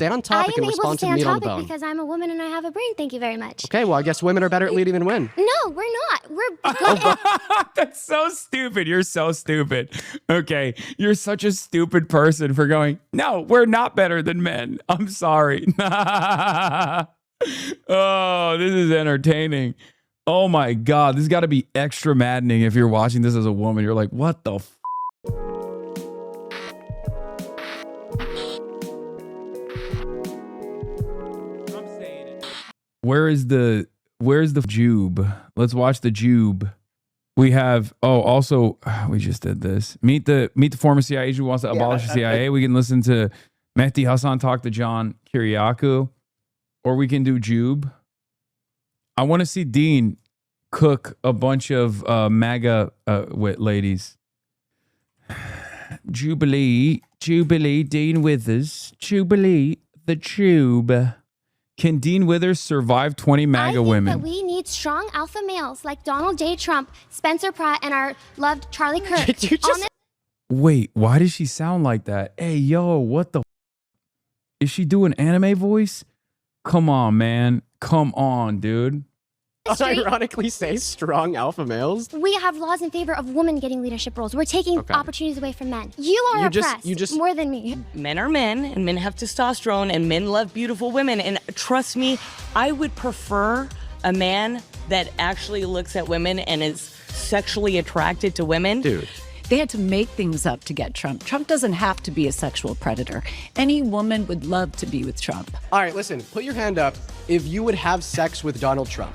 Stay on topic and respond to the meat on the bone. Because I'm a woman and I have a brain. Thank you very much. Okay, well, I guess women are better at leading than men. No, we're not. We're good That's so stupid. You're so stupid. Okay, you're such a stupid person for going, no, we're not better than men. I'm sorry. Oh, this is entertaining. Oh my God, this has got to be extra maddening if you're watching this as a woman. You're like, what the f? Where's the Jube? Let's watch the Jube. We have, oh, also, we just did this. Meet the former CIA agent who wants to abolish the CIA. We can listen to Mehdi Hasan talk to John Kiriakou, or we can do Jube. I want to see Dean cook a bunch of MAGA ladies. Jubilee, Dean Withers, Jubilee, the Tube. Can Dean Withers survive 20 MAGA women? I think that we need strong alpha males like Donald J. Trump, Spencer Pratt, and our loved Charlie Kirk. Wait, why does she sound like that? Hey, yo, what the? Is she doing anime voice? Come on, man. Come on, dude. Ironically say strong alpha males. We have laws in favor of women getting leadership roles. We're taking opportunities away from men. You are oppressed more than me. Men are men, and men have testosterone, and men love beautiful women. And trust me, I would prefer a man that actually looks at women and is sexually attracted to women. Dude. They had to make things up to get Trump. Trump doesn't have to be a sexual predator. Any woman would love to be with Trump. All right, listen, put your hand up if you would have sex with Donald Trump.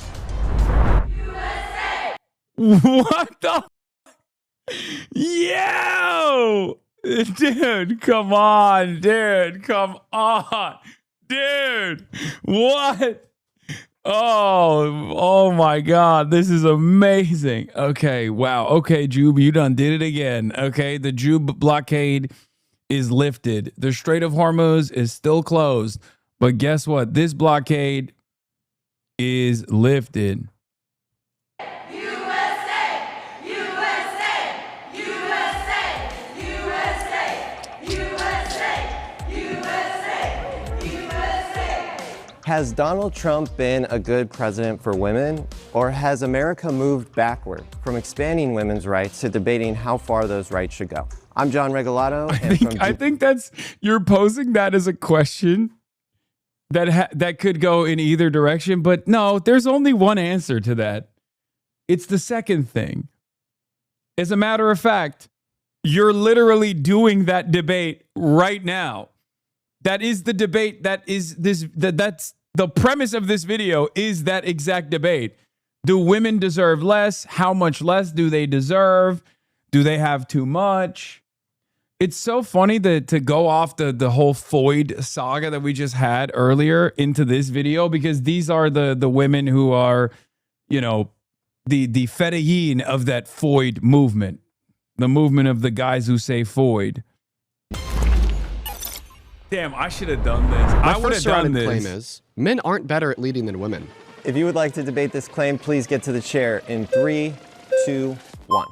What the? Yo! Dude, come on, dude. Come on. Dude, what? Oh my God. This is amazing. Okay, wow. Okay, Jube, you done did it again. Okay, the Jube blockade is lifted. The Strait of Hormuz is still closed. But guess what? This blockade is lifted. Has Donald Trump been a good president for women, or has America moved backward from expanding women's rights to debating how far those rights should go? I'm John Regalado. I think that's, you're posing that as a question that could go in either direction, but no, there's only one answer to that. It's the second thing. As a matter of fact, you're literally doing that debate right now. That is the debate. That's the premise of this video, is that exact debate. Do women deserve less? How much less do they deserve? Do they have too much? It's so funny to go off the whole Foyd saga that we just had earlier into this video, because these are the women who are, you know, the fedayeen of that Foyd movement, the movement of the guys who say Foyd. Damn, I should have done this. I would have done this. Claim is men aren't better at leading than women. If you would like to debate this claim, please get to the chair in 3, 2, 1.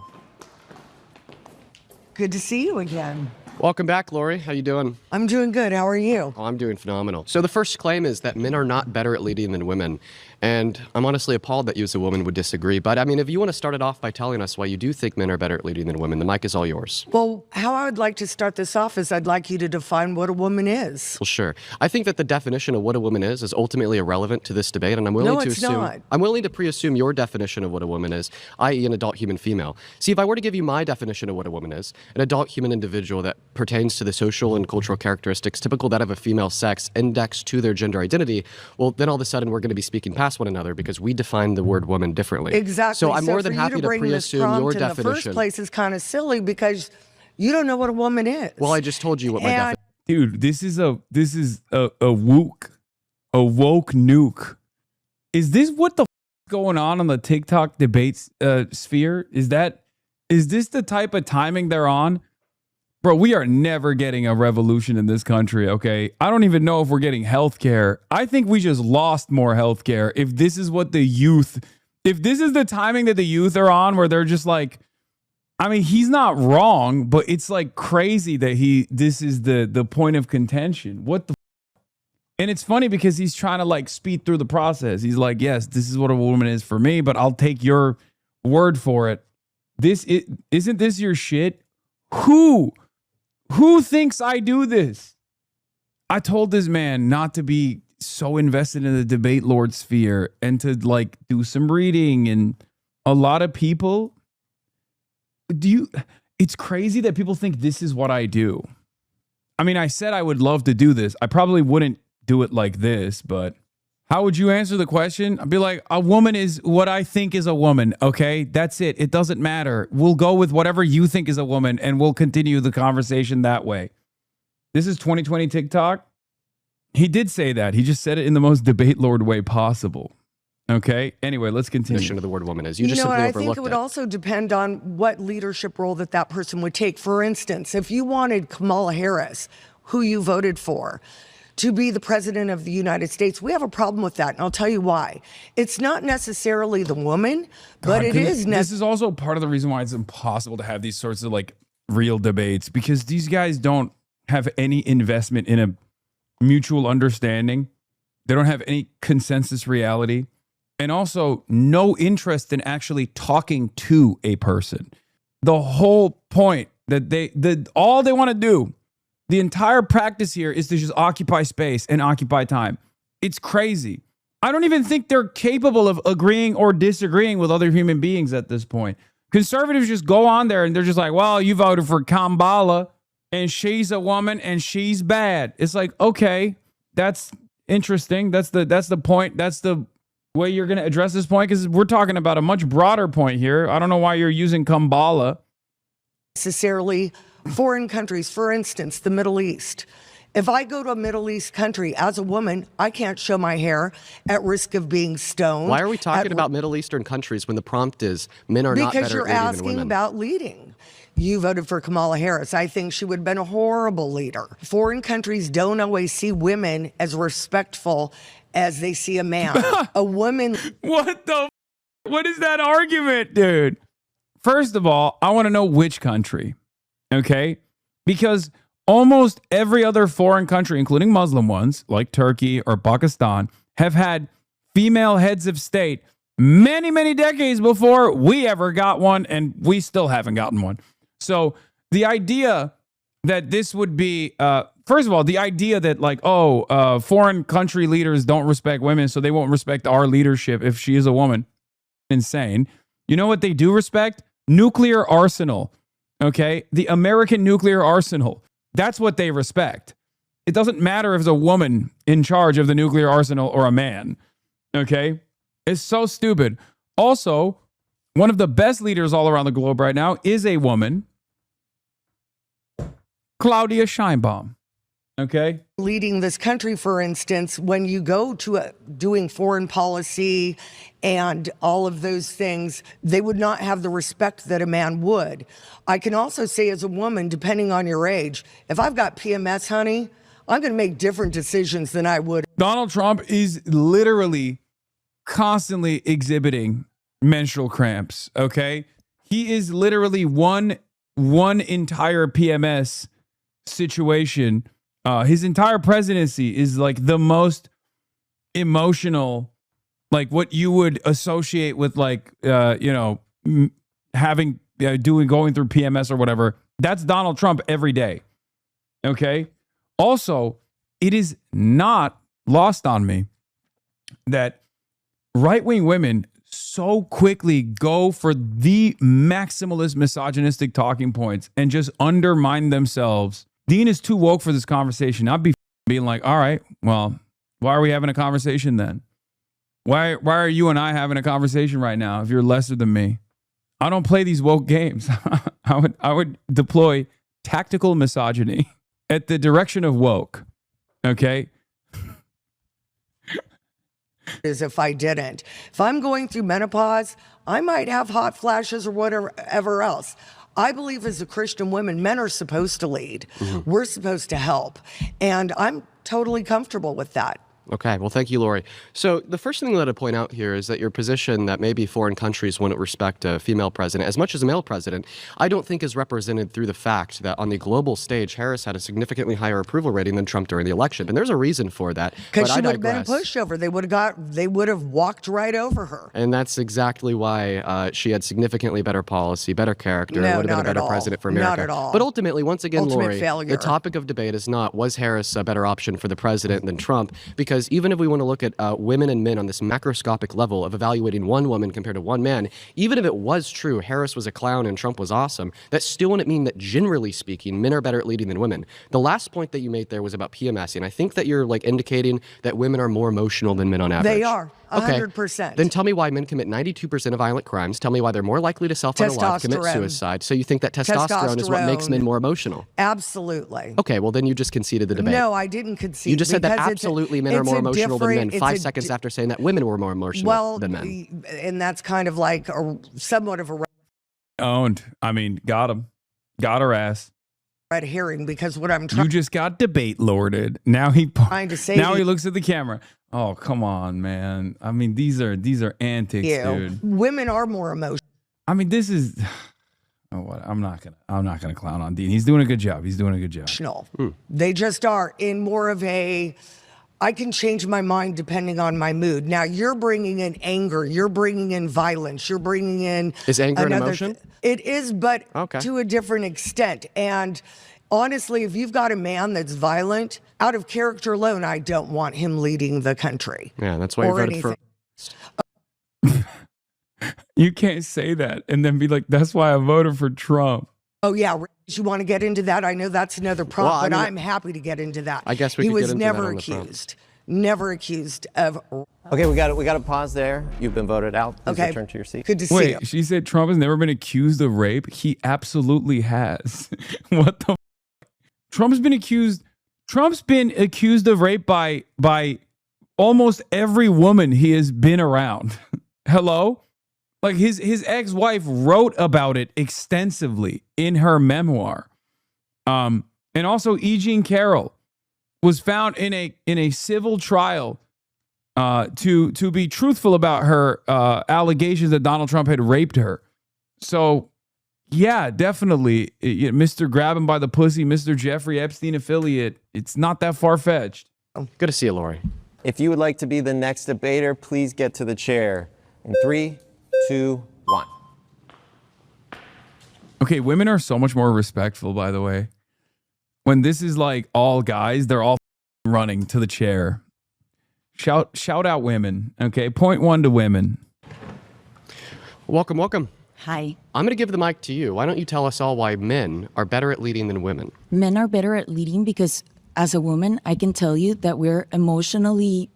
Good to see you again. Welcome back, Lori. How you doing? I'm doing good. How are you? Oh, I'm doing phenomenal. So the first claim is that men are not better at leading than women. And I'm honestly appalled that you as a woman would disagree. But I mean, if you want to start it off by telling us why you do think men are better at leading than women, the mic is all yours. Well, how I would like to start this off is I'd like you to define what a woman is. Well, sure. I think that the definition of what a woman is ultimately irrelevant to this debate, and I'm willing to assume not. I'm willing to pre-assume your definition of what a woman is, i.e. an adult human female. See, if I were to give you my definition of what a woman is, an adult human individual that pertains to the social and cultural characteristics typical that of a female sex indexed to their gender identity, well, then all of a sudden we're going to be speaking past one another because we define the word woman differently. Exactly. So I'm more than happy to pre-assume your definition. In the first place is kind of silly because you don't know what a woman is. Well, I just told you what my definition. Dude, this is a woke nuke. Is this what the going on the TikTok debates sphere? Is this the type of timing they're on? Bro, we are never getting a revolution in this country, okay? I don't even know if we're getting healthcare. I think we just lost more healthcare if this is what the youth, if this is the timing that the youth are on, where they're just like, I mean, he's not wrong, but it's like crazy that this is the point of contention. What the And it's funny because he's trying to like speed through the process. He's like, yes, this is what a woman is for me, but I'll take your word for it. Isn't this your shit? Who thinks I do this? I told this man not to be so invested in the debate lord sphere and to like do some reading. And a lot of people, it's crazy that people think this is what I do. I mean, I said I would love to do this. I probably wouldn't do it like this, but how would you answer the question? I'd be like, a woman is what I think is a woman. Okay, that's it. It doesn't matter. We'll go with whatever you think is a woman and we'll continue the conversation that way. This is 2020 TikTok. He did say that. He just said it in the most debate lord way possible. Okay. Anyway, let's continue. Definition of the word woman is. You just know, simply I overlooked think it would also depend on what leadership role that person would take. For instance, if you wanted Kamala Harris, who you voted for, to be the president of the United States, we have a problem with that. And I'll tell you why. It's not necessarily the woman, but it is. This is also part of the reason why it's impossible to have these sorts of like real debates, because these guys don't have any investment in a mutual understanding. They don't have any consensus reality, and also no interest in actually talking to a person. The whole point that all they want to do, the entire practice here, is to just occupy space and occupy time. It's crazy. I don't even think they're capable of agreeing or disagreeing with other human beings at this point. Conservatives just go on there and they're just like, well, you voted for Kamala and she's a woman and she's bad. It's like, okay, that's interesting. That's the point. That's the way you're going to address this point, because we're talking about a much broader point here. I don't know why you're using Kamala. Necessarily foreign countries, for instance, the Middle East. If I go to a Middle East country as a woman, I can't show my hair at risk of being stoned. Why are we talking about Middle Eastern countries when the prompt is men are not better at leading than women? Because you're asking about leading. You voted for Kamala Harris. I think she would have been a horrible leader. Foreign countries don't always see women as respectful as they see a man. A woman. What is that argument, dude? First of all, I want to know which country. Okay? Because almost every other foreign country, including Muslim ones like Turkey or Pakistan, have had female heads of state many, many decades before we ever got one, and we still haven't gotten one. So the idea that this would be, first of all, the idea that like, foreign country leaders don't respect women, so they won't respect our leadership if she is a woman, insane. You know what they do respect? Nuclear arsenal. Okay? The American nuclear arsenal. That's what they respect. It doesn't matter if it's a woman in charge of the nuclear arsenal or a man. Okay? It's so stupid. Also, one of the best leaders all around the globe right now is a woman, Claudia Sheinbaum. Okay? Leading this country, for instance, when you go to doing foreign policy and all of those things, they would not have the respect that a man would. I can also say as a woman, depending on your age, if I've got PMS, honey, I'm going to make different decisions than I would. Donald Trump is literally constantly exhibiting menstrual cramps, okay? He is literally one entire PMS situation. His entire presidency is like the most emotional, like what you would associate with like, going through PMS or whatever. That's Donald Trump every day. Okay. Also, it is not lost on me that right-wing women so quickly go for the maximalist misogynistic talking points and just undermine themselves. Dean is too woke for this conversation. I'd be being like, all right, well, why are we having a conversation then? Why are you and I having a conversation right now if you're lesser than me? I don't play these woke games. I would deploy tactical misogyny at the direction of woke. Okay? As if I didn't. If I'm going through menopause, I might have hot flashes or whatever else. I believe as a Christian woman, men are supposed to lead. Mm-hmm. We're supposed to help. And I'm totally comfortable with that. Okay, well, thank you, Lori. So the first thing that I'd point out here is that your position that maybe foreign countries wouldn't respect a female president as much as a male president, I don't think is represented through the fact that on the global stage, Harris had a significantly higher approval rating than Trump during the election. And there's a reason for that. Because she would have been a pushover. They would have walked right over her. And that's exactly why she had significantly better policy, better character, would have been a better president for America. Not at all. But ultimately, once again, Lori, failure. the topic of debate is not, was Harris a better option for the president than Trump? Because even if we want to look at women and men on this macroscopic level of evaluating one woman compared to one man, even if it was true Harris was a clown and Trump was awesome, that still wouldn't mean that generally speaking, men are better at leading than women. The last point that you made there was about PMSing. I think that you're like indicating that women are more emotional than men on average. They are. 100%. Then tell me why men commit 92% of violent crimes. Tell me why they're more likely to self-harm alive, commit suicide. So you think that testosterone is what makes men more emotional? Absolutely. Okay, well then you just conceded the debate. No, I didn't concede. You just said that absolutely men are more emotional than men 5 seconds after saying that women were more emotional than men. And that's kind of like somewhat of a owned. I mean, got him. Got her ass. red herring, because what I'm trying. You just got debate lorded. Now he trying to say. Now he looks at the camera. Oh, come on, man. I mean, these are antics, dude. Women are more emotional. I mean, this is. Oh, what? I'm not gonna clown on Dean. He's doing a good job. They just are in more of a. I can change my mind depending on my mood. Now you're bringing in anger. You're bringing in violence. You're bringing in. Is anger an emotion? It is, but to a different extent. And honestly, if you've got a man that's violent, out of character alone, I don't want him leading the country. Yeah, that's why you voted for. You can't say that and then be like, "That's why I voted for Trump." Oh yeah, you want to get into that? I know that's another problem, but I'm happy to get into that. I guess we could get into that on the front. Never accused of. Okay, we got to pause there. You've been voted out. Please return to your seat. Good to see you. Wait, she said Trump has never been accused of rape. He absolutely has. What the? Trump's been accused of rape by almost every woman he has been around. Hello? Like his ex-wife wrote about it extensively in her memoir. And also E. Jean Carroll was found in a civil trial to be truthful about her allegations that Donald Trump had raped her. So yeah, definitely, Mr. Grab him by the pussy, Mr. Jeffrey Epstein affiliate. It's not that far-fetched. Good to see you, Lori. If you would like to be the next debater, please get to the chair. In 3, 2, 1. Okay, women are so much more respectful, by the way. When this is like all guys, they're all running to the chair. Shout out women. Okay, point 1 to women. Welcome. Hi. I'm going to give the mic to you. Why don't you tell us all why men are better at leading than women? Men are better at leading because as a woman, I can tell you that we're emotionally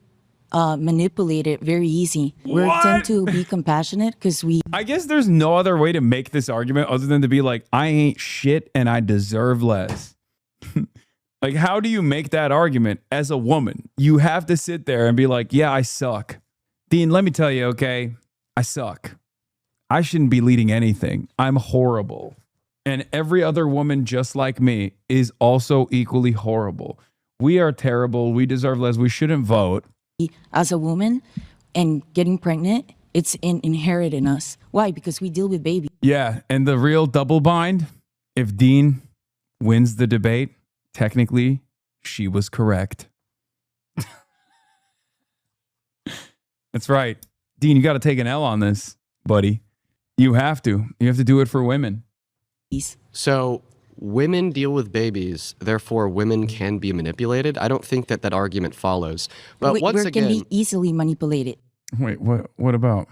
manipulated very easy. We tend to be compassionate because I guess there's no other way to make this argument other than to be like, I ain't shit and I deserve less. Like, how do you make that argument as a woman? You have to sit there and be like, yeah, I suck. Dean, let me tell you, okay, I suck. I shouldn't be leading anything. I'm horrible. And every other woman just like me is also equally horrible. We are terrible. We deserve less. We shouldn't vote. As a woman and getting pregnant, it's inherent in us. Why? Because we deal with babies. Yeah, and the real double bind, if Dean wins the debate, technically, she was correct. That's right. Dean, you got to take an L on this, buddy. You have to. You have to do it for women. So women deal with babies, therefore women can be manipulated. I don't think that argument follows. But once again, can be easily manipulated. Wait, what about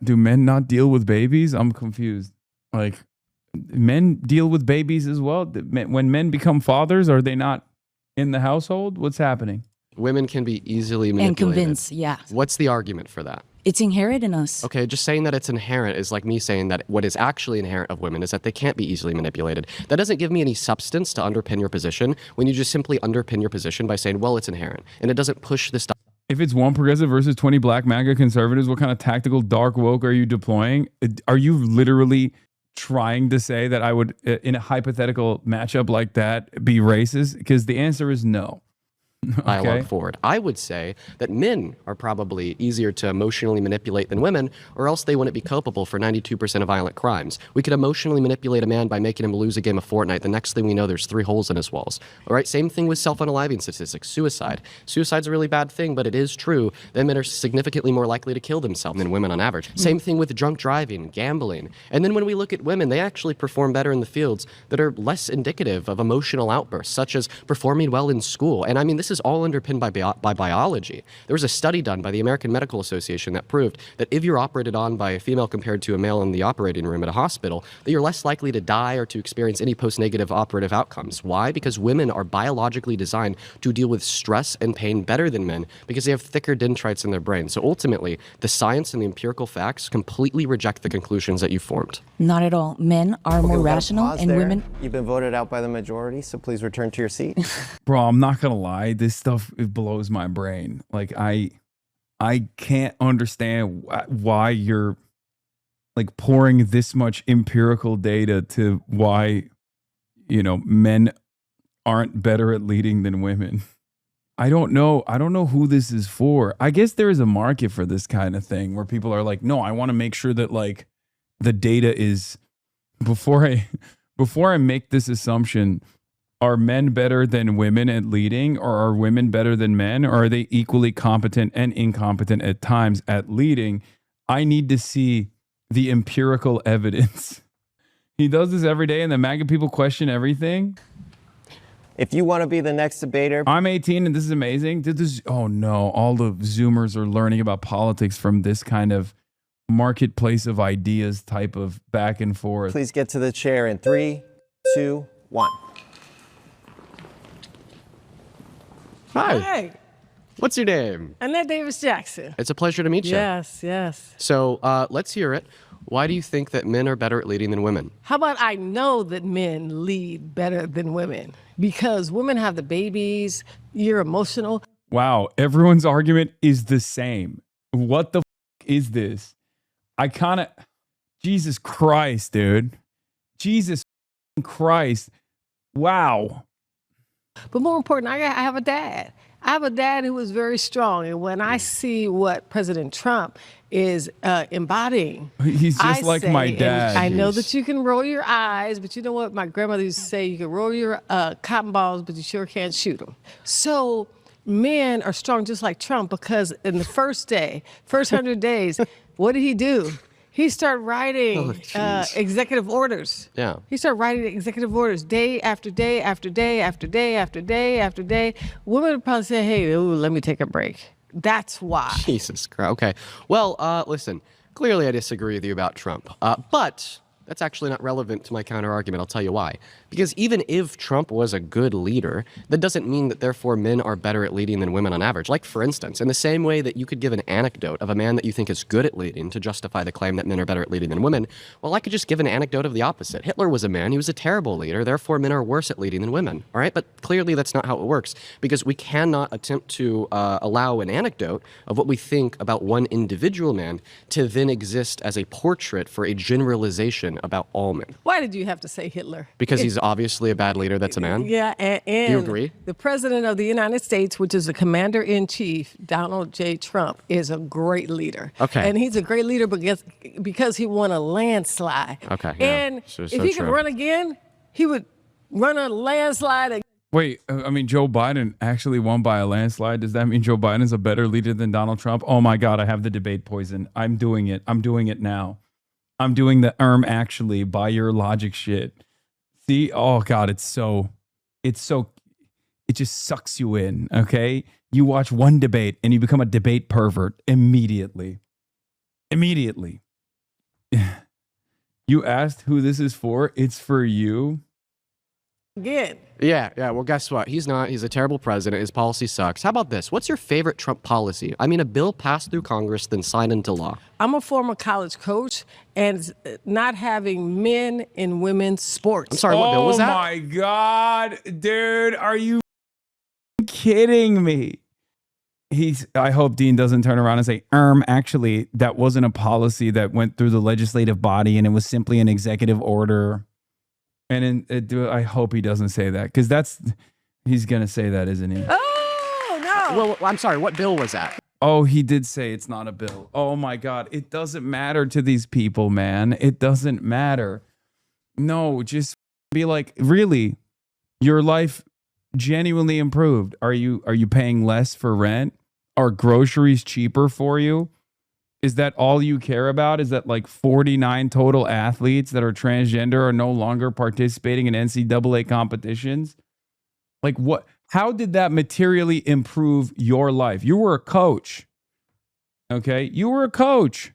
do men not deal with babies? I'm confused. Like, men deal with babies as well? When men become fathers, are they not in the household? What's happening? Women can be easily manipulated. And convinced, yeah. What's the argument for that? It's inherent in us. Okay, just saying that it's inherent is like me saying that what is actually inherent of women is that they can't be easily manipulated. That doesn't give me any substance to underpin your position when you just simply underpin your position by saying, well, it's inherent. And it doesn't push this stuff. If it's 1 progressive versus 20 black MAGA conservatives, what kind of tactical dark woke are you deploying? Are you literally trying to say that I would, in a hypothetical matchup like that, be racist? Because the answer is no. dialogue forward. I would say that men are probably easier to emotionally manipulate than women, or else they wouldn't be culpable for 92% of violent crimes. We could emotionally manipulate a man by making him lose a game of Fortnite. The next thing we know, there's 3 holes in his walls. All right, same thing with self-unaliving statistics, suicide. Suicide's a really bad thing, but it is true that men are significantly more likely to kill themselves than women on average. Same thing with drunk driving, gambling. And then when we look at women, they actually perform better in the fields that are less indicative of emotional outbursts, such as performing well in school. And I mean, this is all underpinned by biology. There was a study done by the American Medical Association that proved that if you're operated on by a female compared to a male in the operating room at a hospital, that you're less likely to die or to experience any post-negative operative outcomes. Why? Because women are biologically designed to deal with stress and pain better than men because they have thicker dendrites in their brain. So ultimately, the science and the empirical facts completely reject the conclusions that you formed. Not at all. Men are more rational and women... You've been voted out by the majority, so please return to your seat. Bro, I'm not gonna lie. This stuff, it blows my brain. Like I can't understand why you're like pouring this much empirical data to why, you know, men aren't better at leading than women. I don't know who this is for. I guess there is a market for this kind of thing where people are like, no, I want to make sure that like the data is before I make this assumption. Are men better than women at leading, or are women better than men, or are they equally competent and incompetent at times at leading? I need to see the empirical evidence. He does this every day, and the MAGA people question everything. If you want to be the next debater. I'm 18, and this is amazing. Oh no, all the Zoomers are learning about politics from this kind of marketplace of ideas type of back and forth. Please get to the chair in 3, 2, 1. Hi. Hey. What's your name? Annette Davis Jackson. It's a pleasure to meet you. Yes, yes. So let's hear it. Why do you think that men are better at leading than women? How about I know that men lead better than women? Because women have the babies, you're emotional. Wow, everyone's argument is the same. What the is this? Jesus Christ, dude. Jesus Christ. Wow. But more important, I have a dad. I have a dad who was very strong. And when I see what President Trump is embodying, he's just like my dad. I know that you can roll your eyes, but you know what my grandmother used to say? You can roll your cotton balls, but you sure can't shoot them. So men are strong just like Trump, because in the first 100 days, what did he do? He started writing executive orders. Yeah. He started writing executive orders day after day after day after day after day after day. Women would probably say, hey, ooh, let me take a break. That's why. Jesus Christ. Okay. Well, listen, clearly I disagree with you about Trump. But that's actually not relevant to my counter argument. I'll tell you why. Because even if Trump was a good leader, that doesn't mean that therefore men are better at leading than women on average. Like, for instance, in the same way that you could give an anecdote of a man that you think is good at leading to justify the claim that men are better at leading than women, well, I could just give an anecdote of the opposite. Hitler was a man, he was a terrible leader, therefore men are worse at leading than women. All right? But clearly that's not how it works, because we cannot attempt to allow an anecdote of what we think about one individual man to then exist as a portrait for a generalization about all men. Why did you have to say Hitler? Because he's obviously a bad leader that's a man? Yeah, and do you agree? The president of the United States, which is the commander-in-chief, Donald J. Trump, is a great leader. Okay. And he's a great leader because he won a landslide. Okay, yeah. And if he could run again, he would run a landslide again. Wait, I mean, Joe Biden actually won by a landslide. Does that mean Joe Biden's a better leader than Donald Trump? Oh my God, I have the debate poison. I'm doing it. I'm doing it now. I'm doing the actually by your logic shit. See? Oh God, it just sucks you in, okay? You watch one debate and you become a debate pervert immediately. Immediately. You asked who this is for? It's for you. Again. Yeah. Well, guess what? He's not. He's a terrible president. His policy sucks. How about this? What's your favorite Trump policy? I mean, a bill passed through Congress, then signed into law. I'm a former college coach, and not having men in women's sports. I'm sorry, what bill was that? Oh my God, dude. Are you kidding me? I hope Dean doesn't turn around and say, actually, that wasn't a policy that went through the legislative body and it was simply an executive order. And I hope he doesn't say that, because he's going to say that, isn't he? Oh, Well, I'm sorry. What bill was that? Oh, he did say it's not a bill. Oh my God. It doesn't matter to these people, man. It doesn't matter. No, just be like, really, your life genuinely improved. Are you paying less for rent? Are groceries cheaper for you? Is that all you care about? Is that like 49 total athletes that are transgender are no longer participating in NCAA competitions? Like what? How did that materially improve your life? You were a coach. Okay? You were a coach.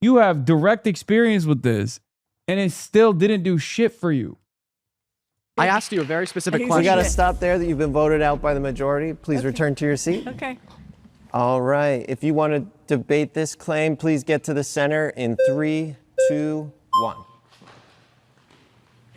You have direct experience with this, and it still didn't do shit for you. I asked you a very specific question. We got to stop there that you've been voted out by the majority. Please return to your seat. Okay. All right. If you want to debate this claim, please get to the center in 3, 2, 1.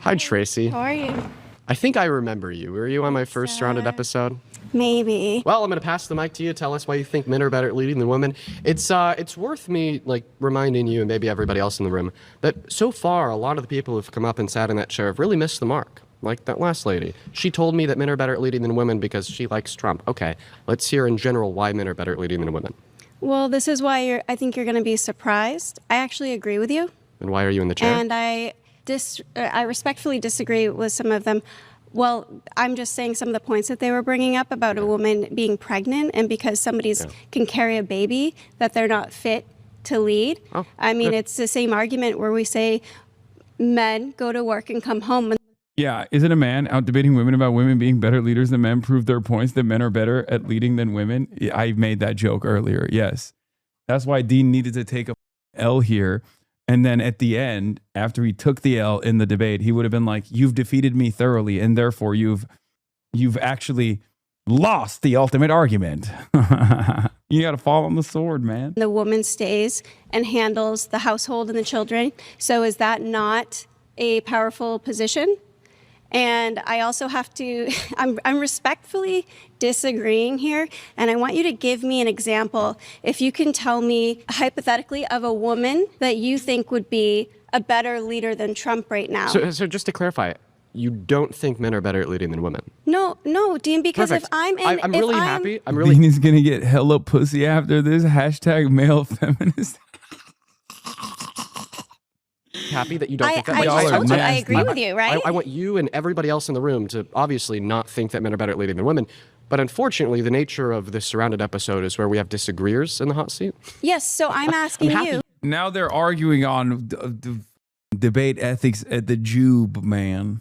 Hi, Tracy. How are you? I think I remember you. Were you on my first Surrounded episode? Maybe. Well, I'm going to pass the mic to you. Tell us why you think men are better at leading than women. It's worth me reminding you and maybe everybody else in the room that so far a lot of the people who've come up and sat in that chair have really missed the mark. Like that last lady. She told me that men are better at leading than women because she likes Trump. Okay, let's hear in general why men are better at leading than women. Well, this is why I think you're going to be surprised. I actually agree with you. And why are you in the chair? And I respectfully disagree with some of them. Well, I'm just saying some of the points that they were bringing up about a woman being pregnant and because somebody's can carry a baby that they're not fit to lead. Oh, I mean, it's the same argument where we say men go to work and come home. Yeah, isn't a man out debating women about women being better leaders than men prove their points that men are better at leading than women? I made that joke earlier, yes. That's why Dean needed to take a L here. And then at the end, after he took the L in the debate, he would have been like, you've defeated me thoroughly, and therefore you've actually lost the ultimate argument. You got to fall on the sword, man. The woman stays and handles the household and the children. So is that not a powerful position? And I also have to, I'm respectfully disagreeing here, and I want you to give me an example. If you can tell me hypothetically of a woman that you think would be a better leader than Trump right now. So just to clarify, you don't think men are better at leading than women? No, Dean, because Perfect. if I'm in, I'm really happy. I'm really Dean is going to get hella pussy after this. # male feminist. happy that you don't think that. I agree with you, right? I want you and everybody else in the room to obviously not think that men are better at leading than women. But unfortunately, the nature of this Surrounded episode is where we have disagreeers in the hot seat. Yes, so I'm asking you. Now they're arguing on debate ethics at the Jube, man.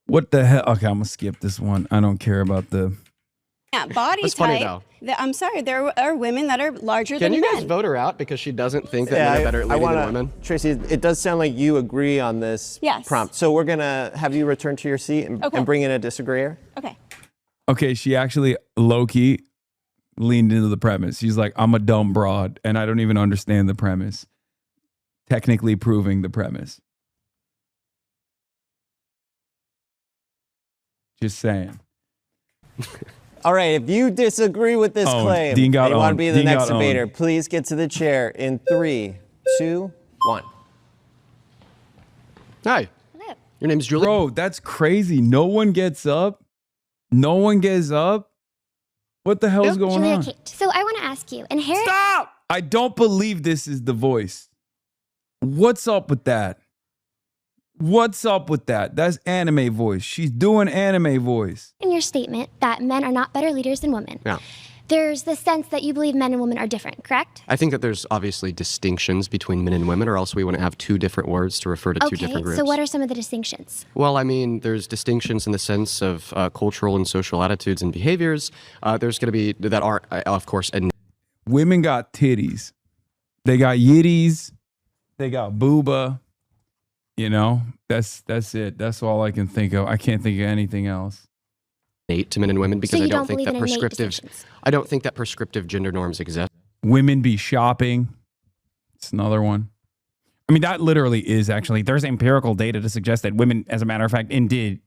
What the hell? Okay, I'm going to skip this one. I don't care about the... Yeah, body That's type. Funny, though. I'm sorry, there are women that are larger than men. Can you guys vote her out because she doesn't think that men are better at leading than women? Tracy, it does sound like you agree on this prompt. So we're going to have you return to your seat and bring in a disagreeer. Okay. Okay, she actually low-key leaned into the premise. She's like, I'm a dumb broad, and I don't even understand the premise. Technically proving the premise. Just saying. All right, if you disagree with this claim, Dean got you want to be the next debater, owned. please get to the chair in 3, 2, 1. Hi. Hello. Your name's Julie? Bro, that's crazy. No one gets up? No one gets up? What the hell's going Julia on? Kate. So I want to ask you, inherent... Stop! I don't believe this is the voice. What's up with that? What's up with that? That's anime voice. She's doing anime voice. In your statement that men are not better leaders than women. Yeah. There's the sense that you believe men and women are different, correct? I think that there's obviously distinctions between men and women, or else we wouldn't have two different words to refer to two different groups. So what are some of the distinctions? Well, I mean, there's distinctions in the sense of cultural and social attitudes and behaviors. There's going to be that are, of course, women got titties. They got yitties. They got booba. You know, that's it. That's all I can think of. I can't think of anything else. innate to men and women because So I you don't think believe that in innate prescriptive. distinctions? I don't think that prescriptive gender norms exist. Women be shopping. It's another one. I mean, that literally is actually, there's empirical data to suggest that women, as a matter of fact, indeed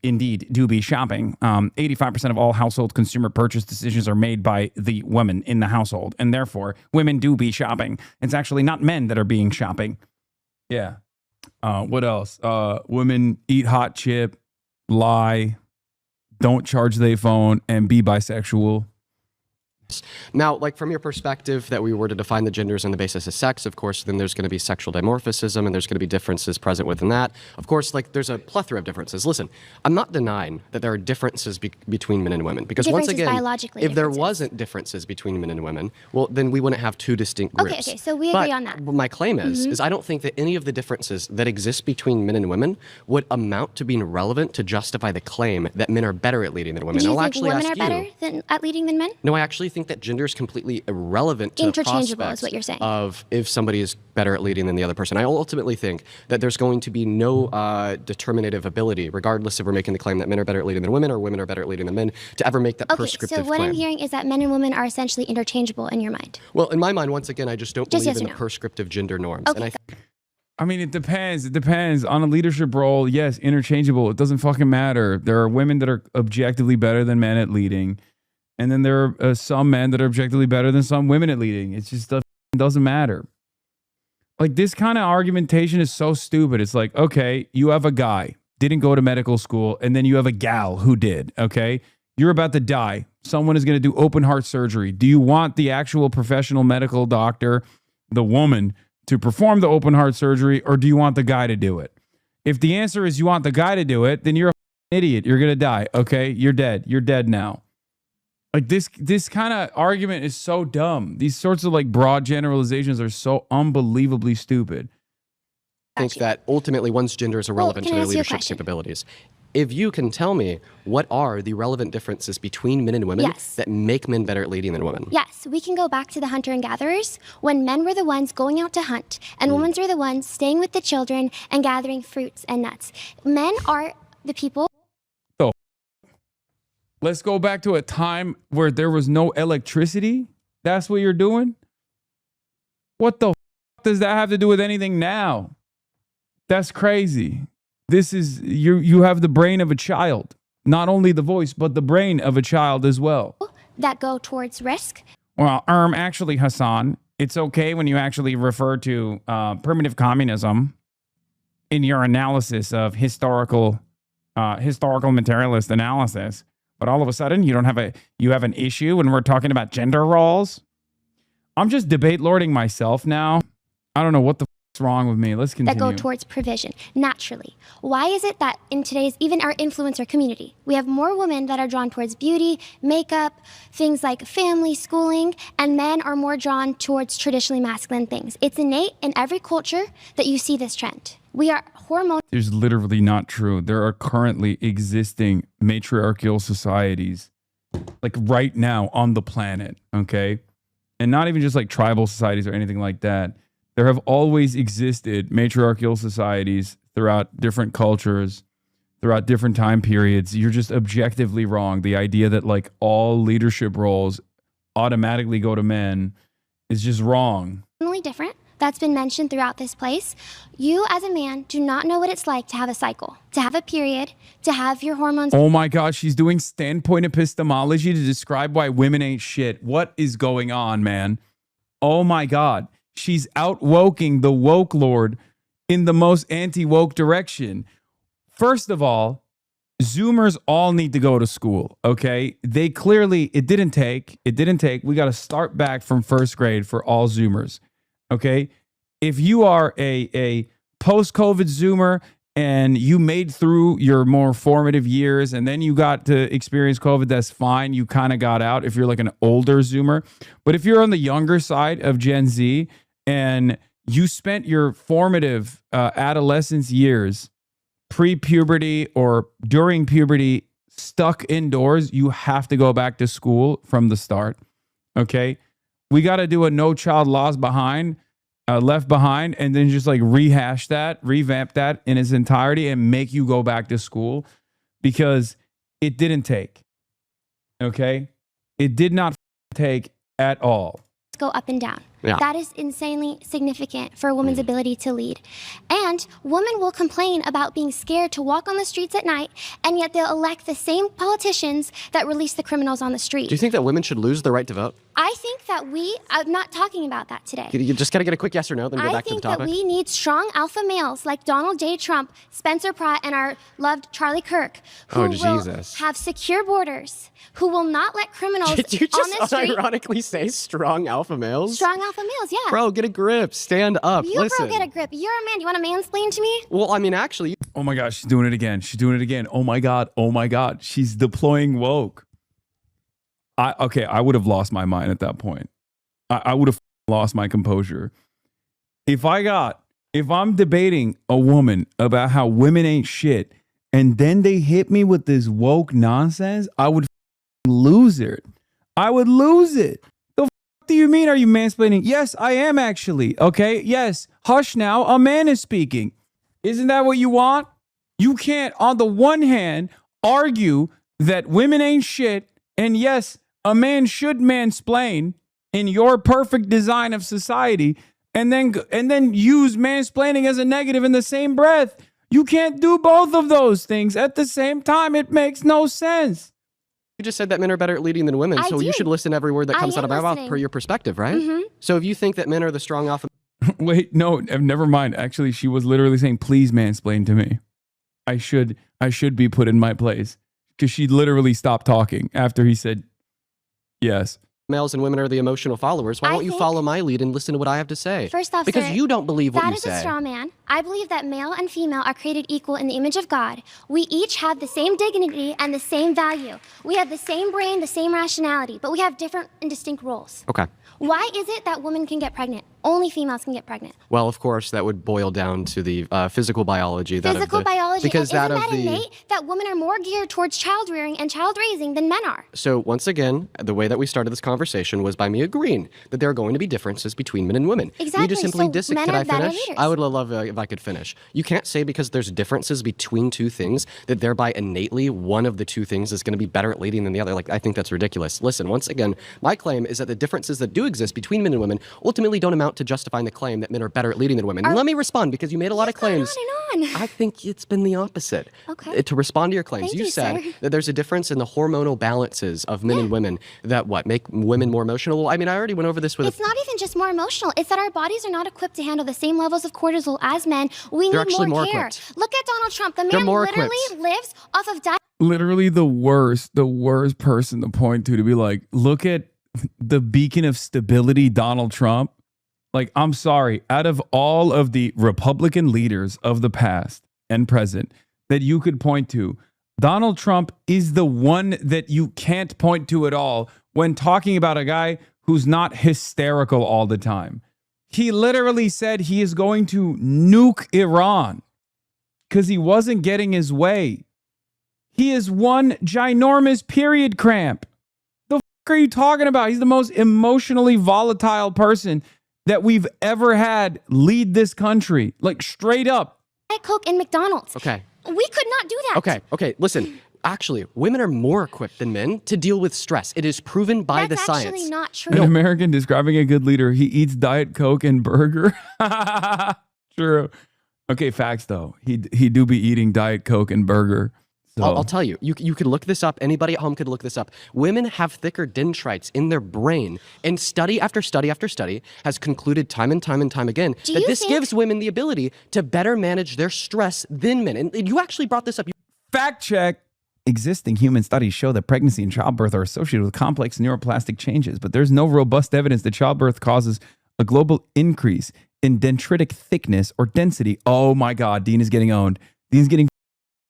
do be shopping. 85% of all household consumer purchase decisions are made by the women in the household. And therefore, women do be shopping. It's actually not men that are being shopping. Yeah. What else? Women eat hot chip, lie, don't charge their phone, and be bisexual. Now, like from your perspective that we were to define the genders on the basis of sex, of course, then there's going to be sexual dimorphism and there's going to be differences present within that. Of course, like there's a plethora of differences. Listen, I'm not denying that there are differences between men and women because once again, if there wasn't differences between men and women, well, then we wouldn't have two distinct groups. Okay, so we agree on that. But my claim is I don't think that any of the differences that exist between men and women would amount to being relevant to justify the claim that men are better at leading than women. Do you think women are better at leading than men? No, I actually think that gender is completely irrelevant to the interchangeable is what you're saying. Of if somebody is better at leading than the other person. I ultimately think that there's going to be no determinative ability, regardless if we're making the claim that men are better at leading than women or women are better at leading than men, to ever make that prescriptive claim. So what I'm hearing is that men and women are essentially interchangeable in your mind. Well, in my mind, once again, I just don't believe in the prescriptive gender norms. Okay. And I mean, it depends. It depends. On a leadership role, yes, interchangeable. It doesn't fucking matter. There are women that are objectively better than men at leading. And then there are some men that are objectively better than some women at leading. It just doesn't matter. Like, this kind of argumentation is so stupid. It's like, okay, you have a guy, didn't go to medical school, and then you have a gal who did, okay? You're about to die. Someone is going to do open heart surgery. Do you want the actual professional medical doctor, the woman, to perform the open heart surgery, or do you want the guy to do it? If the answer is you want the guy to do it, then you're an idiot. You're going to die, okay? You're dead. You're dead now. Like this kind of argument is so dumb. These sorts of like broad generalizations are so unbelievably stupid. I think that ultimately one's gender is irrelevant to their leadership capabilities. If you can tell me what are the relevant differences between men and women that make men better at leading than women? Yes, we can go back to the hunter and gatherers when men were the ones going out to hunt and women were the ones staying with the children and gathering fruits and nuts. Men are the people. Let's go back to a time where there was no electricity. That's what you're doing? What the does that have to do with anything now? That's crazy. This is, you have the brain of a child. Not only the voice, but the brain of a child as well. That go towards risk. Well, actually, Hasan, it's okay when you actually refer to primitive communism in your analysis of historical materialist analysis. But all of a sudden, you have an issue when we're talking about gender roles. I'm just debate lording myself now. I don't know what the f***'s wrong with me. Let's continue. That go towards provision, naturally. Why is it that in today's, even our influencer community, we have more women that are drawn towards beauty, makeup, things like family, schooling, and men are more drawn towards traditionally masculine things? It's innate in every culture that you see this trend. We are hormone. There's literally not true. There are currently existing matriarchal societies, like right now on the planet, okay? And not even just like tribal societies or anything like that. There have always existed matriarchal societies throughout different cultures, throughout different time periods. You're just objectively wrong. The idea that like all leadership roles automatically go to men is just wrong. Different. That's been mentioned throughout this place. You as a man do not know what it's like to have a cycle, to have a period, to have your hormones. Oh my God, she's doing standpoint epistemology to describe why women ain't shit. What is going on, man? Oh my God. She's outwoking the woke lord in the most anti-woke direction. First of all, Zoomers all need to go to school, okay? They clearly, it didn't take. We got to start back from first grade for all Zoomers. Okay, if you are a post-COVID Zoomer and you made through your more formative years and then you got to experience COVID, that's fine. You kind of got out if you're like an older Zoomer. But if you're on the younger side of Gen Z and you spent your formative adolescence years, pre-puberty or during puberty, stuck indoors, you have to go back to school from the start. Okay, we got to do a No Child Left Behind, and then just like rehash that, revamp that in its entirety and make you go back to school because it didn't take. Okay? It did not take at all. Go up and down. Yeah. That is insanely significant for a woman's ability to lead. And women will complain about being scared to walk on the streets at night, and yet they'll elect the same politicians that release the criminals on the street. Do you think that women should lose the right to vote? I think that I'm not talking about that today. You just got to get a quick yes or no, then go back to the topic. I think that we need strong alpha males like Donald J. Trump, Spencer Pratt, and our loved Charlie Kirk, who will have secure borders, who will not let criminals Did you on the just street. unironically say strong alpha males? Strong alpha males, yeah. Bro, get a grip. Stand up. You, Listen. bro, get a grip. You're a man. Do you want to mansplain to me? Well, I mean, actually. Oh my gosh, she's doing it again. She's doing it again. Oh my God. Oh my God. She's deploying woke. I would have lost my mind at that point. I would have lost my composure. If I'm debating a woman about how women ain't shit, and then they hit me with this woke nonsense, I would lose it. I would lose it. The do you mean? Are you mansplaining? Yes, I am actually. Okay. Yes. Hush now. A man is speaking. Isn't that what you want? You can't, on the one hand, argue that women ain't shit, and yes, a man should mansplain in your perfect design of society, and then use mansplaining as a negative in the same breath. You can't do both of those things at the same time. It makes no sense. You just said that men are better at leading than women, so you should listen to every word that comes out of my mouth per your perspective, right? Mm-hmm. So if you think that men are the strong alpha... Wait, no, never mind. Actually, she was literally saying, please mansplain to me. I should be put in my place. Because she literally stopped talking after he said yes. Males and women are the emotional followers. Why don't you follow my lead and listen to what I have to say? First off, because sir, you don't believe what you say. That is a straw man. I believe that male and female are created equal in the image of God. We each have the same dignity and the same value. We have the same brain, the same rationality, but we have different and distinct roles. Okay. Why is it that women can get pregnant? Only females can get pregnant. Well, of course, that would boil down to the physical biology. Physical biology. Because isn't that innate that women are more geared towards child rearing and child raising than men are? So once again, the way that we started this conversation was by me agreeing that there are going to be differences between men and women. Exactly. You just simply men Can are I better finish? leaders. I would love if I could finish. You can't say because there's differences between two things that thereby innately one of the two things is going to be better at leading than the other. Like, I think that's ridiculous. Listen, once again, my claim is that the differences that do exist between men and women ultimately don't amount to justifying the claim that men are better at leading than women. And let me respond because you made a lot of claims. On and on. I think it's been the opposite. Okay. To respond to your claims, Thank you you, said sir. that there's a difference in the hormonal balances of men and women that make women more emotional. Well, I mean, I already went over this with It's not even just more emotional. It's that our bodies are not equipped to handle the same levels of cortisol as men. We They're need actually more care. equipped. Look at Donald Trump. The They're man more literally equipped. lives off of diet. Literally the worst person to point to be like, look at the beacon of stability, Donald Trump. Like, I'm sorry, out of all of the Republican leaders of the past and present that you could point to, Donald Trump is the one that you can't point to at all when talking about a guy who's not hysterical all the time. He literally said he is going to nuke Iran because he wasn't getting his way. He is one ginormous period cramp. The fuck are you talking about? He's the most emotionally volatile person that we've ever had lead this country. Like, straight up. Coke and McDonald's. Okay. We could not do that. Okay. Listen, actually, women are more equipped than men to deal with stress. It is proven by the science. That's actually not true. An American describing a good leader, he eats Diet Coke and burger. True. Okay, facts though. He do be eating Diet Coke and burger. So. I'll tell you, you could look this up. Anybody at home could look this up. Women have thicker dendrites in their brain, and study after study after study has concluded time and time again that this gives women the ability to better manage their stress than men. And you actually brought this up. Fact check. Existing human studies show that pregnancy and childbirth are associated with complex neuroplastic changes, but there's no robust evidence that childbirth causes a global increase in dendritic thickness or density. Oh my God, Dean is getting owned. Dean's getting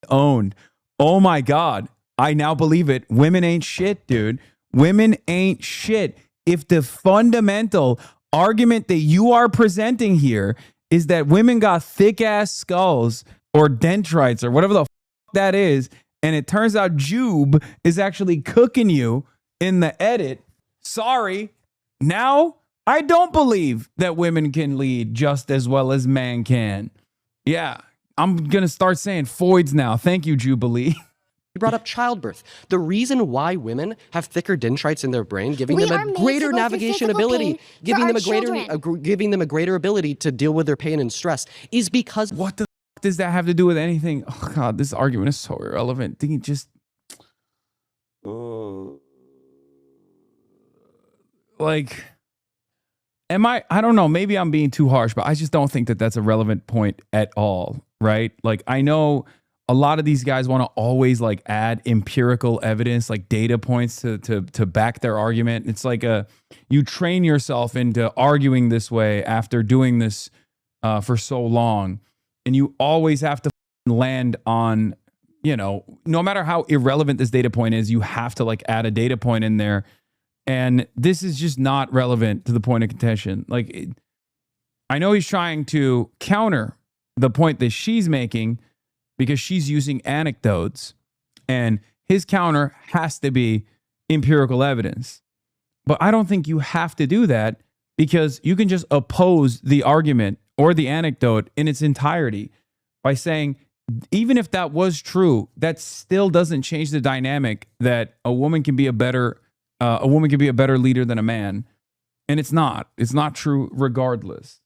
owned. Oh my God. I now believe it. Women ain't shit, dude. Women ain't shit. If the fundamental argument that you are presenting here is that women got thick ass skulls or dendrites or whatever the f that is, and it turns out Jube is actually cooking you in the edit, sorry. Now, I don't believe that women can lead just as well as man can. Yeah. I'm going to start saying Foids now. Thank you, Jubilee. You brought up childbirth. The reason why women have thicker dendrites in their brain, giving We them are a made to greater go through navigation physical ability, pain for giving our them a children. giving them a greater ability to deal with their pain and stress, is because What the f- does that have to do with anything? Oh God, this argument is so irrelevant. Did he just like? Am I don't know, maybe I'm being too harsh, but I just don't think that that's a relevant point at all, right? Like, I know a lot of these guys want to always like add empirical evidence, like data points to back their argument. It's like you train yourself into arguing this way after doing this for so long, and you always have to land on, you know, no matter how irrelevant this data point is, you have to like add a data point in there. And this is just not relevant to the point of contention. Like, I know he's trying to counter the point that she's making because she's using anecdotes, and his counter has to be empirical evidence. But I don't think you have to do that, because you can just oppose the argument or the anecdote in its entirety by saying, even if that was true, that still doesn't change the dynamic that a woman can be a better leader than a man. And it's not true regardless.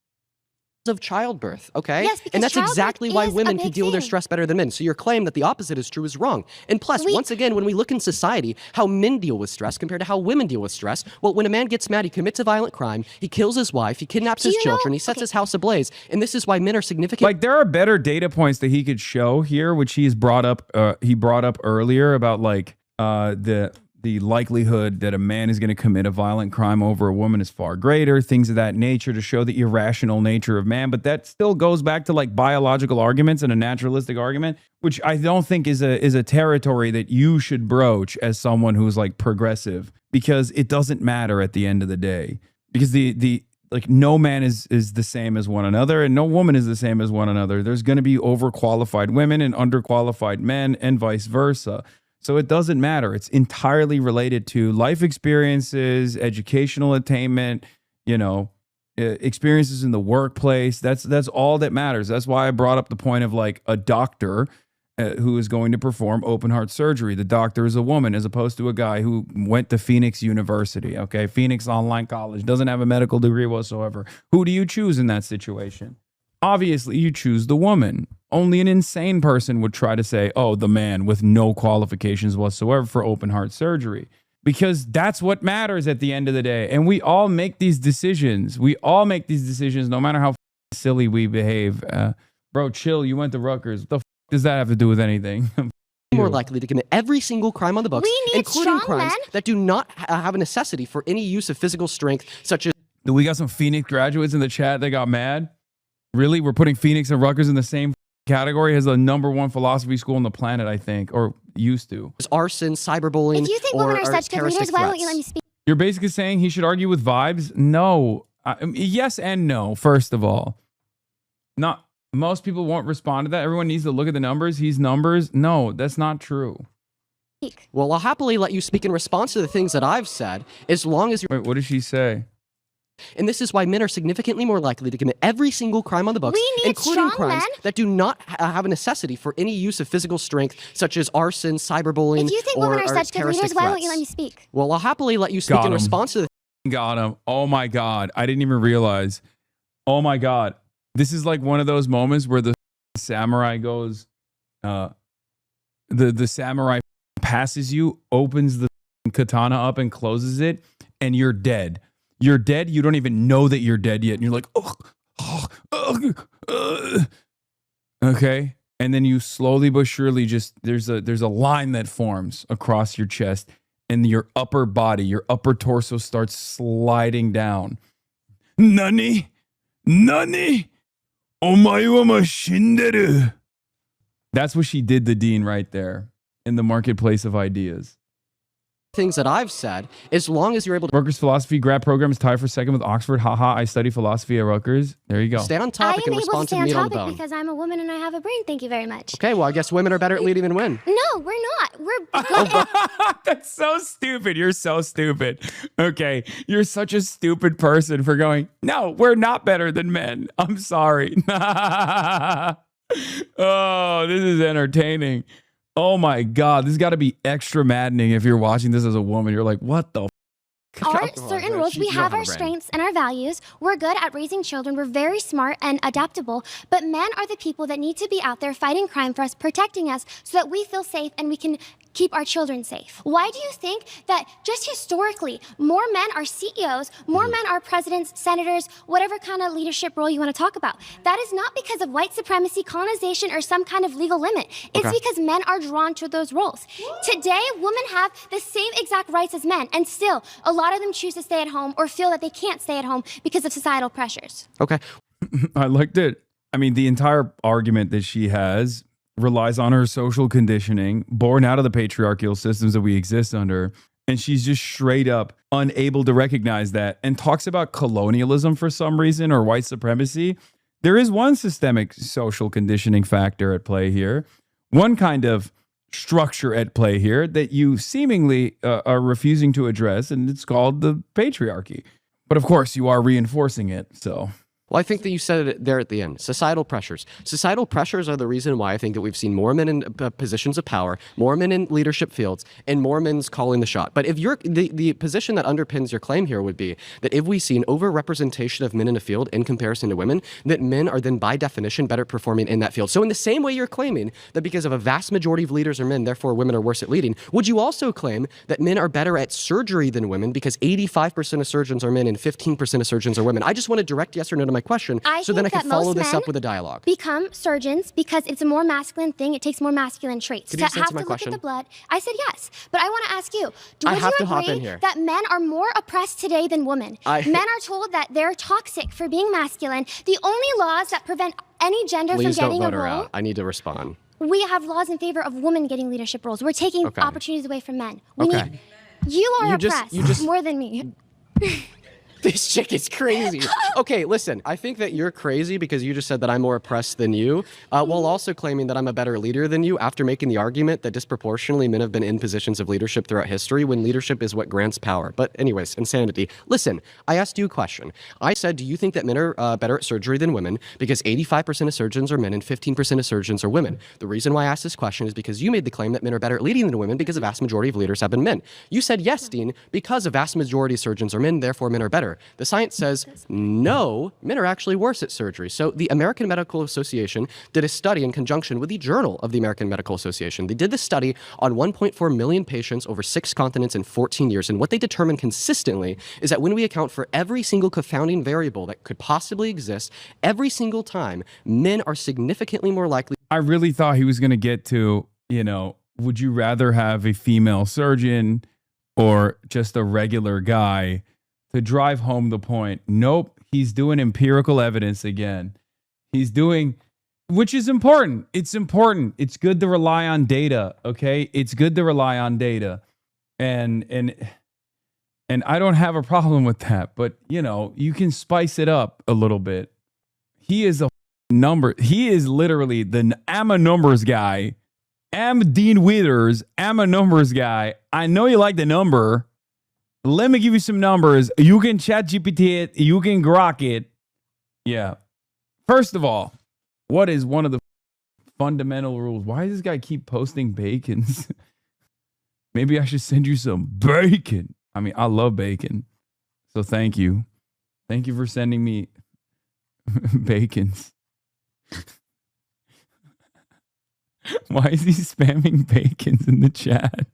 of childbirth, okay? Yes, because and that's childbirth exactly why is women a can big deal with their thing. stress better than men. So your claim that the opposite is true is wrong. And plus, once again, when we look in society, how men deal with stress compared to how women deal with stress, well, when a man gets mad, he commits a violent crime, he kills his wife, he kidnaps his children, he sets his house ablaze. And this is why men are significant. Like, there are better data points that he could show here, which he's brought up. He brought up earlier about like the likelihood that a man is going to commit a violent crime over a woman is far greater, things of that nature, to show the irrational nature of man. But that still goes back to like biological arguments and a naturalistic argument, which I don't think is a territory that you should broach as someone who's like progressive, because it doesn't matter at the end of the day, because the like, no man is the same as one another, and no woman is the same as one another. There's going to be overqualified women and underqualified men, and vice versa. So it doesn't matter. It's entirely related to life experiences, educational attainment, you know, experiences in the workplace. That's all that matters. That's why I brought up the point of like a doctor who is going to perform open heart surgery. The doctor is a woman, as opposed to a guy who went to Phoenix University, okay? Phoenix Online College, doesn't have a medical degree whatsoever. Who do you choose in that situation? Obviously, you choose the woman. Only an insane person would try to say, oh, the man with no qualifications whatsoever for open heart surgery, because that's what matters at the end of the day. And we all make these decisions. We all make these decisions no matter how silly we behave. Bro, chill. You went to Rutgers. What the does that have to do with anything? More likely to commit every single crime on the books, We need including strong crimes men. that do not have a necessity for any use of physical strength, such as... Do we got some Phoenix graduates in the chat that got mad? Really? We're putting Phoenix and Rutgers in the same category as the #1 philosophy school on the planet, I think, or used to. arson, cyberbullying, If you think or women are such good terroristic leaders, why won't threats. you let me speak? You're basically saying he should argue with vibes? No. Yes and no, first of all. Not most people won't respond to that. Everyone needs to look at the numbers. He's numbers. No, that's not true. Well, I'll happily let you speak in response to the things that I've said, as long as you're... Wait, what did she say? And this is why men are significantly more likely to commit every single crime on the books, We need including strong crimes men. that do not have a necessity for any use of physical strength, such as arson, cyberbullying, If you think or, women are or such good terroristic leaders, why won't threats. you let me speak? Well, I'll happily let you speak Got in him. response to the... Got him. Oh my God. I didn't even realize. Oh my God. This is like one of those moments where the samurai goes, the samurai passes you, opens the katana up and closes it, and you're dead. You're dead. You don't even know that you're dead yet. And you're like, okay. And then you slowly but surely just, there's a line that forms across your chest, and your upper body, your upper torso starts sliding down. Nani? Nani? Omae wa mo shinderu. That's what she did to Dean right there in the marketplace of ideas. things that I've said, as long as you're able to... Rutgers philosophy grad program is tied for second with Oxford. Haha, I study philosophy at Rutgers. There you go. Stay on I topic am and able to respond to stay the on meat on the topic bone. because I'm a woman and I have a brain. Thank you very much. Okay, well, I guess women are better at leading than men. No, we're not. We're good at That's so stupid. You're so stupid. Okay. You're such a stupid person for going, no, we're not better than men. I'm sorry. Oh, this is entertaining. Oh my God, this got to be extra maddening if you're watching this as a woman. You're like, what the? Are certain rules. We have our strengths and our values. We're good at raising children. We're very smart and adaptable. But men are the people that need to be out there fighting crime for us, protecting us, so that we feel safe and we can keep our children safe. Why do you think that just historically, more men are CEOs, more men are presidents, senators, whatever kind of leadership role you want to talk about? That is not because of white supremacy, colonization, or some kind of legal limit. It's because men are drawn to those roles. Today, women have the same exact rights as men, and still, a lot of them choose to stay at home or feel that they can't stay at home because of societal pressures. Okay. I liked it. I mean, the entire argument that she has relies on her social conditioning, born out of the patriarchal systems that we exist under. And she's just straight up unable to recognize that and talks about colonialism for some reason or white supremacy. There is one systemic social conditioning factor at play here, one kind of structure at play here that you seemingly are refusing to address, and it's called the patriarchy. But of course, you are reinforcing it, so... Well, I think that you said it there at the end. Societal pressures. Societal pressures are the reason why I think that we've seen more men in positions of power, more men in leadership fields, and more men's calling the shot. But if you're the position that underpins your claim here would be that if we see an overrepresentation of men in a field in comparison to women, that men are then by definition better performing in that field. So in the same way you're claiming that because of a vast majority of leaders are men, therefore women are worse at leading, would you also claim that men are better at surgery than women because 85% of surgeons are men and 15% of surgeons are women? I just want a direct yes or no to my question, so then I can follow this up with a dialogue. Become surgeons because it's a more masculine thing. It takes more masculine traits. Could you to have to my look question? at the blood. I said yes, but I want to ask you: do I you have to hop in agree here. that men are more oppressed today than women? Men are told that they're toxic for being masculine. The only laws that prevent any gender Please from don't getting vote a her role. out. I need to respond. We have laws in favor of women getting leadership roles. We're taking opportunities away from men. We need. You are oppressed more than me. This chick is crazy. Okay, listen, I think that you're crazy because you just said that I'm more oppressed than you, while also claiming that I'm a better leader than you after making the argument that disproportionately men have been in positions of leadership throughout history when leadership is what grants power. But anyways, insanity. Listen, I asked you a question. I said, do you think that men are better at surgery than women because 85% of surgeons are men and 15% of surgeons are women? The reason why I asked this question is because you made the claim that men are better at leading than women because a vast majority of leaders have been men. You said, yes, Dean, because a vast majority of surgeons are men, therefore men are better. The science says, no, men are actually worse at surgery. So the American Medical Association did a study in conjunction with the Journal of the American Medical Association. They did this study on 1.4 million patients over 6 continents in 14 years. And what they determined consistently is that when we account for every single confounding variable that could possibly exist, every single time, men are significantly more likely. I really thought he was going to get to, would you rather have a female surgeon or just a regular guy? To drive home the point. Nope, he's doing empirical evidence again. He's doing, which is important. It's important. It's good to rely on data, okay? It's good to rely on data. And I don't have a problem with that, but you can spice it up a little bit. He is a number. He is literally I'm a numbers guy. I'm Dean Withers. I'm a numbers guy. I know you like the number. Let me give you some numbers. You can chat GPT it. You can grok it. Yeah. First of all, what is one of the fundamental rules? Why does this guy keep posting bacons? Maybe I should send you some bacon. I mean, I love bacon. So thank you. Thank you for sending me bacons. Why is he spamming bacons in the chat?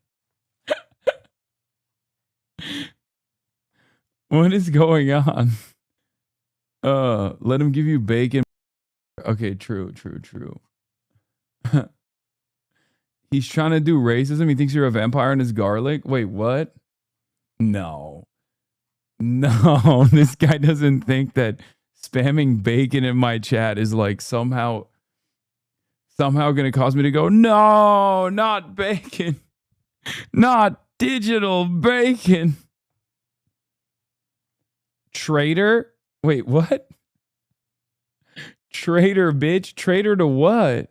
What is going on? Let him give you bacon. Okay, true. He's trying to do racism. He thinks you're a vampire and is garlic. Wait, what? No, this guy doesn't think that spamming bacon in my chat is like somehow going to cause me to go, no, not bacon. Not digital bacon. Traitor? Wait, what? Traitor, bitch. Traitor to what?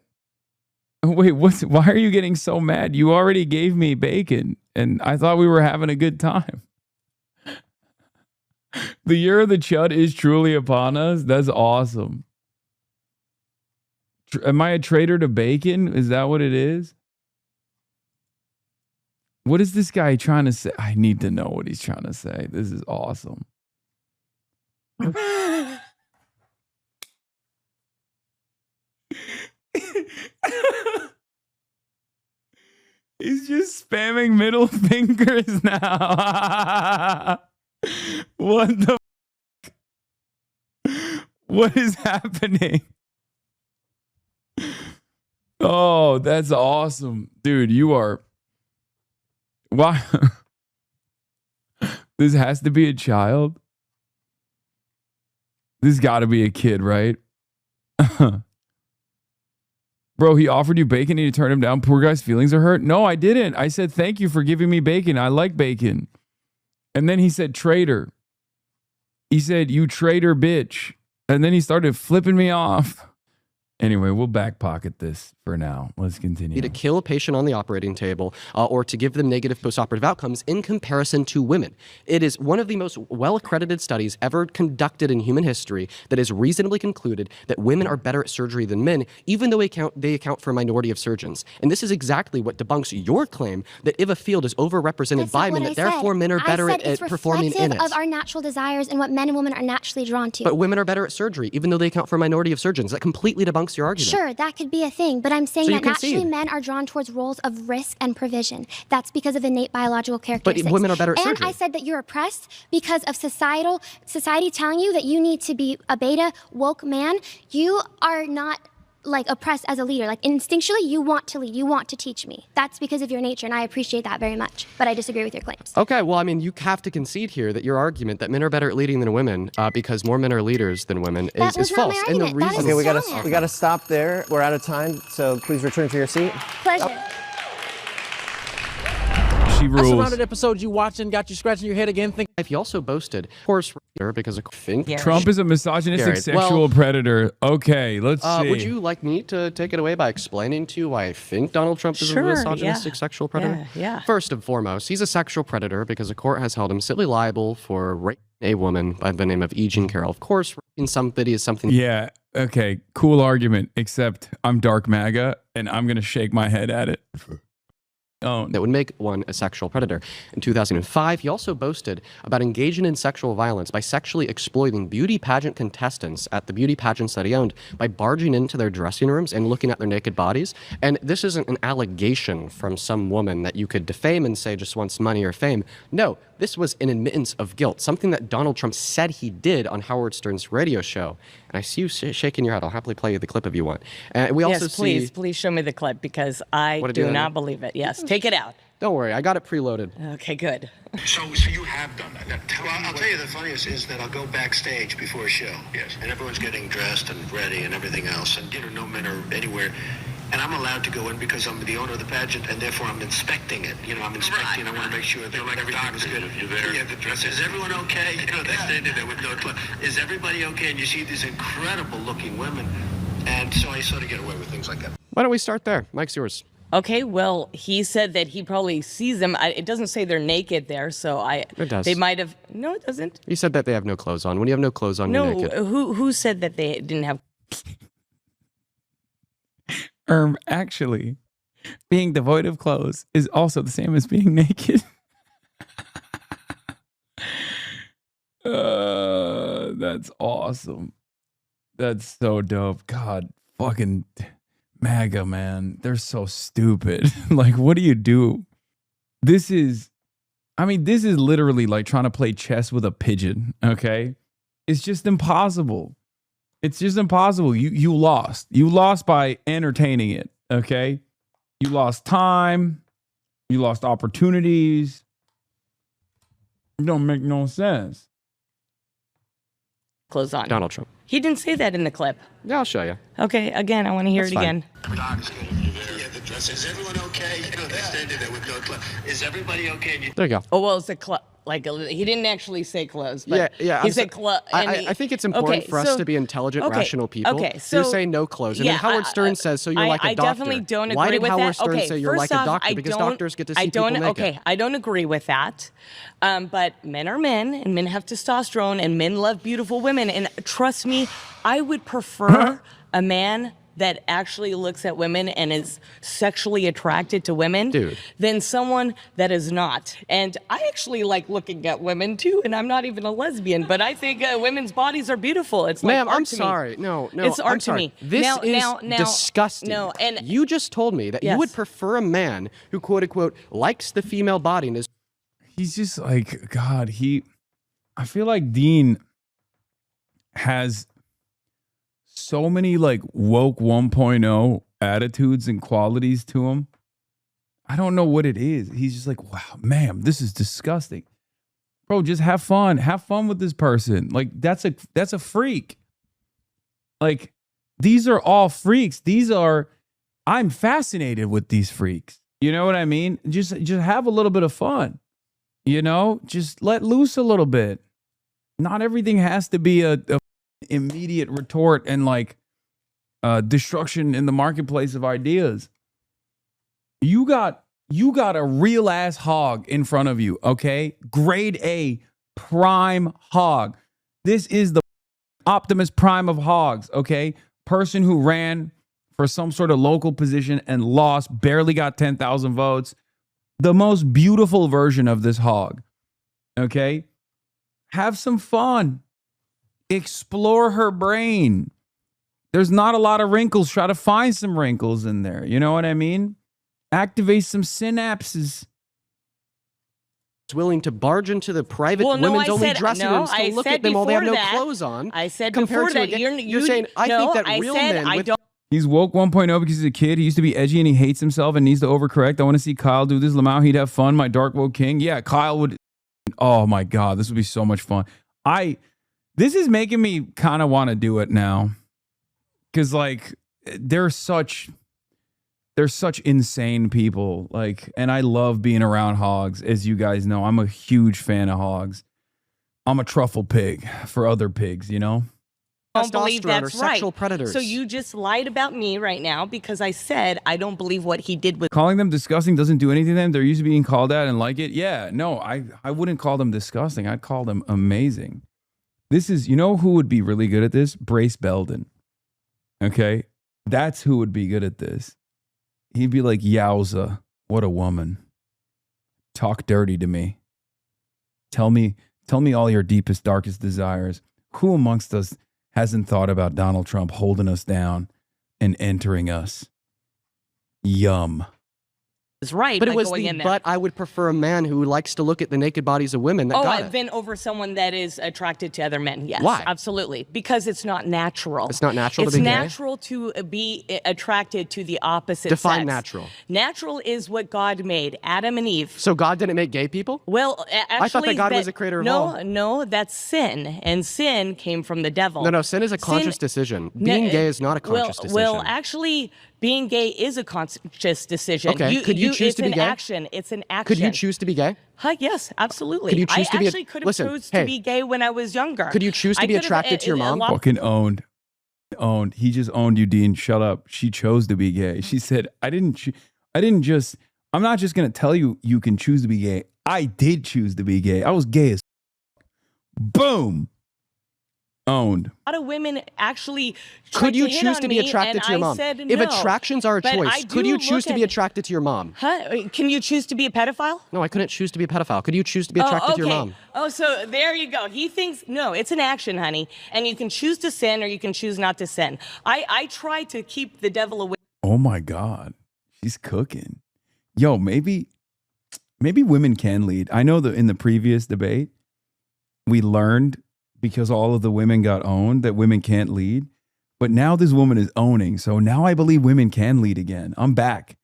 Wait, why are you getting so mad? You already gave me bacon, and I thought we were having a good time. The year of the Chud is truly upon us. That's awesome. Am I a traitor to bacon? Is that what it is? What is this guy trying to say? I need to know what he's trying to say. This is awesome. He's just spamming middle fingers now. What the what is happening? Oh, that's awesome. Dude, you are... Why? This has to be a child? This got to be a kid, right? Bro, he offered you bacon and you turned him down. Poor guy's feelings are hurt. No, I didn't. I said, thank you for giving me bacon. I like bacon. And then he said, traitor. He said, you traitor bitch. And then he started flipping me off. Anyway, we'll back pocket this for now. Let's continue. To kill a patient on the operating table or to give them negative postoperative outcomes in comparison to women. It is one of the most well-accredited studies ever conducted in human history that has reasonably concluded that women are better at surgery than men, even though they account for a minority of surgeons. And this is exactly what debunks your claim that if a field is overrepresented by men, that therefore men are better at performing in it. It's of our natural desires and what men and women are naturally drawn to. But women are better at surgery, even though they account for a minority of surgeons. That completely debunks your argument. Sure, that could be a thing, but I'm saying that naturally men are drawn towards roles of risk and provision. That's because of innate biological characteristics. But women are better at surgery. And I said that you're oppressed because of society telling you that you need to be a beta, woke man. You are not like oppressed as a leader. Like instinctually, you want to lead. You want to teach me. That's because of your nature, and I appreciate that very much. But I disagree with your claims. Okay, well, I mean, you have to concede here that your argument that men are better at leading than women because more men are leaders than women is false. And the reason okay, we gotta stop there. We're out of time, so please return to your seat. Pleasure. She rules. I surrounded episode you watching, got you scratching your head again. He also boasted horse because I think Trump is a misogynistic sexual predator. Okay, let's see. Would you like me to take it away by explaining to you why I think Donald Trump is a misogynistic sexual predator? Yeah. First and foremost, he's a sexual predator because a court has held him civilly liable for raping a woman by the name of E. Jean Carroll. Of course, raping somebody is something... Yeah, okay, cool argument, except I'm dark MAGA, and I'm going to shake my head at it. That would make one a sexual predator. In 2005, he also boasted about engaging in sexual violence by sexually exploiting beauty pageant contestants at the beauty pageants that he owned by barging into their dressing rooms and looking at their naked bodies. And this isn't an allegation from some woman that you could defame and say just wants money or fame. No, this was an admittance of guilt, something that Donald Trump said he did on Howard Stern's radio show. And I see you shaking your head. I'll happily play you the clip if you want. And we also please show me the clip because I do not believe it. Yes, take it out. Don't worry, I got it preloaded. Okay, good. So you have done that. I'll tell you the funniest is that I'll go backstage before a show. Yes. And everyone's getting dressed and ready and everything else, and no men are anywhere. And I'm allowed to go in because I'm the owner of the pageant, and therefore I'm inspecting it. I'm inspecting. I want to make sure that everything is good. Yeah, the dress. Is everyone okay? They're standing there with no clothes. Is everybody okay? And you see these incredible-looking women, and so I sort of get away with things like that. Why don't we start there? Mike's yours. Okay, well, he said that he probably sees them. It doesn't say they're naked there, so It does. They might have. No, it doesn't. He said that they have no clothes on. When you have no clothes on, you're naked. Who said that they didn't have? Actually, being devoid of clothes is also the same as being naked. That's awesome. That's so dope. God, fucking MAGA, man. They're so stupid. Like, what do you do? This is literally like trying to play chess with a pigeon, okay? It's just impossible. It's just impossible. You lost. You lost by entertaining it, okay? You lost time. You lost opportunities. It don't make no sense. Clothes on. Donald Trump. He didn't say that in the clip. Yeah, I'll show you. Okay, again, I want to hear it again. Yeah, the dress. Is everyone okay? They're standing there with no clothes. Is everybody okay? There you go. Oh, well, it's a club. Like, he didn't actually say clothes, but he said clothes. I think it's important for us to be intelligent, rational people. Okay, so you're saying no clothes. And then Howard Stern says, so you're like a doctor. I definitely don't agree Why did with Howard that? Stern say you're like a doctor? Because doctors get to see people naked. Okay, I don't agree with that. But men are men, and men have testosterone, and men love beautiful women. And trust me, I would prefer a man that actually looks at women and is sexually attracted to women than someone that is not. And I actually like looking at women too, and I'm not even a lesbian, but I think women's bodies are beautiful. It's like Ma'am, art I'm to sorry. me. No, It's art to me. This is disgusting. No, and you just told me that you would prefer a man who, quote unquote, likes the female body and is. He's just like, God, I feel like Dean has so many like woke 1.0 attitudes and qualities to him. I don't know what it is. He's just like, wow, ma'am, this is disgusting. Bro, just have fun. Have fun with this person. Like, that's a freak. Like, these are all freaks. I'm fascinated with these freaks. You know what I mean? Just have a little bit of fun. You know, just let loose a little bit. Not everything has to be a immediate retort and like destruction in the marketplace of ideas. You got a real ass hog in front of you, okay? Grade A prime hog. This is the Optimus Prime of hogs, okay? Person who ran for some sort of local position and lost, barely got 10,000 votes. The most beautiful version of this hog, okay? Have some fun. Explore her brain. There's not a lot of wrinkles. Try to find some wrinkles in there. You know what I mean? Activate some synapses. Willing to barge into the private women's only dressing rooms to look at them while they have no clothes on. I said compared before to that. You're saying, I think that real men with... He's woke 1.0 because he's a kid. He used to be edgy and he hates himself and needs to overcorrect. I want to see Kyle do this. Lamau, he'd have fun. My dark woke king. Yeah, Kyle would... Oh my God, this would be so much fun. This is making me kind of want to do it now. Because like, they're such insane people. Like, and I love being around hogs. As you guys know, I'm a huge fan of hogs. I'm a truffle pig for other pigs, you know? I don't believe that's right. Sexual predators. So you just lied about me right now because I said I don't believe what he did with... Calling them disgusting doesn't do anything to them. They're used to being called out and like it. Yeah, no, I wouldn't call them disgusting. I'd call them amazing. This is, you know who would be really good at this? Brace Belden. Okay? That's who would be good at this. He'd be like, yowza, what a woman. Talk dirty to me. Tell me all your deepest, darkest desires. Who amongst us hasn't thought about Donald Trump holding us down and entering us? Yum. Is right, but it was but I would prefer a man who likes to look at the naked bodies of women that got it. Then over someone that is attracted to other men. Yes. Why? Absolutely. Because it's not natural. It's not natural to be It's gay? natural to be attracted to the opposite Define sex. natural. Natural is what God made, Adam and Eve. So God didn't make gay people? Well, actually... I thought that God was a creator of all. No, that's sin. And sin came from the devil. No, sin is a conscious decision. Being gay is not a conscious decision. Well, actually... Being gay is a conscious decision. Okay. Could you choose to be gay? It's an action. Could you choose to be gay? Yes, absolutely. Could you choose to be? I actually could have chose to be gay when I was younger. Could you choose to be attracted to your mom? Fucking owned. He just owned you, Dean. Shut up. She chose to be gay. She said, I'm not just going to tell you you can choose to be gay. I did choose to be gay. I was gay as boom. Owned. A lot of women actually could you choose to be attracted to your mom? Said if no. attractions are a choice, could you choose to be attracted to your mom? Can you choose to be a pedophile? No, I couldn't choose to be a pedophile. Could you choose to be attracted to your mom? Oh, so there you go. He thinks, no, it's an action, honey. And you can choose to sin or you can choose not to sin. I try to keep the devil away. Oh my God. She's cooking. Yo, maybe women can lead. I know that in the previous debate, we learned, because all of the women got owned, that women can't lead. But now this woman is owning. So now I believe women can lead again. I'm back.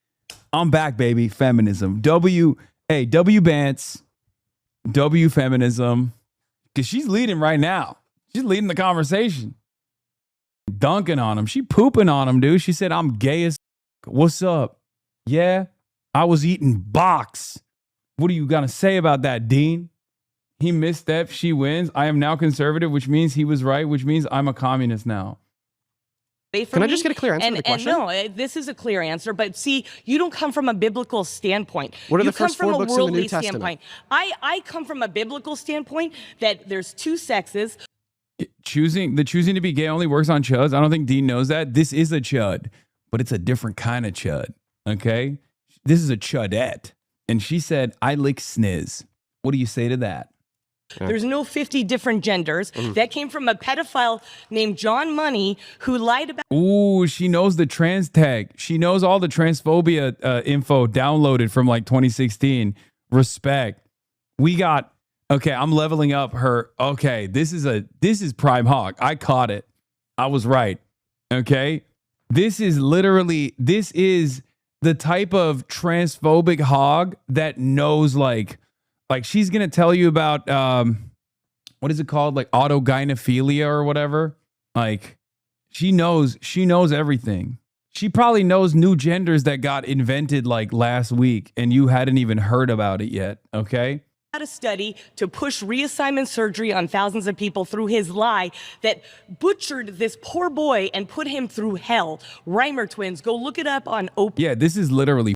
I'm back, baby. Feminism. W Bance. W feminism. Because she's leading right now. She's leading the conversation. Dunking on him. She pooping on him, dude. She said, I'm gay as what's up? Yeah, I was eating box. What are you going to say about that, Dean? He misstepped, she wins. I am now conservative, which means he was right, which means I'm a communist now. Can I just get a clear answer to the question? No, this is a clear answer, but see, you don't come from a biblical standpoint. What are you the first come 4 from books a in the New worldly Testament? standpoint. I come from a biblical standpoint that there's 2 sexes. choosing to be gay only works on chuds. I don't think Dean knows that. This is a chud, but it's a different kind of chud. Okay, this is a chudette, and she said, "I lick sniz." What do you say to that? There's no 50 different genders. That came from a pedophile named John Money who lied about. Ooh, she knows the trans tag. She knows all the transphobia info downloaded from like 2016. Respect. We got, okay, I'm leveling up her. Okay, this is prime hog. I caught it. I was right. Okay. This is the type of transphobic hog that knows like she's going to tell you about, what is it called? Like autogynephilia or whatever. Like she knows everything. She probably knows new genders that got invented like last week and you hadn't even heard about it yet. Okay. A study to push reassignment surgery on thousands of people through his lie that butchered this poor boy and put him through hell. Reimer twins, go look it up on Oprah. Yeah, this is literally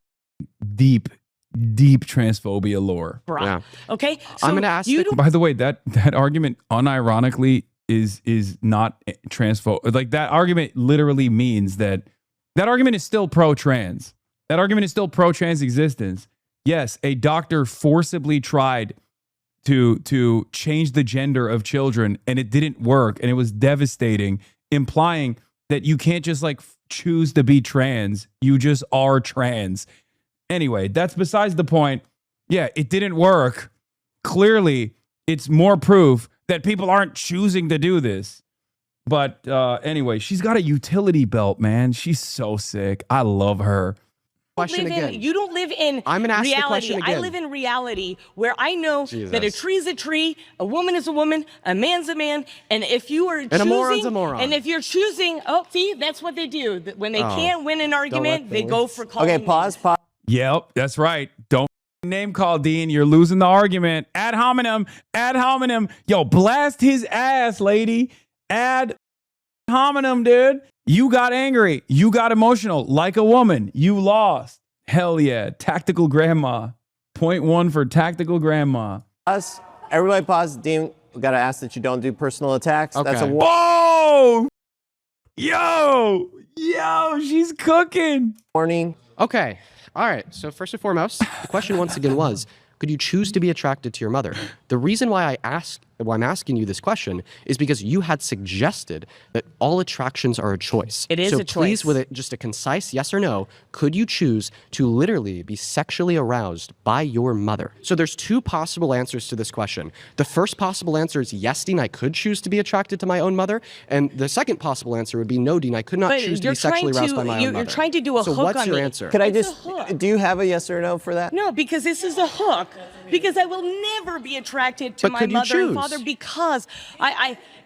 deep transphobia lore. Yeah. Okay, so I'm gonna ask. By the way, that argument unironically is not transphobic. Like that argument literally means that argument is still pro-trans. That argument is still pro-trans existence. Yes, a doctor forcibly tried to change the gender of children and it didn't work and it was devastating, implying that you can't just like choose to be trans. You just are trans. Anyway, that's besides the point. Yeah, it didn't work. Clearly, it's more proof that people aren't choosing to do this. But anyway, she's got a utility belt, man. She's so sick. I love her. You don't live in I'm gonna ask reality. the question again. I live in reality where I know Jesus. that a tree is a tree, a woman is a woman, a man's a man, and if you are choosing, a moron's a moron. and if you're choosing, oh, see, that's what they do. When they can't win an argument, they go for calling. Okay, pause. Yep, that's right. Don't name call, Dean. You're losing the argument. Ad hominem. Ad hominem. Yo, blast his ass, lady. Ad hominem, dude. You got angry. You got emotional like a woman. You lost. Hell yeah. Tactical grandma. Point 1 for tactical grandma. Pause. Everybody pause. Dean, we got to ask that you don't do personal attacks. Okay. That's a Oh! Yo, she's cooking. warning. Okay. All right. So first and foremost, the question once again was, could you choose to be attracted to your mother? The reason why I'm asking you this question is because you had suggested that all attractions are a choice. It is so a choice. Please, with just a concise yes or no, could you choose to literally be sexually aroused by your mother? So there's two possible answers to this question. The first possible answer is yes, Dean, I could choose to be attracted to my own mother. And the second possible answer would be no, Dean, I could not choose to be sexually aroused by my own mother. You're trying to do a so hook what's on your me. answer? Could I It's just, a hook. do you have a yes or no for that? No, because this is a hook. Because I will never be attracted to But my could you mother and choose? father because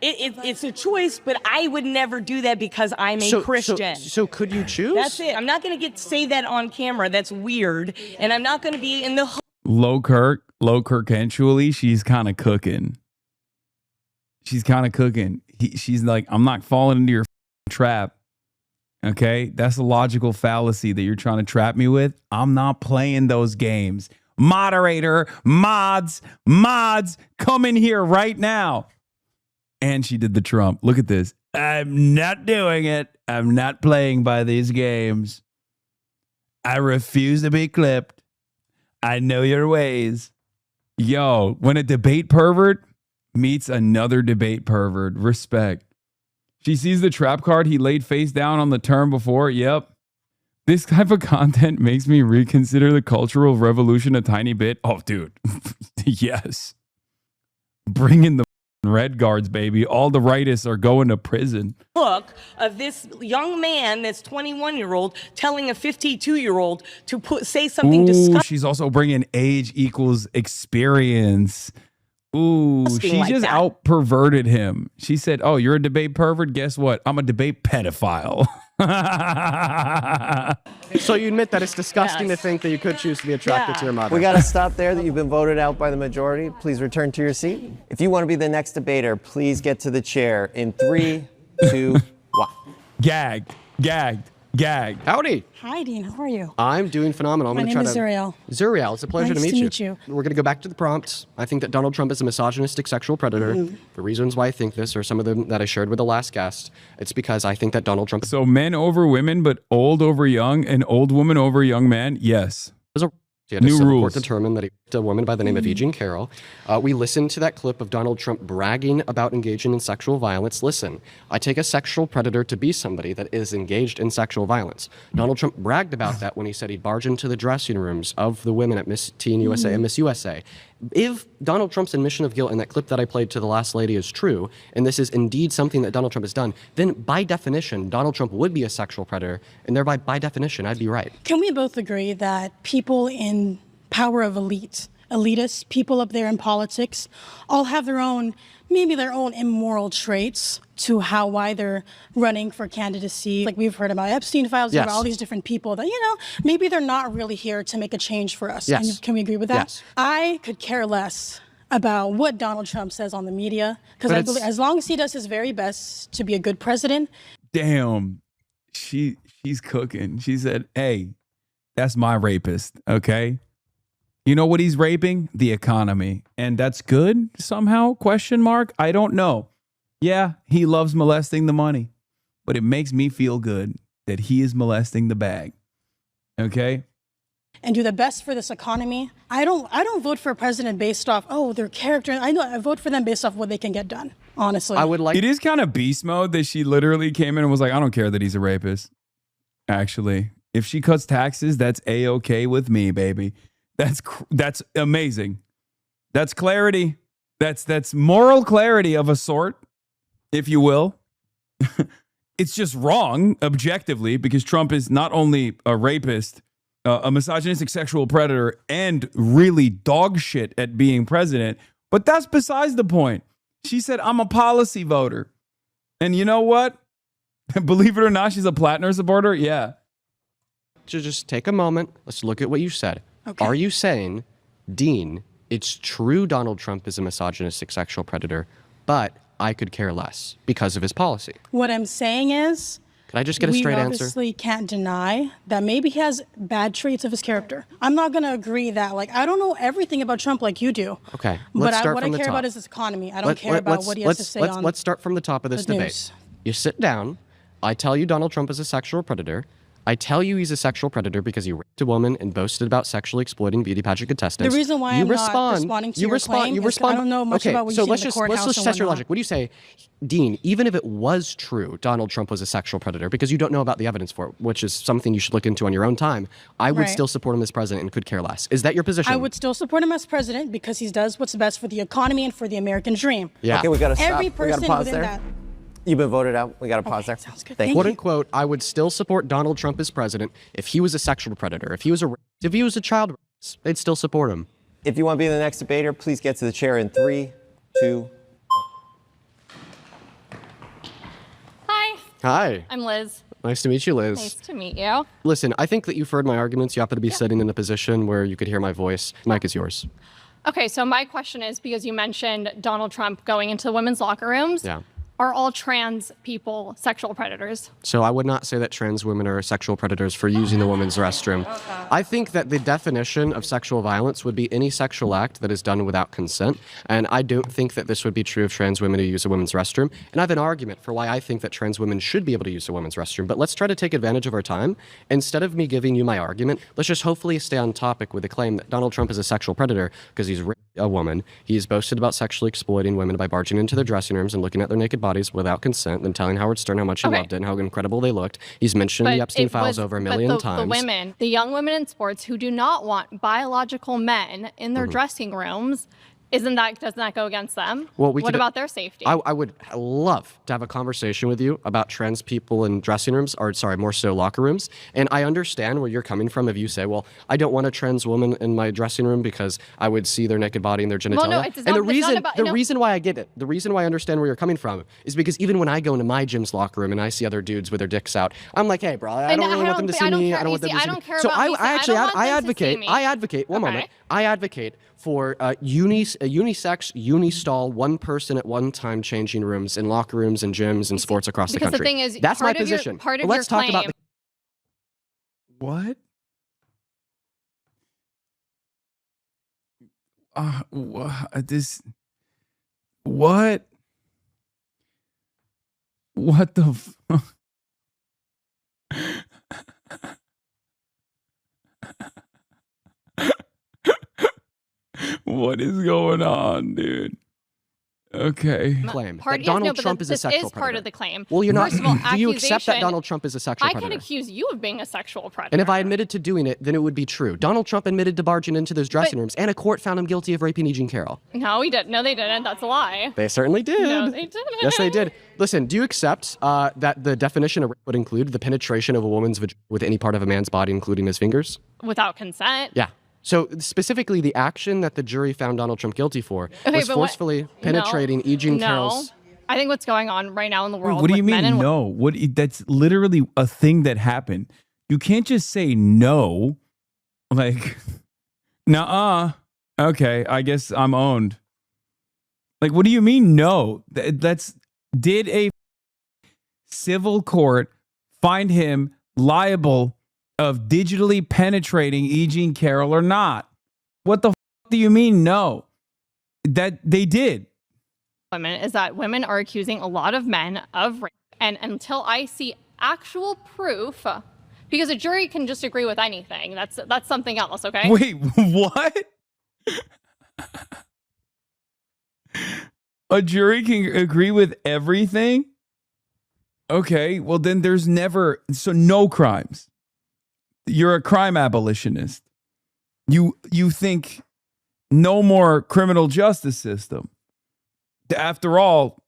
it's a choice, but I would never do that because I'm a Christian. So could you choose? That's it. I'm not going to say that on camera. That's weird. And I'm not going to be in the hook. Low Kirkentally, she's kind of cooking. She's like, I'm not falling into your trap. Okay? That's a logical fallacy that you're trying to trap me with. I'm not playing those games. Moderator, mods, come in here right now. And she did the Trump. Look at this. I'm not doing it. I'm not playing by these games. I refuse to be clipped. I know your ways. Yo, when a debate pervert meets another debate pervert, respect. She sees the trap card he laid face down on the term before. Yep. This type of content makes me reconsider the Cultural Revolution a tiny bit. Oh, dude. Yes. Bring in the red guards, baby. All the rightists are going to prison. Hook of this young man that's 21-year-old telling a 52-year-old to say something disgusting. She's also bringing age equals experience. Ooh, she like just that. out perverted him. She said, oh, you're a debate pervert? Guess what? I'm a debate pedophile. So you admit that it's disgusting Yes. to think that you could choose to be attracted to your mother. We got to stop there that you've been voted out by the majority. Please return to your seat. If you want to be the next debater, please get to the chair in 3, 2, 1. Gagged. Gag. Howdy. Hi, Dean. How are you? I'm doing phenomenal. My name is Zuriel. Zuriel, it's a pleasure Nice to to meet meet you. We're going to go back to the prompts. I think that Donald Trump is a misogynistic sexual predator. The reasons why I think this are some of them that I shared with the last guest. It's because I think that Donald Trump So men over women, but old over young, and old woman over young man? Yes. is a New civil rules. court determined that he raped a woman by the name of E. Jean Carroll. We listened to that clip of Donald Trump bragging about engaging in sexual violence. Listen, I take a sexual predator to be somebody that is engaged in sexual violence. Donald Trump bragged about that when he said he'd barge into the dressing rooms of the women at Miss Teen USA and Miss USA. If Donald Trump's admission of guilt in that clip that I played to the last lady is true, and this is indeed something that Donald Trump has done, then by definition, Donald Trump would be a sexual predator, and thereby, by definition, I'd be right. Can we both agree that people in power of elitists, people up there in politics, all have their own, maybe their own immoral traits to why they're running for candidacy? Like we've heard about Epstein files, Yes. about all these different people that, maybe they're not really here to make a change for us. Yes. Can we agree with that? Yes. I could care less about what Donald Trump says on the media, because I believe as long as he does his very best to be a good president. Damn. She's cooking. She said, hey, that's my rapist, okay? You know what he's raping? The economy. And that's good somehow? Question mark? I don't know. Yeah, he loves molesting the money, but it makes me feel good that he is molesting the bag. Okay? And do the best for this economy. I don't vote for a president based off, their character. I vote for them based off what they can get done, honestly. It is kind of beast mode that she literally came in and was like, I don't care that he's a rapist. Actually, if she cuts taxes, that's A-okay with me, baby. That's amazing. That's clarity. That's moral clarity of a sort, if you will. It's just wrong objectively because Trump is not only a rapist, a misogynistic sexual predator, and really dog shit at being president. But that's besides the point. She said, I'm a policy voter. And you know what? Believe it or not, she's a Plattner supporter. Yeah. So just take a moment. Let's look at what you said. Okay. Are you saying, Dean, it's true Donald Trump is a misogynistic sexual predator, but I could care less because of his policy? What I'm saying is, Can I just get a straight we answer? obviously can't deny that maybe he has bad traits of his character. I'm not going to agree that, I don't know everything about Trump like you do. Okay, But let's start what from I the care top. about is his economy. I don't care about what he has to say on Let's start from the top of this the debate. news. You sit down. I tell you Donald Trump is a sexual predator. I tell you he's a sexual predator because he raped a woman and boasted about sexually exploiting beauty pageant contestants. The reason why I'm not responding to your claim is 'cause I don't know much about what you see in the courthouse let's and test your whatnot. logic. What do you say, Dean, even if it was true Donald Trump was a sexual predator, because you don't know about the evidence for it, which is something you should look into on your own time, I would Right. still support him as president and could care less. Is that your position? I would still support him as president because he does what's best for the economy and for the American dream. Yeah. Okay, we got to stop. Every We gotta person pause within there. that. You've been voted out. We got to pause there. Sounds good. Thank Quote you. unquote, I would still support Donald Trump as president if he was a sexual predator. If he was a child rapist, they'd still support him. If you want to be the next debater, please get to the chair in 3, 2. Hi, Hi. I'm Liz. Nice to meet you, Liz. Nice to meet you. Listen, I think that you've heard my arguments. You happen to be sitting in a position where you could hear my voice. Mic is yours. Okay, so my question is, because you mentioned Donald Trump going into the women's locker rooms, Yeah. are all trans people sexual predators? So I would not say that trans women are sexual predators for using the women's restroom. I think that the definition of sexual violence would be any sexual act that is done without consent. And I don't think that this would be true of trans women who use a women's restroom. And I have an argument for why I think that trans women should be able to use a women's restroom. But let's try to take advantage of our time. Instead of me giving you my argument, let's just hopefully stay on topic with the claim that Donald Trump is a sexual predator because he's raped a woman. He's boasted about sexually exploiting women by barging into their dressing rooms and looking at their naked bodies without consent, and telling Howard Stern how much he Okay. loved it and how incredible they looked. He's mentioned the Epstein files over a million times. The women, the young women in sports who do not want biological men in their dressing rooms, doesn't that go against them? Well, what about their safety? I would love to have a conversation with you about trans people in dressing rooms, or sorry, more so locker rooms. And I understand where you're coming from if you say, well, I don't want a trans woman in my dressing room because I would see their naked body and their genitalia. Well, no, it's and not- the it's reason, not about- the no. reason why I get it, the reason why I understand where you're coming from is because even when I go into my gym's locker room and I see other dudes with their dicks out, I'm like, hey, bro, I don't really want them to see me. I don't want them to see me. So I actually, I advocate. One moment. I advocate for unisex, unistall, one person at one time changing rooms in locker rooms and gyms and sports across the Because country. the thing is, that's my part of your- position. part of But let's your talk about claim- What? This. What? What the fuck? What is going on, dude? Okay. Claim Part, that Donald but Trump is a this sexual is predator. part of the claim. Well, you're not. First of all, Do you accept that accusation- Donald Trump is a sexual I predator? can accuse you of being a sexual predator. And if I admitted to doing it, then it would be true. Donald Trump admitted to barging into those dressing rooms, and a court found him guilty of raping E. Jean Carroll. No, he didn't. No, they didn't. That's a lie. They certainly did. No, they didn't. Yes, they did. Listen, do you accept that the definition of rape would include the penetration of a woman's vagina with any part of a man's body, including his fingers? Without consent. Yeah. So specifically, the action that the jury found Donald Trump guilty for was but forcefully penetrating E. Jean Carroll's. I think what's going on right now in the world. What do with you mean men and no? That's literally a thing that happened. You can't just say no. Like, nuh-uh. Okay, I guess I'm owned. Like, what do you mean no? Did a civil court find him liable of digitally penetrating E. Jean Carroll or not? What the do you mean no? That they did. women is that women are accusing a lot of men of rape. And until I see actual proof, because a jury can just agree with anything. That's something else, okay? Wait, what? A jury can agree with everything? Okay, well then there's never, so no crimes. You're a crime abolitionist. You think no more criminal justice system. After all,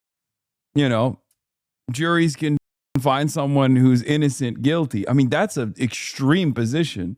juries can find someone who's innocent guilty. I mean, that's an extreme position.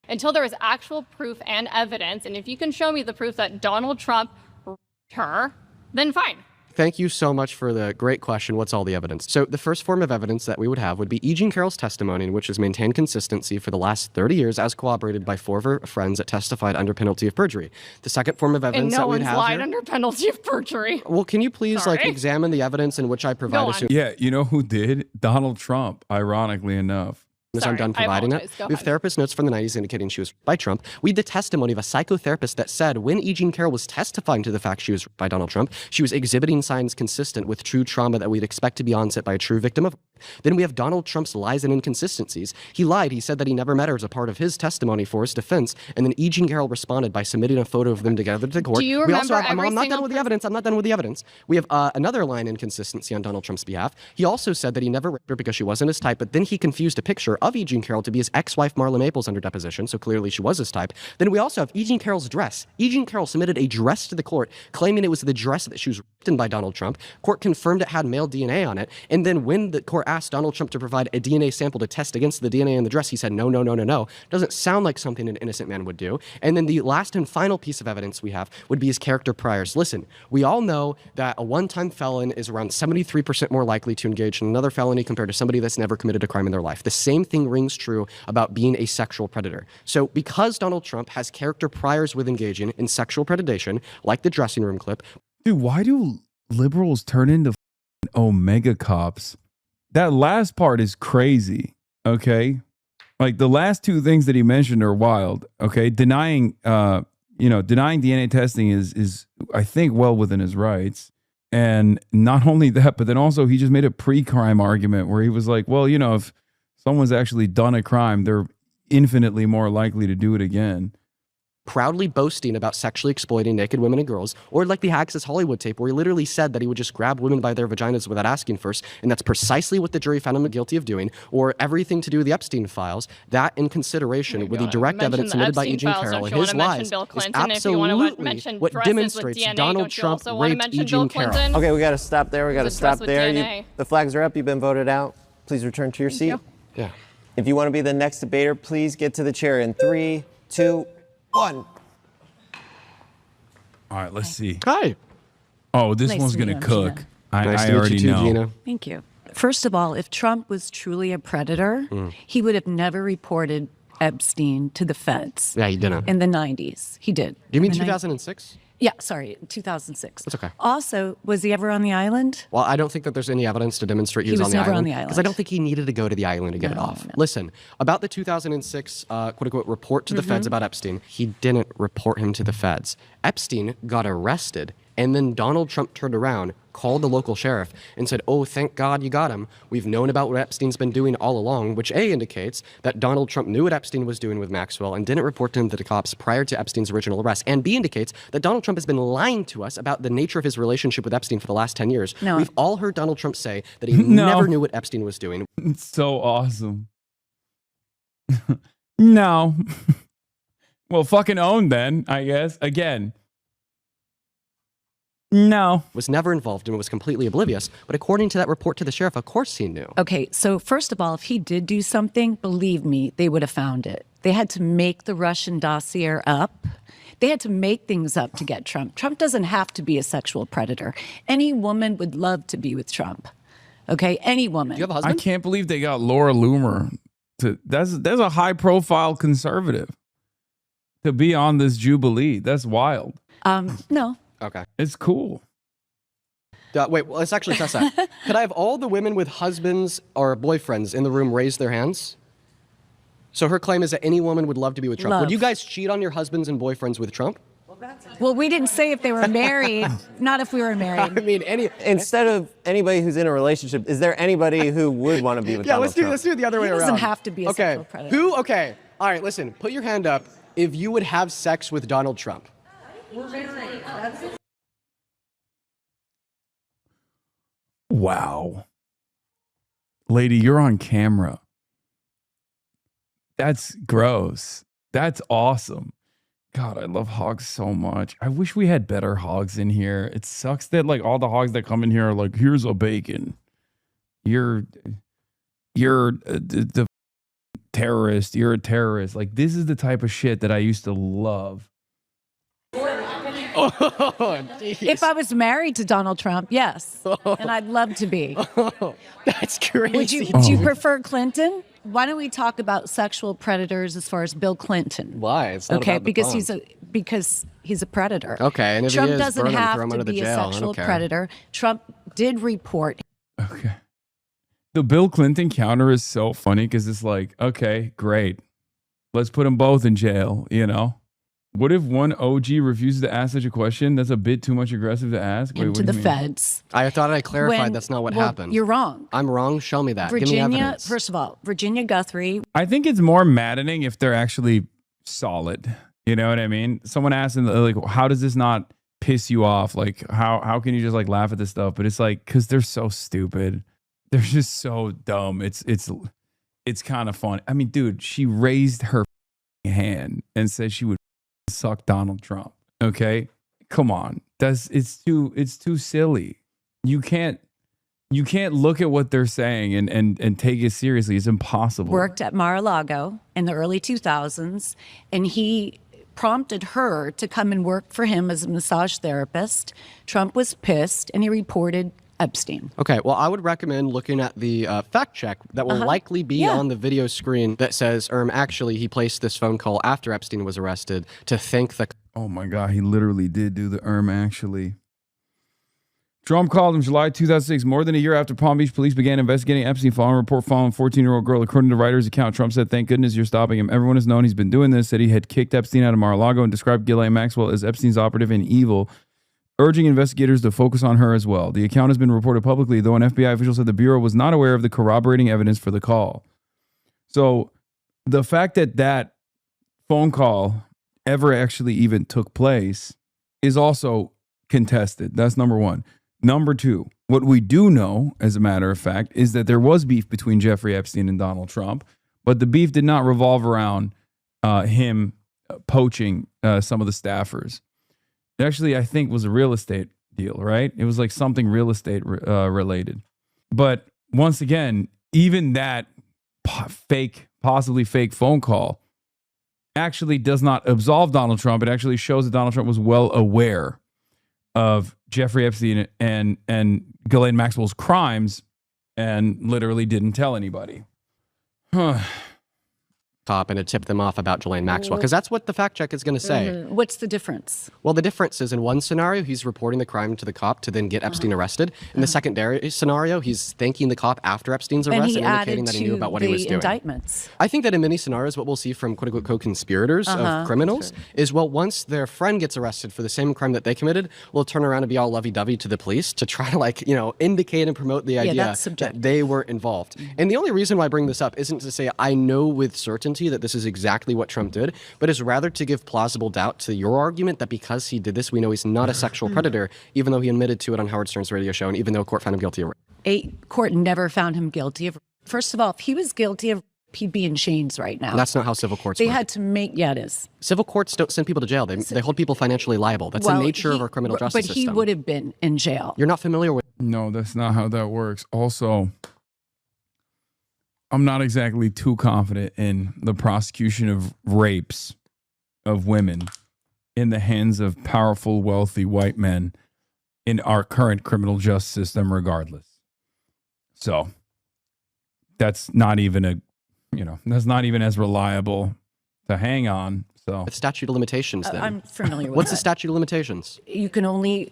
Until there is actual proof and evidence, and if you can show me the proof that Donald Trump raped her, then fine. Thank you so much for the great question. What's all the evidence? So the first form of evidence that we would have would be E. Jean Carroll's testimony, in which has maintained consistency for the last 30 years, as corroborated by 4 of her friends that testified under penalty of perjury. The second form of And evidence no that we'd one's have lied here, under penalty of perjury. well, can you please Sorry. examine the evidence in which I provide? Yeah, you know who did? Donald Trump, ironically enough. I'm done providing it. apologize. Go We have ahead. therapist notes from the 90s indicating she was raped by Trump. We had the testimony of a psychotherapist that said when E. Jean Carroll was testifying to the fact she was raped by Donald Trump, she was exhibiting signs consistent with true trauma that we'd expect to be onset by a true victim of rape. Then we have Donald Trump's lies and inconsistencies. He lied. He said that he never met her as a part of his testimony for his defense. And then E. Jean Carroll responded by submitting a photo of them together to the court. Do you we also remember have, I'm every not done single with the evidence. I'm not done with the evidence. We have another line inconsistency on Donald Trump's behalf. He also said that he never raped her because she wasn't his type, but then he confused a picture of E. Jean Carroll to be his ex-wife Marla Maples under deposition, so clearly she was his type. Then we also have E. Jean Carroll's dress. E. Jean Carroll submitted a dress to the court, claiming it was the dress that she was raped in by Donald Trump. Court confirmed it had male DNA on it, and then when the court asked Donald Trump to provide a DNA sample to test against the DNA in the dress, he said, no. Doesn't sound like something an innocent man would do. And then the last and final piece of evidence we have would be his character priors. Listen, we all know that a one-time felon is around 73% more likely to engage in another felony compared to somebody that's never committed a crime in their life. The same thing rings true about being a sexual predator. So because Donald Trump has character priors with engaging in sexual predation, like the dressing room clip. Dude, why do liberals turn into Omega cops? That last part is crazy, okay? Like the last two things that he mentioned are wild, okay? Denying DNA testing is I think well within his rights. And not only that, but then also he just made a pre-crime argument where he was like, well, if someone's actually done a crime, they're infinitely more likely to do it again. Proudly boasting about sexually exploiting naked women and girls, or like the Access Hollywood tape where he literally said that he would just grab women by their vaginas without asking first, and that's precisely what the jury found him guilty of doing, or everything to do with the Epstein files. That in consideration with the direct evidence submitted by E. Jean Carroll and his lies is absolutely what demonstrates Donald Trump raped E. Jean Carroll. Okay, we got to stop there. We got to stop with there. DNA. The flags are up. You've been voted out. Please return to your seat. Yeah. If you want to be the next debater, please get to the chair in 3, 2, 1. All right, let's see. Hi. Oh, this Nice one's to going meet to you, cook. Gina. I Nice to meet already you too, know. Gina. Thank you. First of all, if Trump was truly a predator, he would have never reported Epstein to the feds. Yeah, he didn't. In the 90s. He did. Do you mean In the 2006? Yeah, sorry, 2006. That's okay. Also, was he ever on the island? Well, I don't think that there's any evidence to demonstrate he He was was on the never on island. the island. Because I don't think he needed to go to the island to get it off. Listen, about the 2006 quote-unquote report to the feds about Epstein, he didn't report him to the feds. Epstein got arrested, and then Donald Trump turned around, called the local sheriff, and said, oh, thank God you got him. We've known about what Epstein's been doing all along, which A, indicates that Donald Trump knew what Epstein was doing with Maxwell and didn't report him to the cops prior to Epstein's original arrest, and B, indicates that Donald Trump has been lying to us about the nature of his relationship with Epstein for the last 10 years. No. We've all heard Donald Trump say that he No. never knew what Epstein was doing. It's so awesome. No. Well, fucking own then, I guess. Again. No. Was never involved and was completely oblivious. But according to that report to the sheriff, of course he knew. Okay, so first of all, if he did do something, believe me, they would have found it. They had to make the Russian dossier up. They had to make things up to get Trump. Trump doesn't have to be a sexual predator. Any woman would love to be with Trump. Okay, any woman. Do you have a I husband? can't believe they got Laura Loomer to that's a high profile conservative to be on this Jubilee. That's wild. No. Okay. It's cool. Wait, well, let's actually test that. Could I have all the women with husbands or boyfriends in the room raise their hands? So her claim is that any woman would love to be with Trump. Love. Would you guys cheat on your husbands and boyfriends with Trump? Well, we didn't say if they were married, not if we were married. I mean, Instead of anybody who's in a relationship, is there anybody who would want to be with Donald Trump? let's do it the other way He around. doesn't have to be a sexual predator. Who? Okay. All right, listen. Put your hand up if you would have sex with Donald Trump. Wow. Lady, you're on camera. That's gross. That's awesome. God, I love hogs so much. I wish we had better hogs in here. It sucks that like all the hogs that come in here are like, here's a bacon. You're the terrorist. You're a terrorist. Like this is the type of shit that I used to love. Oh, If I was married to Donald Trump, yes. And I'd love to be. That's crazy. Would you, do you prefer Clinton? Why don't we talk about sexual predators as far as Bill Clinton? Why? It's not Okay, about the because bomb. because he's a predator. Okay, and if Trump he is, doesn't burn him, have throw him to under the be a jail. I don't sexual care. predator. Trump did report. Okay. The Bill Clinton counter is so funny because it's like, okay, great. Let's put them both in jail, you know? What if one OG refuses to ask such a question? That's a bit too much aggressive to ask. Wait, Him what to do the you mean? feds. I thought I clarified When- that's not what well, happened. You're wrong. I'm wrong. Show me that. Give me Virginia, evidence. first of all, Virginia Guthrie. I think it's more maddening if they're actually solid. You know what I mean? Someone asked them, like, how does this not piss you off? Like, how can you just like laugh at this stuff? But it's like, because they're so stupid. They're just so dumb. It's kind of fun. I mean, dude, she raised her hand and said she would suck Donald Trump. Okay, come on. It's too silly. You can't look at what they're saying and take it seriously. It's impossible. Worked at Mar-a-Lago in the early 2000s, and he prompted her to come and work for him as a massage therapist. Trump was pissed, and he reported Epstein. Okay, well, I would recommend looking at the fact check that will likely be on the video screen that says, actually, he placed this phone call after Epstein was arrested to thank the... Oh my God, he literally did do the actually. Trump called him July 2006, more than a year after Palm Beach police began investigating Epstein following a report following a 14-year-old girl. According to Reuters' account, Trump said, thank goodness you're stopping him. Everyone has known he's been doing this, said he had kicked Epstein out of Mar-a-Lago and described Ghislaine Maxwell as Epstein's operative and evil, urging investigators to focus on her as well. The account has been reported publicly, though an FBI official said the Bureau was not aware of the corroborating evidence for the call. So the fact that that phone call ever actually even took place is also contested. That's number one. Number two, what we do know, as a matter of fact, is that there was beef between Jeffrey Epstein and Donald Trump, but the beef did not revolve around him poaching some of the staffers. It actually, I think, was a real estate deal, right? It was like something real estate related. But once again, even that possibly fake phone call actually does not absolve Donald Trump. It actually shows that Donald Trump was well aware of Jeffrey Epstein and Ghislaine Maxwell's crimes and literally didn't tell anybody. top and had tipped them off about Ghislaine Maxwell, because that's what the fact check is going to say. What's the difference? Well, the difference is in one scenario, he's reporting the crime to the cop to then get Epstein arrested. In the secondary scenario, he's thanking the cop after Epstein's arrest and indicating that he knew about what he was doing. Indictments. I think that in many scenarios, what we'll see from quote-unquote co-conspirators of criminals is, well, once their friend gets arrested for the same crime that they committed, we'll turn around and be all lovey-dovey to the police to try to, like, you know, indicate and promote the idea that they were involved. And the only reason why I bring this up isn't to say I know with certainty that this is exactly what Trump did, but is rather to give plausible doubt to your argument that because he did this, we know he's not a sexual predator, even though he admitted to it on Howard Stern's radio show, and even though a court found him guilty of rape. A court never found him guilty of. First of all, if he was guilty of, he'd be in chains right now. That's not how civil courts They work. had to make, yeah, it is. Civil courts don't send people to jail. They hold people financially liable. That's the nature of our criminal justice system. But he would have been in jail. You're not familiar with... No, that's not how that works. Also, I'm not exactly too confident in the prosecution of rapes of women in the hands of powerful, wealthy white men in our current criminal justice system, regardless. So that's not even that's not even as reliable to hang on. So the statute of limitations, then. I'm familiar with What's the that. statute of limitations? You can only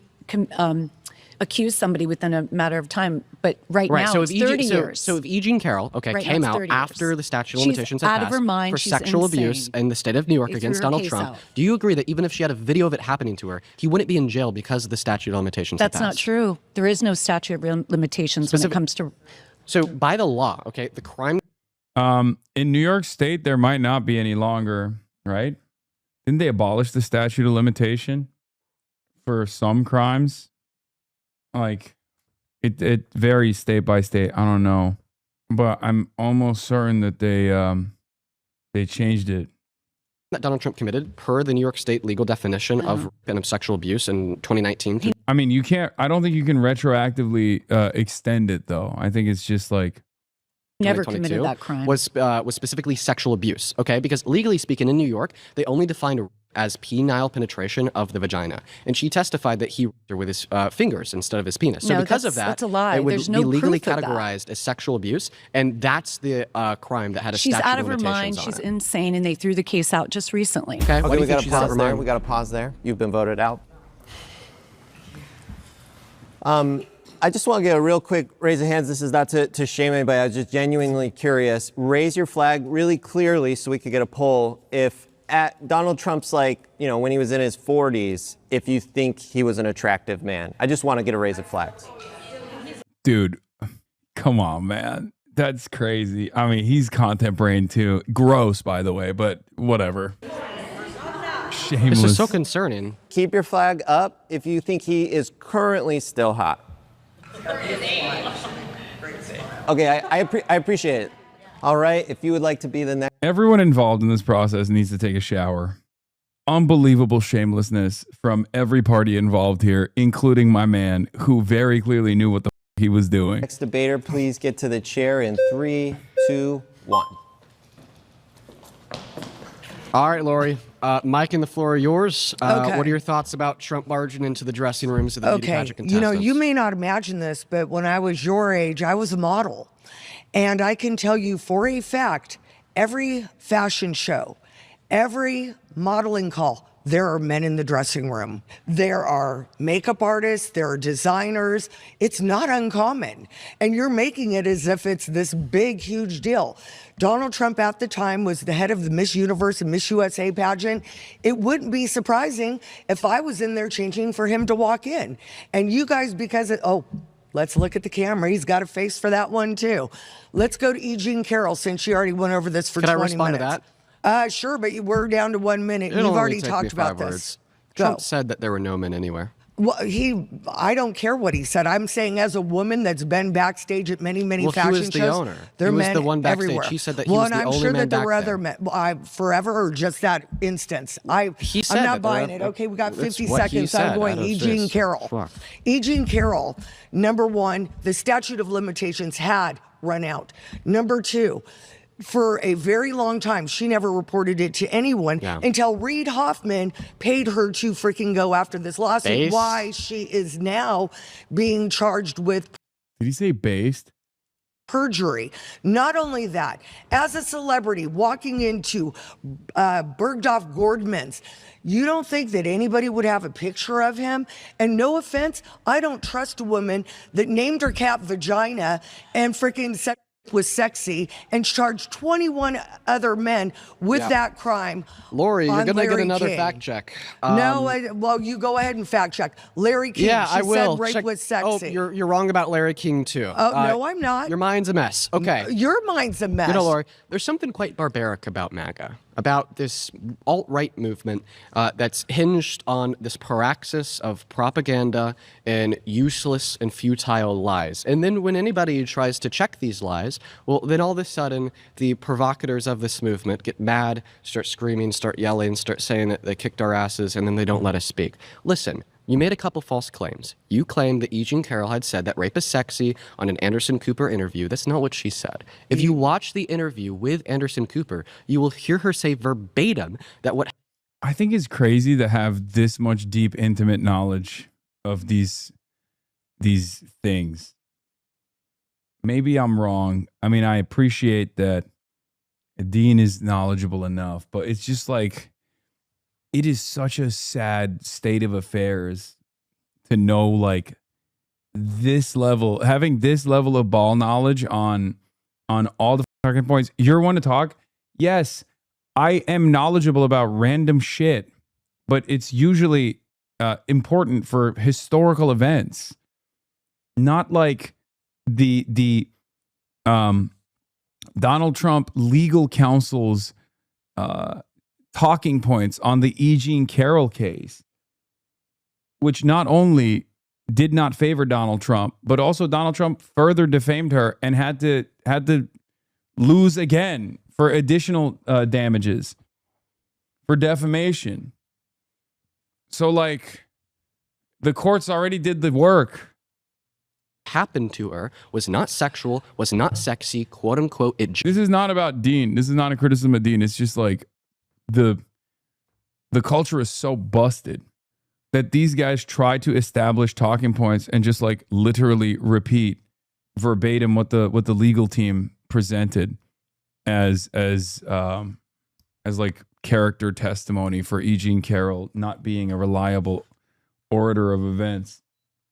accuse somebody within a matter of time, but right now so it's if 30 years. So if E. Jean Carroll, Right now came it's out 30 after years. the statute of She's limitations had out of passed her mind, for she's sexual insane. abuse in the state of New York They against threw her Donald case Trump, out. do you agree that even if she had a video of it happening to her, he wouldn't be in jail because of the statute of limitations had That's not passed? true. There is no statute of limitations when it comes to... So by the law, the crime... in New York State, there might not be any longer, right? Didn't they abolish the statute of limitation for some crimes? Like, it varies state by state. I don't know, but I'm almost certain that they changed it. That Donald Trump committed per the New York State legal definition of rape and of sexual abuse in 2019. I mean, you can't. I don't think you can retroactively extend it, though. I think it's just like Never committed that crime. Was specifically sexual abuse, okay? Because legally speaking, in New York, they only defined rape as penile penetration of the vagina. And she testified that he raped her with his fingers instead of his penis. So No, because of that, that's a lie. it would There's no be legally proof of that. categorized as sexual abuse. And that's the crime that had a She's statute out of of her limitations mind. on She's it. insane, and they threw the case out just recently. Okay, why do Okay, you we think got to she's out of pause her there. mind? We got to pause there. You've been voted out. I just want to get a real quick raise of hands. This is not to shame anybody. I was just genuinely curious. Raise your flag really clearly so we could get a poll. If at Donald Trump's, like, you know, when he was in his 40s, if you think he was an attractive man. I just want to get a raise of flags. Dude, come on, man. That's crazy. I mean, he's content brain too. Gross, by the way, but whatever. Shameless. This is so concerning. Keep your flag up if you think he is currently still hot. Okay, I appreciate it. All right, if you would like to be the next. Everyone involved in this process needs to take a shower. Unbelievable shamelessness from every party involved here, including my man, who very clearly knew what the he was doing. Next debater, please get to the chair in 3, 2, 1. All right, Lori. Mike and the floor are yours. Okay. What are your thoughts about Trump barging into the dressing rooms of the beauty pageant contestants? You know, you may not imagine this, but when I was your age, I was a model. And I can tell you for a fact, every fashion show, every modeling call, there are men in the dressing room. There are makeup artists, there are designers. It's not uncommon. And you're making it as if it's this big, huge deal. Donald Trump at the time was the head of the Miss Universe and Miss USA pageant. It wouldn't be surprising if I was in there changing for him to walk in. And you guys, let's look at the camera. He's got a face for that one too. Let's go to E. Jean Carroll, since she already went over this for 20 minutes. Can I respond to that? Sure, but we're down to 1 minute. You've It'll already only take talked me about 5 this. words. Go. Trump said that there were no men anywhere. Well, I don't care what he said. I'm saying, as a woman that's been backstage at many fashion shows. He was the owner. There are He was men the one backstage. everywhere. He said that he was and the I'm only sure man that there back were other there. men. Forever, or just that instance. He said I'm that not there buying were- it. Okay, we got that's 50 what he seconds. I'm said going out of E. Jean this. Carroll. Fuck. E. Jean Carroll, number one, the statute of limitations had run out. Number two, for a very long time, she never reported it to anyone until Reid Hoffman paid her to freaking go after this lawsuit. Base? Why she is now being charged with. Did he say based? perjury. Not only that, as a celebrity walking into Bergdorf Goldman's, you don't think that anybody would have a picture of him? And no offense, I don't trust a woman that named her cat Vagina and freaking was sexy and charged 21 other men with that crime. Lori, you're going to get another King. fact check. Well, you go ahead and fact check. Larry King, yeah, she I will. said rape was sexy. Oh, you're wrong about Larry King, too. Oh, no, I'm not. Your mind's a mess. Okay. Your mind's a mess. You know, Lori, there's something quite barbaric about MAGA, about this alt-right movement that's hinged on this paraxis of propaganda and useless and futile lies. And then when anybody tries to check these lies, well, then all of a sudden, the provocators of this movement get mad, start screaming, start yelling, start saying that they kicked our asses, and then they don't let us speak. Listen. You made a couple false claims. You claimed that E. Jean Carroll had said that rape is sexy on an Anderson Cooper interview. That's not what she said. If you watch the interview with Anderson Cooper, you will hear her say verbatim that what... I think it's crazy to have this much deep, intimate knowledge of these things. Maybe I'm wrong. I mean, I appreciate that Dean is knowledgeable enough, but it's just like... It is such a sad state of affairs to know like this level, having this level of ball knowledge on all the talking points. You're one to talk. Yes, I am knowledgeable about random shit, but it's usually important for historical events, not like the Donald Trump legal counsel's talking points on the E. Jean Carroll case, which not only did not favor Donald Trump, but also Donald Trump further defamed her and had to lose again for additional damages for defamation. So like the courts already did the work. Happened to her was not sexual, was not sexy, quote unquote. This is not about Dean. This is not a criticism of Dean. It's just like the culture is so busted that these guys try to establish talking points and just like literally repeat verbatim what the legal team presented as like character testimony for E. Jean Carroll not being a reliable orator of events,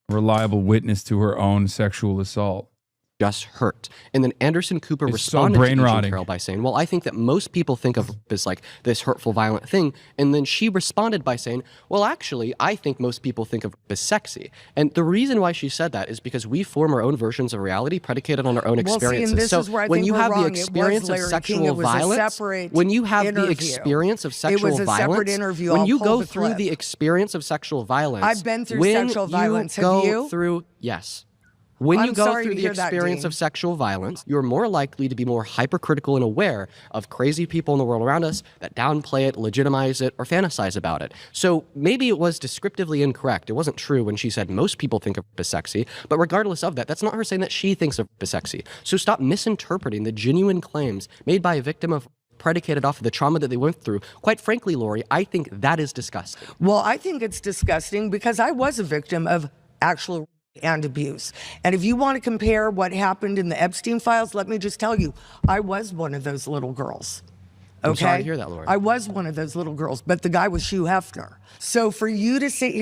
reliable witness to her own sexual assault. Just hurt. And then Anderson Cooper responded to E. Jean Carroll by saying, well, I think that most people think of rape as like this hurtful, violent thing. And then she responded by saying, well, actually, I think most people think of rape as sexy. And the reason why she said that is because we form our own versions of reality predicated on our own experiences. So when you have the experience of sexual violence, when you have the experience of sexual violence, when you go through the experience of sexual violence, I've been through sexual violence. Have you? Yes. When you go through the experience of sexual violence, you're more likely to be more hypercritical and aware of crazy people in the world around us that downplay it, legitimize it, or fantasize about it. So maybe it was descriptively incorrect. It wasn't true when she said most people think of rape as sexy, but regardless of that, that's not her saying that she thinks of rape as sexy. So stop misinterpreting the genuine claims made by a victim of predicated off of the trauma that they went through. Quite frankly, Lori, I think that is disgusting. Well, I think it's disgusting because I was a victim of actual and abuse. And if you want to compare what happened in the Epstein files, let me just tell you, I was one of those little girls. Okay? I'm sorry to hear that, Lori. I was one of those little girls, but the guy was Hugh Hefner. So for you to sit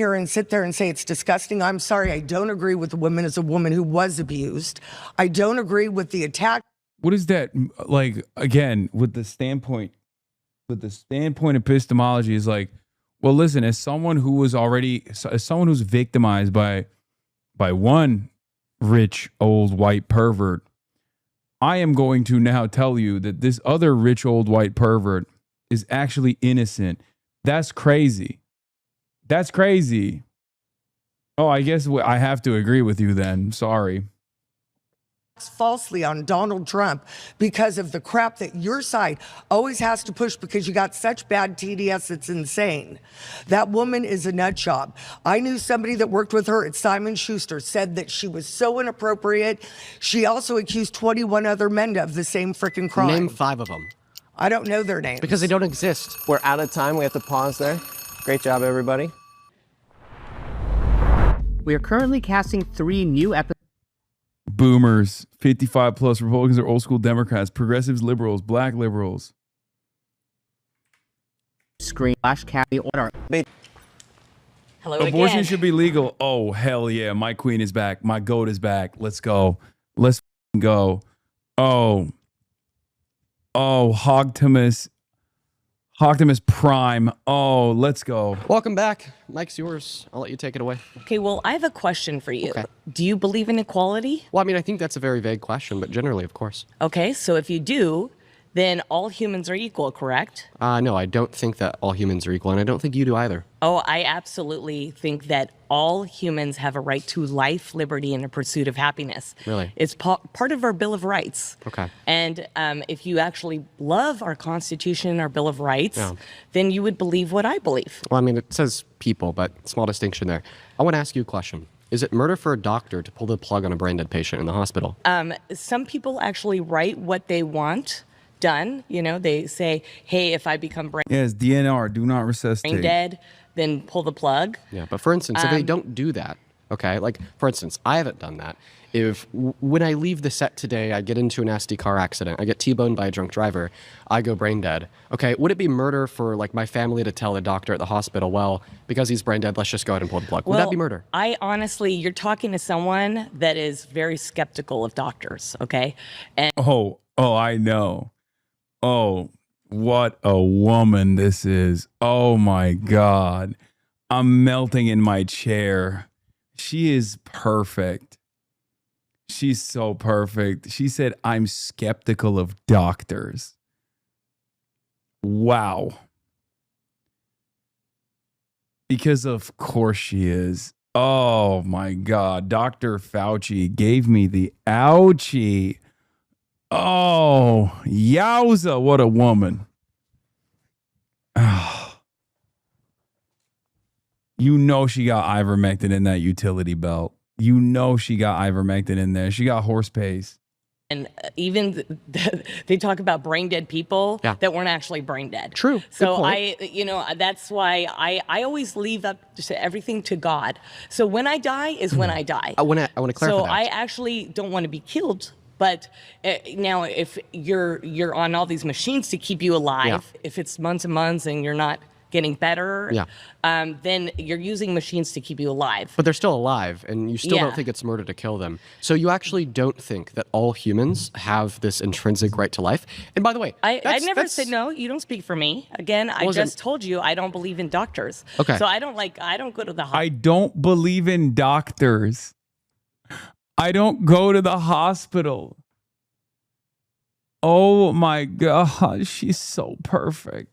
there and say it's disgusting, I'm sorry, I don't agree with the woman as a woman who was abused. I don't agree with the attack. What is that like? Again, with the standpoint epistemology is like, well, listen, as someone who's victimized by one rich old white pervert, I am going to now tell you that this other rich old white pervert is actually innocent. That's crazy. That's crazy. Oh, I guess I have to agree with you then. Sorry. Falsely on Donald Trump because of the crap that your side always has to push because you got such bad TDS, it's insane. That woman is a nut job. I knew somebody that worked with her at Simon Schuster said that she was so inappropriate. She also accused 21 other men of the same freaking crime. Name 5 of them. I don't know their names. Because they don't exist. We're out of time. We have to pause there. Great job, everybody. We are currently casting 3 new episodes. boomers, 55 plus, Republicans are old school Democrats, progressives, liberals, black liberals. Screen flash carry order. Hello Abortion again. should be legal. Oh, hell yeah. My queen is back. My goat is back. Let's go. Let's go. Oh, Hogtimus Prime. Oh, let's go. Welcome back. Mike's yours. I'll let you take it away. Okay, well, I have a question for you. Okay. Do you believe in equality? Well, I mean, I think that's a very vague question, but generally, of course. Okay, so if you do, then all humans are equal, correct? No, I don't think that all humans are equal, and I don't think you do either. Oh, I absolutely think that all humans have a right to life, liberty, and the pursuit of happiness. Really? It's part of our Bill of Rights. Okay. And if you actually love our Constitution, our Bill of Rights, Yeah. then you would believe what I believe. Well, I mean, it says people, but small distinction there. I want to ask you a question. Is it murder for a doctor to pull the plug on a brain dead patient in the hospital? Some people actually write what they want done. You know, they say, hey, if I become brain Yes, DNR, do not resuscitate. dead, then pull the plug. Yeah, but for instance, if they don't do that, okay, like for instance, I haven't done that. If when I leave the set today, I get into a nasty car accident, I get T-boned by a drunk driver, I go brain dead. Okay, would it be murder for like my family to tell the doctor at the hospital, well, because he's brain dead, let's just go ahead and pull the plug? Would that be murder? I honestly, you're talking to someone that is very skeptical of doctors, okay? And Oh, I know. Oh, what a woman this is. Oh my God. I'm melting in my chair. She is perfect. She's so perfect. She said, I'm skeptical of doctors. Wow. Because of course she is. Oh my God. Dr. Fauci gave me the ouchie. Oh, yowza, what a woman. Oh. You know she got ivermectin in that utility belt. You know she got ivermectin in there. She got horse pace. And even they talk about brain dead people that weren't actually brain dead. True. So that's why I always leave up to everything to God. So when I die is when I die. I want to clarify So that. I actually don't want to be killed. But now, if you're on all these machines to keep you alive, if it's months and months and you're not getting better, then you're using machines to keep you alive. But they're still alive, and you still don't think it's murder to kill them. So you actually don't think that all humans have this intrinsic right to life? And by the way, I never said no. You don't speak for me. Again, I just told you I don't believe in doctors. Okay. So I don't go to the hospital. I don't believe in doctors. I don't go to the hospital. Oh my God, she's so perfect.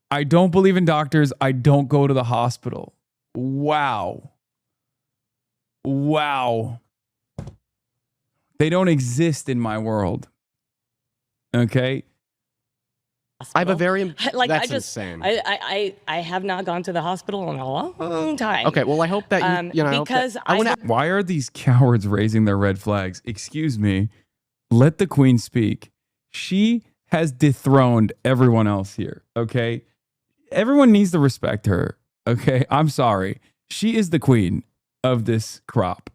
I don't believe in doctors. I don't go to the hospital. Wow. They don't exist in my world. Okay. I have a very that's insane. I have not gone to the hospital in a long time. Okay, well, I hope that you know. Because why are these cowards raising their red flags? Excuse me. Let the queen speak. She has dethroned everyone else here. Okay, everyone needs to respect her. Okay, I'm sorry. She is the queen of this crop.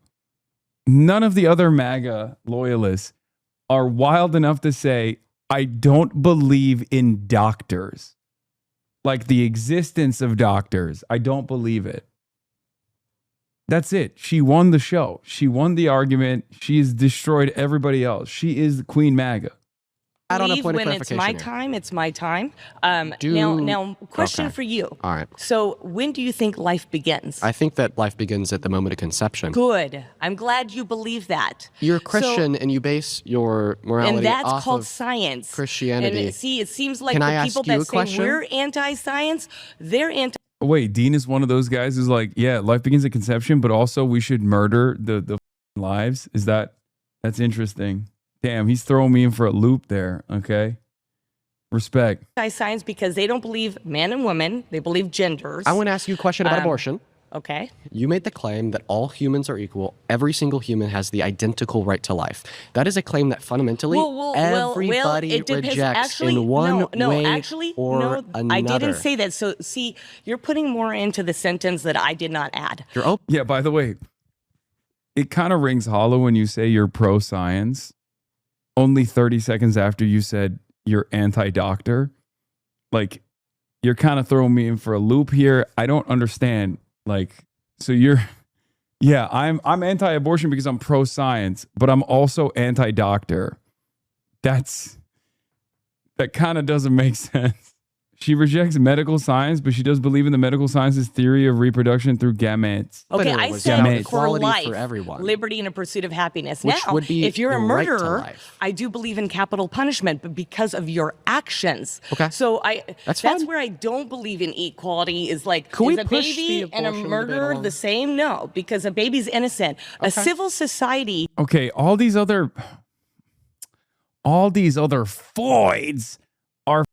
None of the other MAGA loyalists are wild enough to say, I don't believe in doctors. Like the existence of doctors. I don't believe it. That's it. She won the show. She won the argument. She has destroyed everybody else. She is Queen MAGA. Add on a point of when it's my clarification here. time, it's my time. Now, question for you. All right. So, when do you think life begins? I think that life begins at the moment of conception. Good. I'm glad you believe that. You're a Christian and you base your morality and that's off called of science. Christianity. And see, it seems like Can I the ask people you a that say question? we're anti-science, they're anti. Wait, Dean is one of those guys who's like, yeah, life begins at conception, but also we should murder the lives. That's interesting. Damn, he's throwing me in for a loop there. Okay. Respect. Anti-science because they don't believe man and woman. They believe genders. I want to ask you a question about abortion. Okay. You made the claim that all humans are equal. Every single human has the identical right to life. That is a claim that fundamentally everybody it depends. rejects Actually, in one way actually, or another. I didn't say that. So, see, you're putting more into the sentence that I did not add. Yeah, by the way, it kind of rings hollow when you say you're pro-science. Only 30 seconds after you said you're anti-doctor. Like, you're kind of throwing me in for a loop here. I don't understand. Like, so I'm anti-abortion because I'm pro-science, but I'm also anti-doctor. That kind of doesn't make sense. She rejects medical science, but she does believe in the medical science's theory of reproduction through gametes. Okay, I said for equality life, for everyone. liberty and a pursuit of happiness. Which now, would be if you're a the right to murderer, life. I do believe in capital punishment, but because of your actions. Okay. So That's where I don't believe in equality is like, Could we is a push the baby and a abortion debate murderer along? the same? No, because a baby's innocent. A civil society. Okay, all these other Floyds are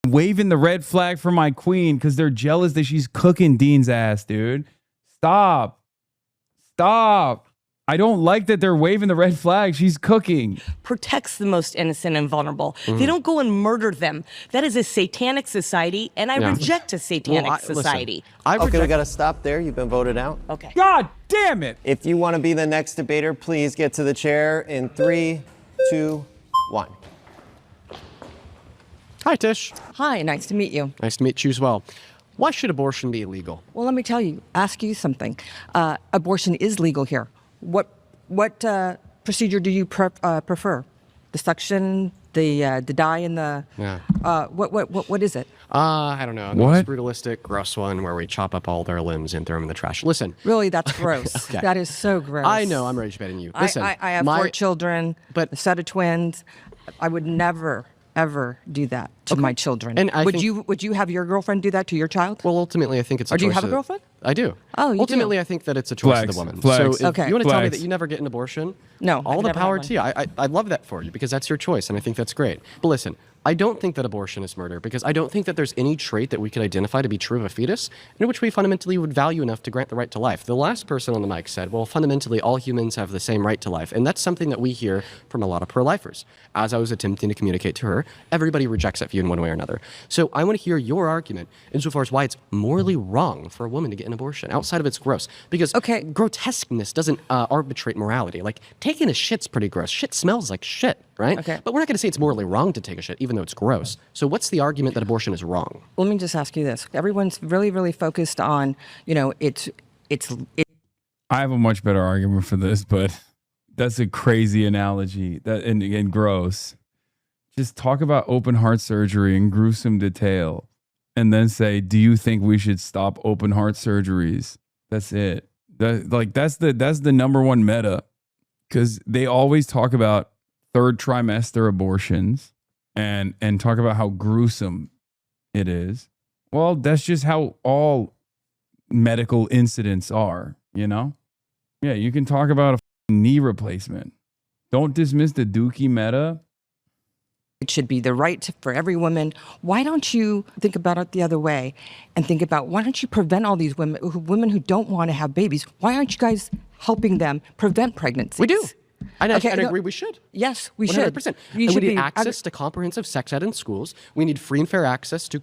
waving the red flag for my queen because they're jealous that she's cooking Dean's ass, dude. Stop. I don't like that they're waving the red flag. She's cooking. Protects the most innocent and vulnerable. Mm-hmm. They don't go and murder them. That is a satanic society, and I reject a satanic society. Okay, we got to stop there. You've been voted out. Okay. God damn it. If you want to be the next debater, please get to the chair in 3, 2, 1. Hi, Tish. Hi, nice to meet you. Nice to meet you as well. Why should abortion be illegal? Well, let me ask you something. Abortion is legal here. What procedure do you prefer? The suction, the dye, and the what is it? I don't know. The What? most brutalistic, gross one where we chop up all their limbs and throw them in the trash. Listen. Really, that's gross. Okay. That is so gross. I know. I'm rage baiting you. Listen. I have 4 children, a set of twins. I would never ever do that to my children. And would you have your girlfriend do that to your child? Well, ultimately, I think it's a Or choice. do you have a of- girlfriend? I do. Oh, you Ultimately, do? I think that it's a choice Flags. of the woman. Flags. So if Okay. you want to tell me Flags. that you never get an abortion, No, all I've the never power had to you. I love that for you because that's your choice, and I think that's great. But listen, I don't think that abortion is murder because I don't think that there's any trait that we could identify to be true of a fetus in which we fundamentally would value enough to grant the right to life. The last person on the mic said, well, fundamentally, all humans have the same right to life. And that's something that we hear from a lot of pro-lifers. As I was attempting to communicate to her, everybody rejects that view in one way or another. So I want to hear your argument insofar as why it's morally wrong for a woman to get an abortion outside of its gross. Because grotesqueness doesn't arbitrate morality. Like, taking a shit's pretty gross. Shit smells like shit, right? Okay. But we're not going to say it's morally wrong to take a shit, even though it's gross. So what's the argument that abortion is wrong? Let me just ask you this. Everyone's really, really focused on, it's I have a much better argument for this, but that's a crazy analogy and gross. Just talk about open heart surgery in gruesome detail and then say, do you think we should stop open heart surgeries? That's it. That's the number one meta, because they always talk about third trimester abortions and talk about how gruesome it is. Well, that's just how all medical incidents are, Yeah, you can talk about a knee replacement. Don't dismiss the dookie meta. It should be the right for every woman. Why don't you think about it the other way and think about, why don't you prevent all these women who don't want to have babies? Why aren't you guys helping them prevent pregnancies? We do. And I Okay, agree we should. Yes, we should. 100%. You And should we need be- access to comprehensive sex ed in schools. We need free and fair access to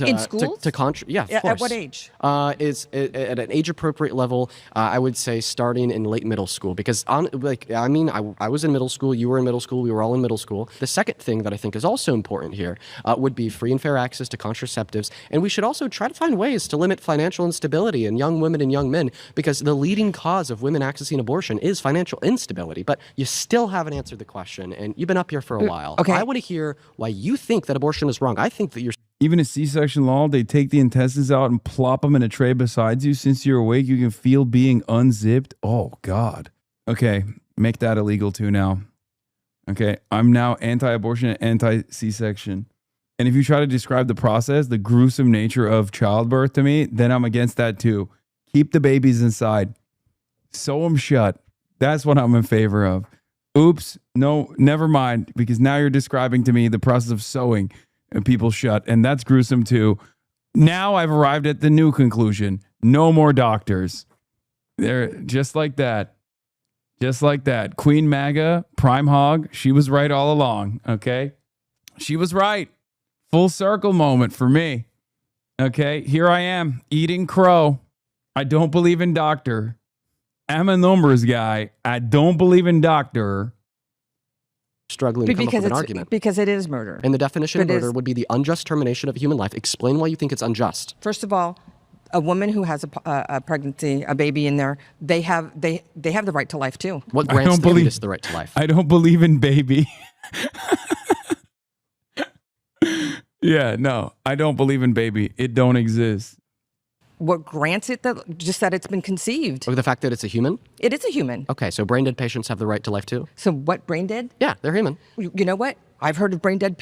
In schools? Yeah, of At course. what age? Is at an age appropriate level. I would say starting in late middle school, because I was in middle school. You were in middle school. We were all in middle school. The second thing that I think is also important here would be free and fair access to contraceptives, and we should also try to find ways to limit financial instability in young women and young men, because the leading cause of women accessing abortion is financial instability. But you still haven't answered the question, and you've been up here for a while. okay. I want to hear why you think that abortion is wrong. I think that you're Even a C-section law, they take the intestines out and plop them in a tray beside you. Since you're awake, you can feel being unzipped. Oh, God. Okay, make that illegal too now. Okay, I'm now anti-abortion and anti-C-section. And if you try to describe the process, the gruesome nature of childbirth to me, then I'm against that too. Keep the babies inside. Sew them shut. That's what I'm in favor of. Oops, no, never mind, because now you're describing to me the process of sewing and people shut, and that's gruesome too. Now I've arrived at the new conclusion. No more doctors. They're just like that. Just like that. Queen MAGA, Prime Hog, she was right all along, okay? She was right. Full circle moment for me. Okay, here I am eating crow. I don't believe in doctor. I'm a numbers guy. I don't believe in doctor. Struggling to come up with an argument. Because it is murder. And the definition of murder would be the unjust termination of human life. Explain why you think it's unjust. First of all, a woman who has a pregnancy, a baby in there, they have the right to life too. What grants the fetus the right to life? I don't believe in baby. Yeah, no, I don't believe in baby. It don't exist. What grants it just that it's been conceived? Or the fact that it's a human? It is a human. Okay, so brain dead patients have the right to life too? So what, brain dead? Yeah, they're human. You know what? I've heard of brain dead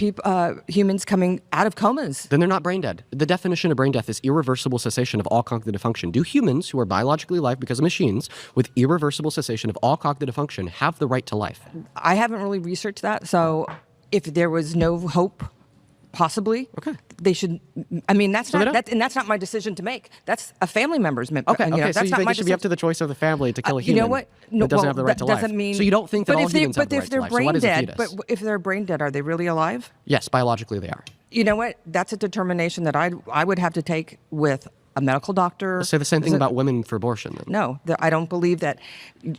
humans coming out of comas. Then they're not brain dead. The definition of brain death is irreversible cessation of all cognitive function. Do humans who are biologically alive because of machines with irreversible cessation of all cognitive function have the right to life? I haven't really researched that. So if there was no hope, possibly, they should. I mean, that's not my decision to make. That's a family member's. Okay, so you think it should be up to the choice of the family to kill a human? You know what? No, that doesn't have the right to life. Mean, so you don't think that all humans have the right to life? So what is a fetus? But if they're brain dead, are they really alive? Yes, biologically they are. You know what? That's a determination that I would have to take with a medical doctor. Say the same thing about women for abortion. Then. No, I don't believe that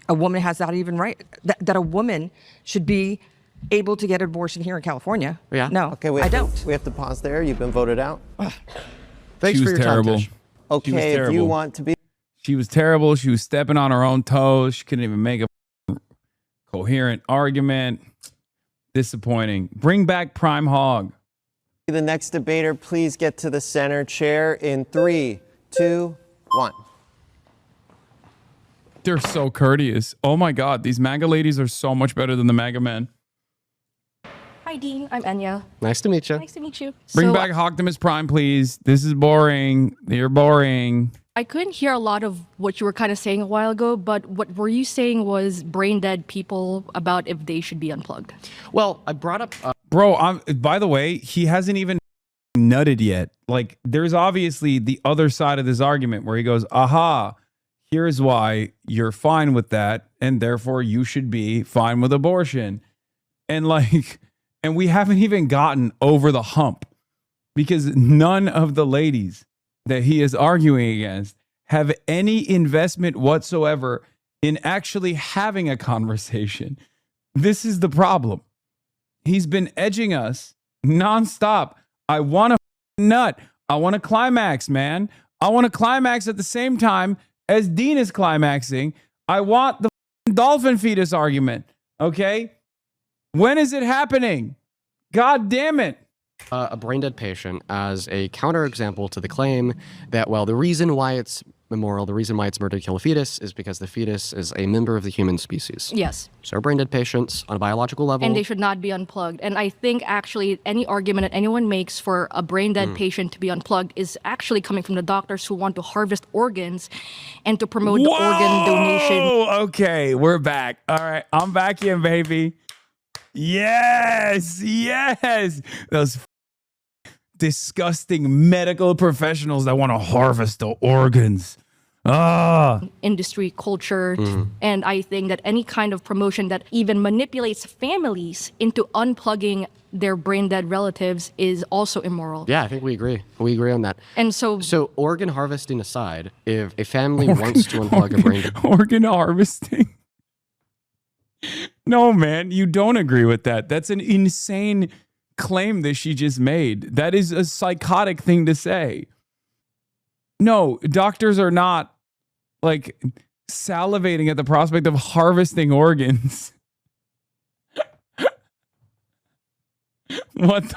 a woman has that even right. That a woman should be able to get an abortion here in California. Yeah. No. Okay, I don't. We have to pause there. You've been voted out. Thanks for your terrible. time, Tish. Okay, if you want to be. She was terrible. She was stepping on her own toes. She couldn't even make a coherent argument. Disappointing. Bring back Prime Hog. The next debater, please get to the center chair in 3, 2, 1. They're so courteous. Oh my God, these MAGA ladies are so much better than the MAGA men. Hi, Dean. I'm Enya. Nice to meet you. Nice to meet you. Bring back Optimus Prime, please. This is boring. You're boring. I couldn't hear a lot of what you were kind of saying a while ago, but what were you saying was brain dead people about if they should be unplugged? Well, I brought up... Bro, by the way, he hasn't even nutted yet. Like, there's obviously the other side of this argument where he goes, aha, here's why you're fine with that, and therefore you should be fine with abortion. And like... And we haven't even gotten over the hump because none of the ladies that he is arguing against have any investment whatsoever in actually having a conversation. This is the problem. He's been edging us nonstop. I want to nut. I want to climax, man. I want to climax at the same time as Dean is climaxing. I want the dolphin fetus argument. Okay? When is it happening? God damn it. A brain dead patient as a counterexample to the claim that, well, the reason why it's immoral, the reason why it's murder to kill a fetus is because the fetus is a member of the human species. Yes. So brain dead patients on a biological level. And they should not be unplugged. And I think actually any argument that anyone makes for a brain dead patient to be unplugged is actually coming from the doctors who want to harvest organs and to promote the organ donation. Okay, we're back. All right, I'm back in, baby. Yes, yes. Those disgusting medical professionals that want to harvest the organs. Industry culture. And I think that any kind of promotion that even manipulates families into unplugging their brain dead relatives is also immoral. Yeah, I think we agree. We agree on that. And so organ harvesting aside, if a family wants to unplug a brain dead organ harvesting. No, man, you don't agree with that. That's an insane claim that she just made. That is a psychotic thing to say. No, doctors are not like salivating at the prospect of harvesting organs. What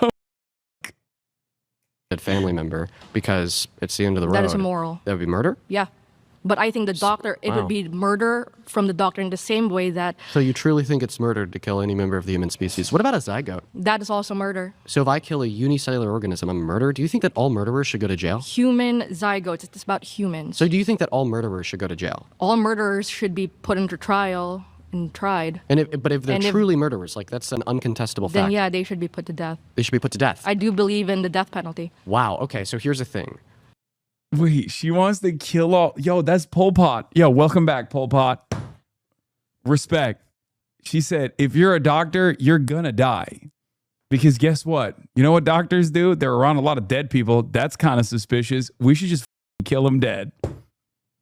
the family member because it's the end of the road. That is immoral. That would be murder? Yeah. But I think the doctor, it would be murder from the doctor in the same way that... So you truly think it's murder to kill any member of the human species? What about a zygote? That is also murder. So if I kill a unicellular organism, I'm a murderer? Do you think that all murderers should go to jail? Human zygotes, it's about humans. So do you think that all murderers should go to jail? All murderers should be put into trial and tried. But if they're truly murderers, like that's an uncontestable fact. Then yeah, they should be put to death. They should be put to death? I do believe in the death penalty. Wow, okay, so here's the thing. Wait, she wants to kill all. Yo, that's Pol Pot. Yo, welcome back, Pol Pot. Respect. She said, if you're a doctor, you're gonna die. Because guess what? You know what doctors do? They're around a lot of dead people. That's kind of suspicious. We should just kill them dead.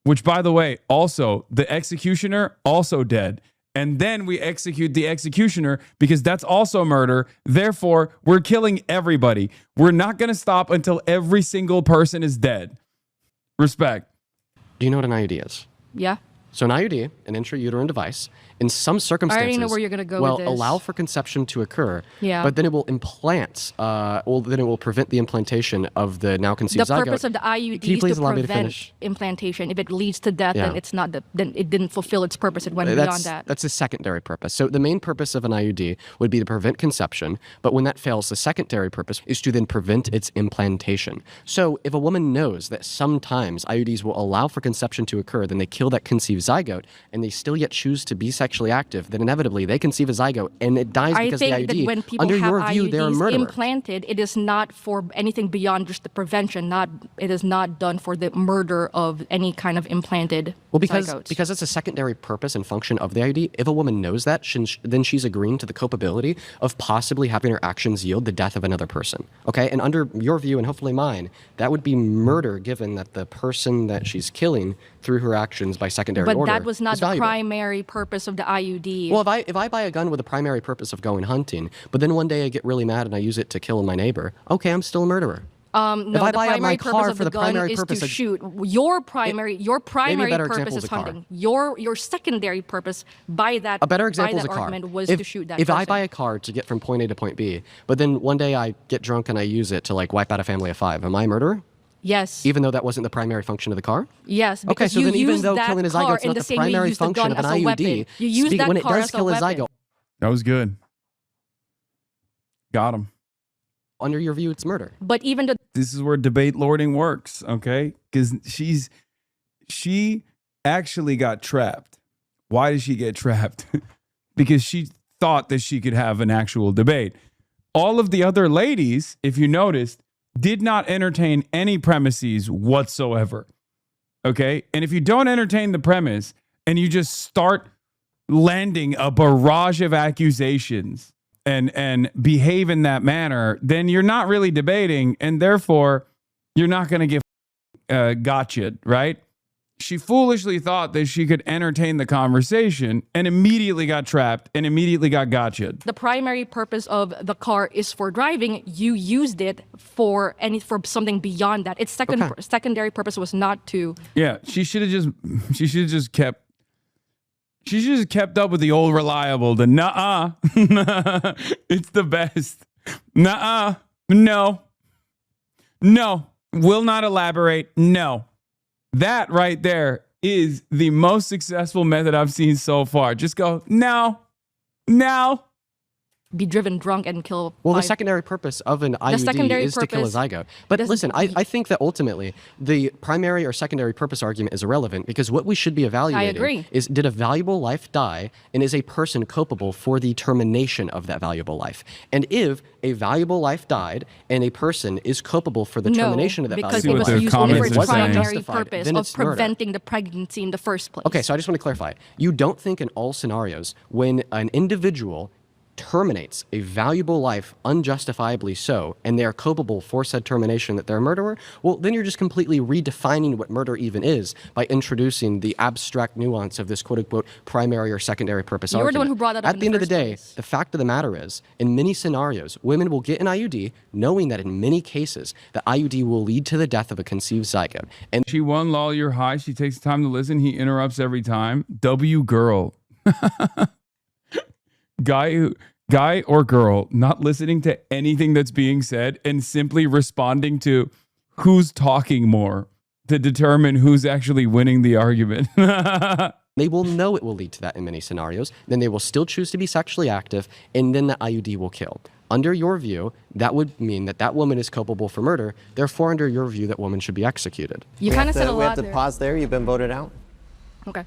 Which, by the way, also, the executioner, also dead. And then we execute the executioner because that's also murder. Therefore, we're killing everybody. We're not going to stop until every single person is dead. Respect. Do you know what an IUD is? Yeah. So an IUD, an intrauterine device, in some circumstances, I already know where you're gonna go will with this. allow for conception to occur. Yeah. But then it will implant. Then it will prevent the implantation of the now conceived The zygote. purpose of the IUD Can you please is to allow me to prevent finish? implantation. If it leads to death, Yeah. then it's not. Then it didn't fulfill its purpose. It went beyond that. That's a secondary purpose. So the main purpose of an IUD would be to prevent conception, but when that fails, the secondary purpose is to then prevent its implantation. So if a woman knows that sometimes IUDs will allow for conception to occur, then they kill that conceived zygote, and they still yet choose to be sexually active, then inevitably they conceive a zygote and it dies I because of the think IUD. that when people Under have your view, they're a IUDs murderer. implanted, it is not for anything beyond just the prevention. It is not done for the murder of any kind of implanted zygotes. Because it's a secondary purpose and function of the IUD. If a woman knows that, then she's agreeing to the culpability of possibly having her actions yield the death of another person. Okay, and under your view and hopefully mine, that would be murder, given that the person that she's killing through her actions by secondary But order that was not is the valuable. primary purpose of the IUD. Well, if I buy a gun with the primary purpose of going hunting, but then one day I get really mad and I use it to kill my neighbor, okay, I'm still a murderer. No, if I the buy out my primary car purpose of for the the gun primary is purpose to of shoot. Your primary better purpose example is is a car. hunting. Your secondary purpose by that A better example by is a that car. argument was if, to shoot that If person. I buy a car to get from point A to point B, but then one day I get drunk and I use it to like wipe out a family of 5, am I a murderer? Yes. Even though that wasn't the primary function of the car? Yes, Okay, because so you then even use though that killing a car zygote's in not the the same way you primary use the function gun of an as a IUD, weapon. You use that when it car does as a kill a weapon. zygote, That was good. Got him. under your view, it's murder. But even the This is where debate lording works, okay? Because she actually got trapped. Why did she get trapped? Because she thought that she could have an actual debate. All of the other ladies, if you noticed, did not entertain any premises whatsoever. Okay? And if you don't entertain the premise and you just start landing a barrage of accusations and behave in that manner, then you're not really debating, and therefore you're not going to get gotcha'd, right? She foolishly thought that she could entertain the conversation and immediately got trapped and immediately got gotcha'd. the primary purpose of the car is for driving, you used it for something beyond that. Its secondary purpose was not to. Yeah, she should have just kept up with the old reliable, the nuh-uh. It's the best. Nuh-uh. No. Will not elaborate. No. That right there is the most successful method I've seen so far. Just go, no. Be driven drunk and kill. Well, the 5 secondary purpose of an IUD secondary is to kill a purpose zygote. But doesn't- listen, I think that ultimately the primary or secondary purpose argument is irrelevant, because what we should be evaluating agree. is, did a valuable life die, and is a person culpable for the termination of that valuable life? And if a valuable life died and a person is culpable for the termination of that because valuable it was life, used only for its was not primary justified, purpose then of it's murder. preventing the pregnancy in the first place. Okay, so I just want to clarify. You don't think in all scenarios when an individual terminates a valuable life unjustifiably so, and they are culpable for said termination, that they're a murderer? Well, then you're just completely redefining what murder even is by introducing the abstract nuance of this quote-unquote primary or secondary purpose You were the argument. one who brought that up At in the the end of the first day, place. the fact of the matter is, in many scenarios, women will get an IUD knowing that in many cases, the IUD will lead to the death of a conceived zygote. And She won Lol, you're high. She takes time to listen. He interrupts every time. W girl. Guy or girl not listening to anything that's being said and simply responding to who's talking more to determine who's actually winning the argument. they will know it will lead to that in many scenarios. Then they will still choose to be sexually active, and then the IUD will kill. Under your view, that would mean that that woman is culpable for murder. Therefore, under your view, that woman should be executed. You kind of said a We have lot to there. pause there. You've been voted out. Okay.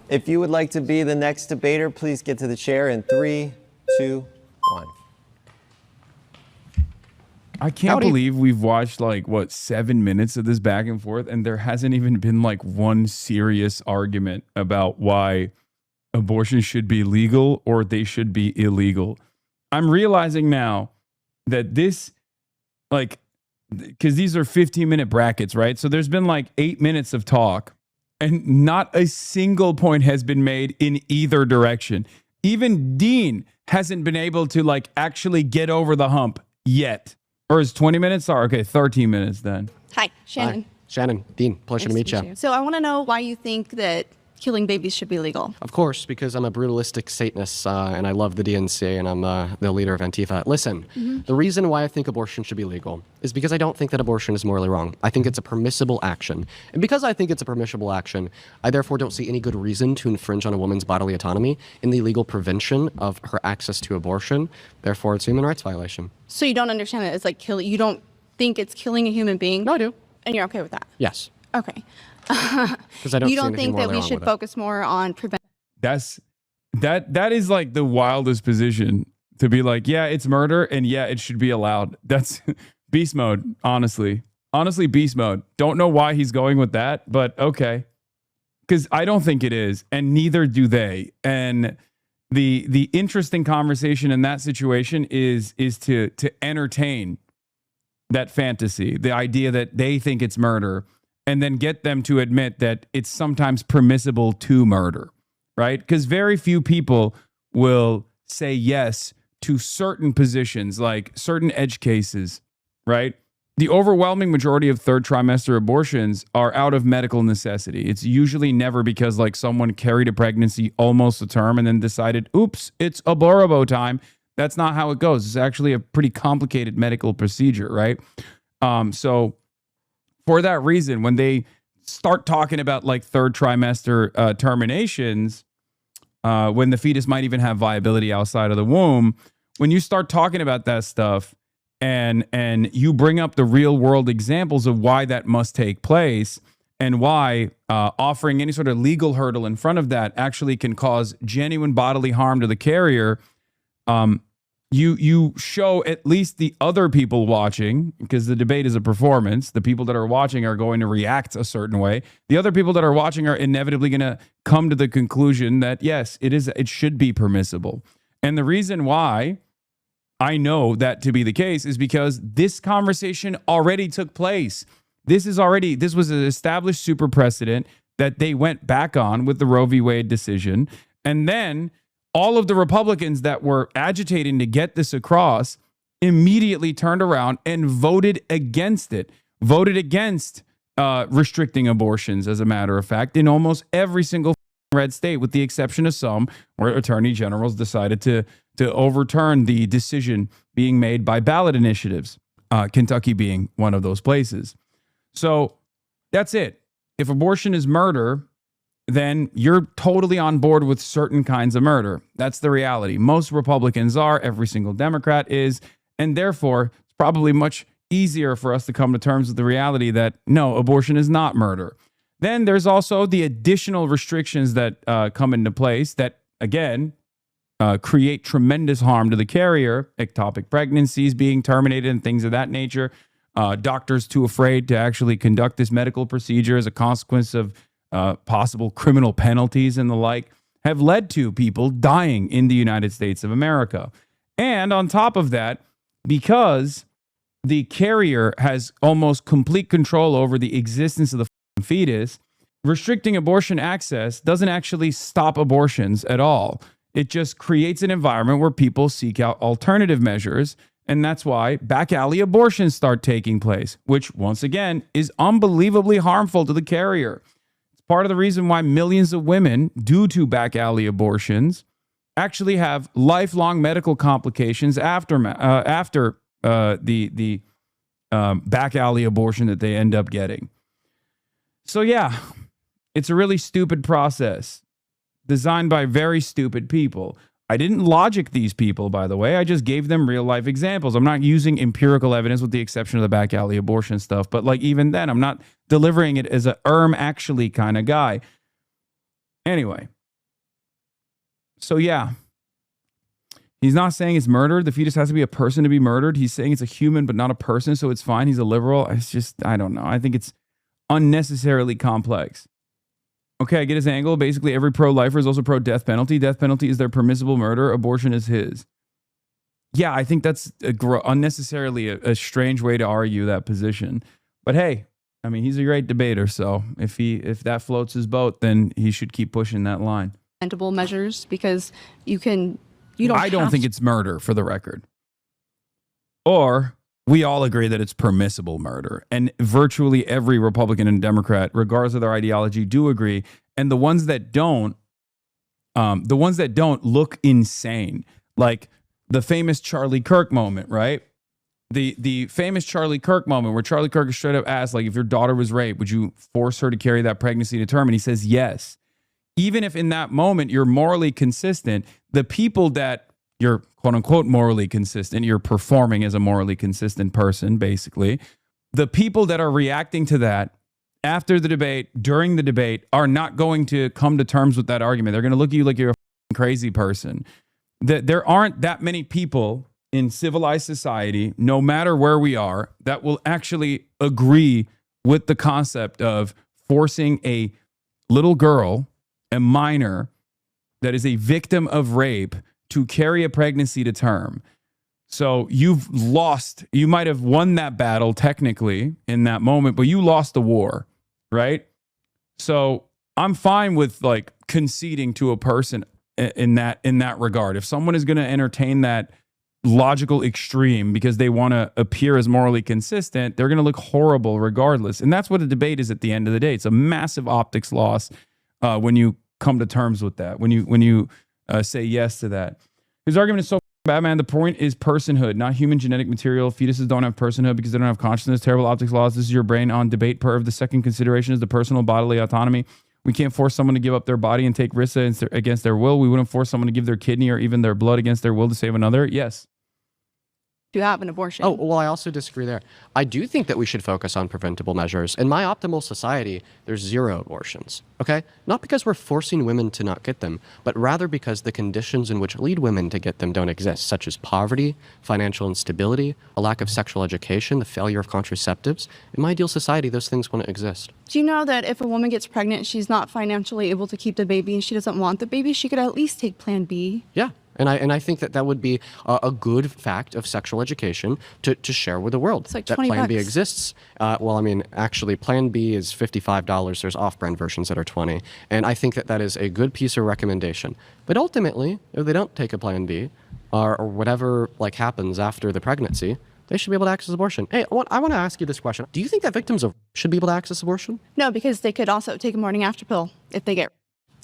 If you would like to be the next debater, please get to the chair in 3, 2, 1. I can't believe we've watched like what 7 minutes of this back and forth, and there hasn't even been like one serious argument about why abortion should be legal or they should be illegal. I'm realizing now that this, like, because these are 15-minute brackets, right? So there's been like 8 minutes of talk, and not a single point has been made in either direction. Even Dean hasn't been able to like actually get over the hump yet. Or is 20 minutes? Sorry, okay, 13 minutes then. Hi, Shannon. Hi. Shannon, Dean, pleasure to meet you. So I want to know why you think that killing babies should be legal. Of course, because I'm a brutalistic Satanist and I love the DNC and I'm the leader of Antifa. Listen, the reason why I think abortion should be legal is because I don't think that abortion is morally wrong. I think it's a permissible action. And because I think it's a permissible action, I therefore don't see any good reason to infringe on a woman's bodily autonomy in the legal prevention of her access to abortion. Therefore, it's a human rights violation. So you don't understand that it's like you don't think it's killing a human being? No, I do. And you're okay with that? Yes. Okay. Because I don't you see don't anything think that morally we wrong should with it. focus more on prevention? That is like the wildest position to be like, yeah, it's murder and yeah, it should be allowed. That's beast mode, honestly. Honestly, beast mode. Don't know why he's going with that, but okay. Because I don't think it is, and neither do they. And the interesting conversation in that situation is to entertain that fantasy, the idea that they think it's murder, and then get them to admit that it's sometimes permissible to murder, right? Because very few people will say yes to certain positions, like certain edge cases, right? The overwhelming majority of third trimester abortions are out of medical necessity. It's usually never because like someone carried a pregnancy almost to term and then decided, oops, it's aborabo time. That's not how it goes. It's actually a pretty complicated medical procedure, right? So for that reason, when they start talking about like third trimester terminations, when the fetus might even have viability outside of the womb, when you start talking about that stuff and you bring up the real world examples of why that must take place and why offering any sort of legal hurdle in front of that actually can cause genuine bodily harm to the carrier, you show at least the other people watching, because the debate is a performance. The people that are watching are going to react a certain way. The other people that are watching are inevitably going to come to the conclusion that yes, it should be permissible. And the reason why I know that to be the case is because this conversation already took place. This was an established super precedent that they went back on with the Roe v. Wade decision. And then all of the Republicans that were agitating to get this across immediately turned around and voted against it, voted against restricting abortions, as a matter of fact, in almost every single red state, with the exception of some where attorney generals decided to overturn the decision being made by ballot initiatives, Kentucky being one of those places. So that's it. If abortion is murder, then you're totally on board with certain kinds of murder. That's the reality. Most Republicans are, every single Democrat is, and therefore it's probably much easier for us to come to terms with the reality that no, abortion is not murder. Then there's also the additional restrictions that come into place that, again, create tremendous harm to the carrier, ectopic pregnancies being terminated and things of that nature, doctors too afraid to actually conduct this medical procedure as a consequence of possible criminal penalties and the like, have led to people dying in the United States of America. And on top of that, because the carrier has almost complete control over the existence of the fetus, restricting abortion access doesn't actually stop abortions at all. It just creates an environment where people seek out alternative measures. And that's why back alley abortions start taking place, which once again is unbelievably harmful to the carrier. Part of the reason why millions of women, due to back alley abortions, actually have lifelong medical complications after the back alley abortion that they end up getting. So yeah, it's a really stupid process designed by very stupid people. I didn't logic these people, by the way. I just gave them real life examples. I'm not using empirical evidence with the exception of the back alley abortion stuff. But like even then, I'm not delivering it as a actually kind of guy. Anyway. So yeah, He's not saying it's murder. The fetus has to be a person to be murdered. He's saying it's a human, but not a person, so it's fine. He's a liberal. It's just, I don't know. I think it's unnecessarily complex. Okay, I get his angle. Basically, every pro-lifer is also pro-death penalty. Death penalty is their permissible murder. Abortion is his. Yeah, I think that's unnecessarily a strange way to argue that position. But hey, I mean, he's a great debater, so if that floats his boat, then he should keep pushing that line. Preventable measures, because I don't think it's murder, for the record. Or we all agree that it's permissible murder. And virtually every Republican and Democrat, regardless of their ideology, do agree. And the ones that don't look insane. Like the famous Charlie Kirk moment, right? The famous Charlie Kirk moment where Charlie Kirk is straight up asked, like, if your daughter was raped, would you force her to carry that pregnancy to term? And he says yes. Even if in that moment you're morally consistent, the people that you're quote unquote morally consistent, you're performing as a morally consistent person, basically. The people that are reacting to that after the debate, during the debate, are not going to come to terms with that argument. They're going to look at you like you're a crazy person. There aren't that many people in civilized society, no matter where we are, that will actually agree with the concept of forcing a little girl, a minor that is a victim of rape, to carry a pregnancy to term. So you've lost. You might have won that battle technically in that moment, but you lost the war, right? So I'm fine with like conceding to a person in that regard. If someone is going to entertain that logical extreme because they want to appear as morally consistent, they're going to look horrible regardless. And that's what a debate is at the end of the day. It's a massive optics loss when you come to terms with that, when you say yes to that. His argument is so bad, man. The point is personhood, not human genetic material. Fetuses don't have personhood because they don't have consciousness. Terrible optics laws. This is your brain on debate perv. The second consideration is the personal bodily autonomy. We can't force someone to give up their body and take risks against their will. We wouldn't force someone to give their kidney or even their blood against their will to save another. Yes. To have an abortion. Oh, well, I also disagree there. I do think that we should focus on preventable measures. In my optimal society, there's 0 abortions, okay? Not because we're forcing women to not get them, but rather because the conditions in which lead women to get them don't exist, such as poverty, financial instability, a lack of sexual education, the failure of contraceptives. In my ideal society, those things wouldn't exist. Do you know that if a woman gets pregnant, she's not financially able to keep the baby and she doesn't want the baby, she could at least take Plan B? Yeah. And I think that would be a good fact of sexual education to share with the world. It's like that $20. Plan B exists. Well, I mean, actually, Plan B is $55. There's off-brand versions that are $20. And I think that is a good piece of recommendation. But ultimately, if they don't take a Plan B or whatever like happens after the pregnancy, they should be able to access abortion. Hey, I want to ask you this question. Do you think that victims of should be able to access abortion? No, because they could also take a morning after pill if they get.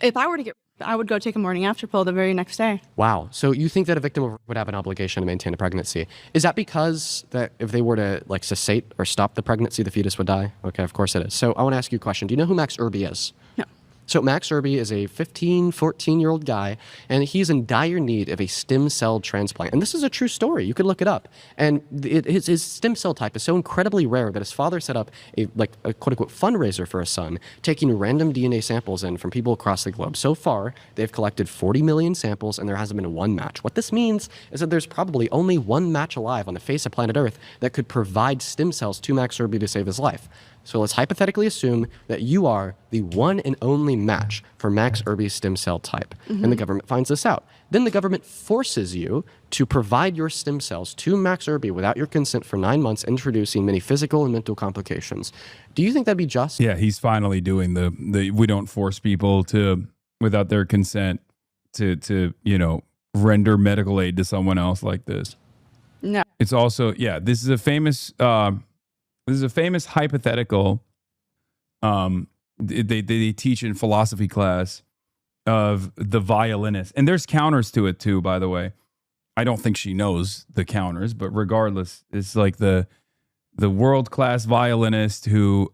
If I were to get, I would go take a morning after pill the very next day. Wow. So you think that a victim would have an obligation to maintain a pregnancy? Is that because that if they were to like cessate or stop the pregnancy, the fetus would die? Okay, of course it is. So I want to ask you a question. Do you know who Max Irby is? No. So Max Irby is a 14-year-old guy, and he's in dire need of a stem cell transplant. And this is a true story. You could look it up. And his stem cell type is so incredibly rare that his father set up a quote-unquote fundraiser for his son, taking random DNA samples in from people across the globe. So far, they've collected 40 million samples, and there hasn't been one match. What this means is that there's probably only one match alive on the face of planet Earth that could provide stem cells to Max Irby to save his life. So let's hypothetically assume that you are the one and only match for Max Irby's stem cell type. And the government finds this out. Then the government forces you to provide your stem cells to Max Irby without your consent for 9 months, introducing many physical and mental complications. Do you think that'd be just? Yeah, he's finally doing the we don't force people to, without their consent, to render medical aid to someone else like this. No. It's also, yeah, this is a famous hypothetical they teach in philosophy class of the violinist. And there's counters to it too, by the way. I don't think she knows the counters, but regardless, it's like the world-class violinist who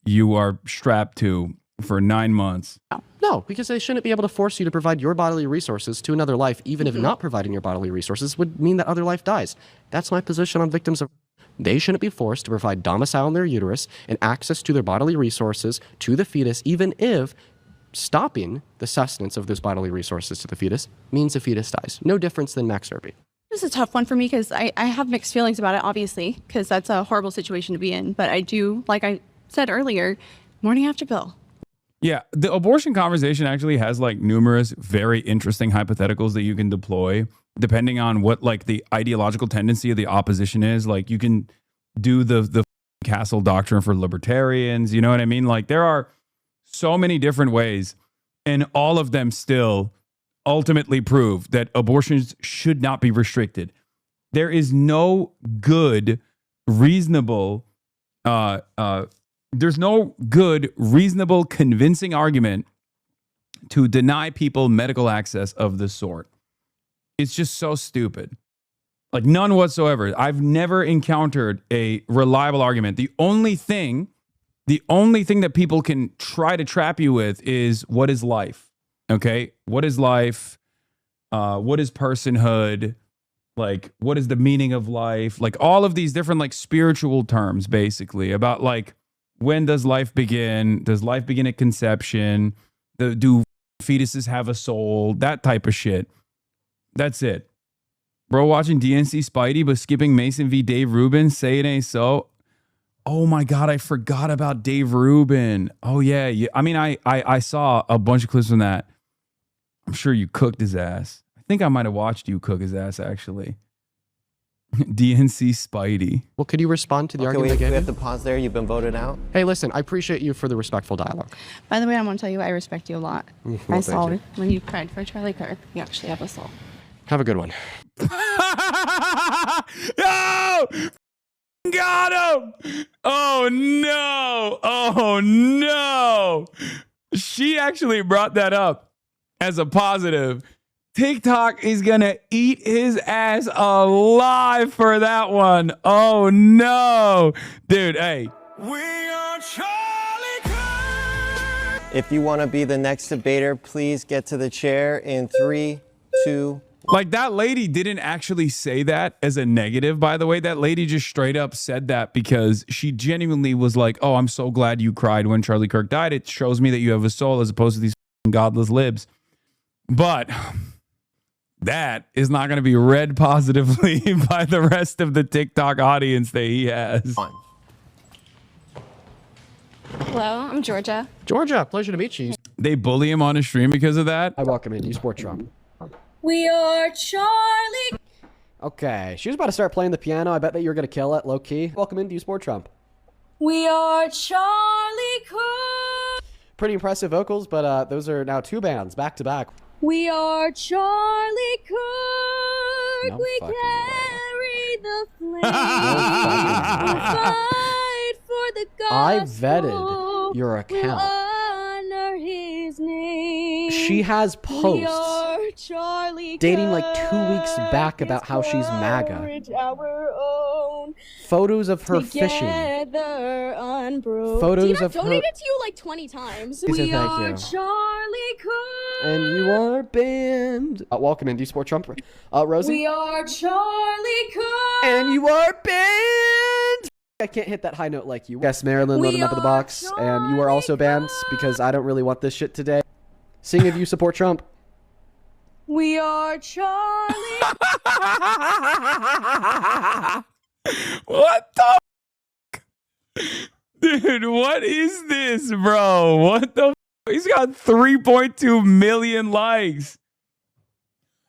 you are strapped to for 9 months. No, because they shouldn't be able to force you to provide your bodily resources to another life, even if not providing your bodily resources would mean that other life dies. That's my position on victims of. They shouldn't be forced to provide domicile in their uterus and access to their bodily resources to the fetus, even if stopping the sustenance of those bodily resources to the fetus means the fetus dies. No difference than Max Irby. This is a tough one for me because I have mixed feelings about it, obviously, because that's a horrible situation to be in. But I do, like I said earlier, morning after pill. Yeah, the abortion conversation actually has like numerous very interesting hypotheticals that you can deploy depending on what like the ideological tendency of the opposition is. Like you can do the castle doctrine for libertarians, you know what I mean? Like there are so many different ways, and all of them still ultimately prove that abortions should not be restricted. There is no good, reasonable, there's no good, reasonable, convincing argument to deny people medical access of this sort. It's just so stupid. Like none whatsoever. I've never encountered a reliable argument. The only thing that people can try to trap you with is what is life? Okay? What is life? What is personhood? Like, what is the meaning of life? Like all of these different like spiritual terms basically about like, when does life begin? Does life begin at conception? Do fetuses have a soul? That type of shit. That's it. Bro, watching DNC Spidey, but skipping Mason v. Dave Rubin. Say it ain't so. Oh my God, I forgot about Dave Rubin. Oh yeah. I mean, I saw a bunch of clips from that. I'm sure you cooked his ass. I think I might have watched you cook his ass actually. DNC Spidey. Well, could you respond to the argument we again? have to pause there. You've been voted out. Hey, listen, I appreciate you for the respectful dialogue. By the way, I want to tell you I respect you a lot. Well, I thank saw you. when you cried for Charlie Kirk. You actually have a soul. Have a good one. No! Got him! Oh no! Oh no! She actually brought that up as a positive. TikTok is gonna eat his ass alive for that one. Oh no. Dude, hey. If you want to be the next debater, please get to the chair in 3, 2. Like that lady didn't actually say that as a negative, by the way. That lady just straight up said that because she genuinely was like, oh, I'm so glad you cried when Charlie Kirk died. It shows me that you have a soul as opposed to these godless libs. But that is not going to be read positively by the rest of the TikTok audience that he has. Hello, I'm Georgia. Georgia, pleasure to meet you. They bully him on his stream because of that? I welcome in. You support Trump. We are Charlie. Okay, she was about to start playing the piano. I bet that you're going to kill it, low key. Welcome in. Do you support Trump? We are Charlie Kirk. Pretty impressive vocals, but those are now 2 bands back to back. We are Charlie Kirk. No we fucking carry the flame. No We'll fight for the gospel. I vetted your account. We'll honor his name. She has We posts are Charlie dating like 2 weeks back about how she's MAGA. Courage, our own. Photos of her fishing. Together unbroken. Photos Tina, of her- donated to you like 20 times. He said We thank are you. Charlie Kirk. And you are banned. Welcome in. Do you support Trump? Rosie? We are Charlie Kirk. And you are banned. I can't hit that high note like you. Yes, Marilyn, load him up in the box. And you are also banned because I don't really want this shit today. Sing if you support Trump. We are Charlie. What the Dude, what is this, bro? What the He's got 3.2 million likes.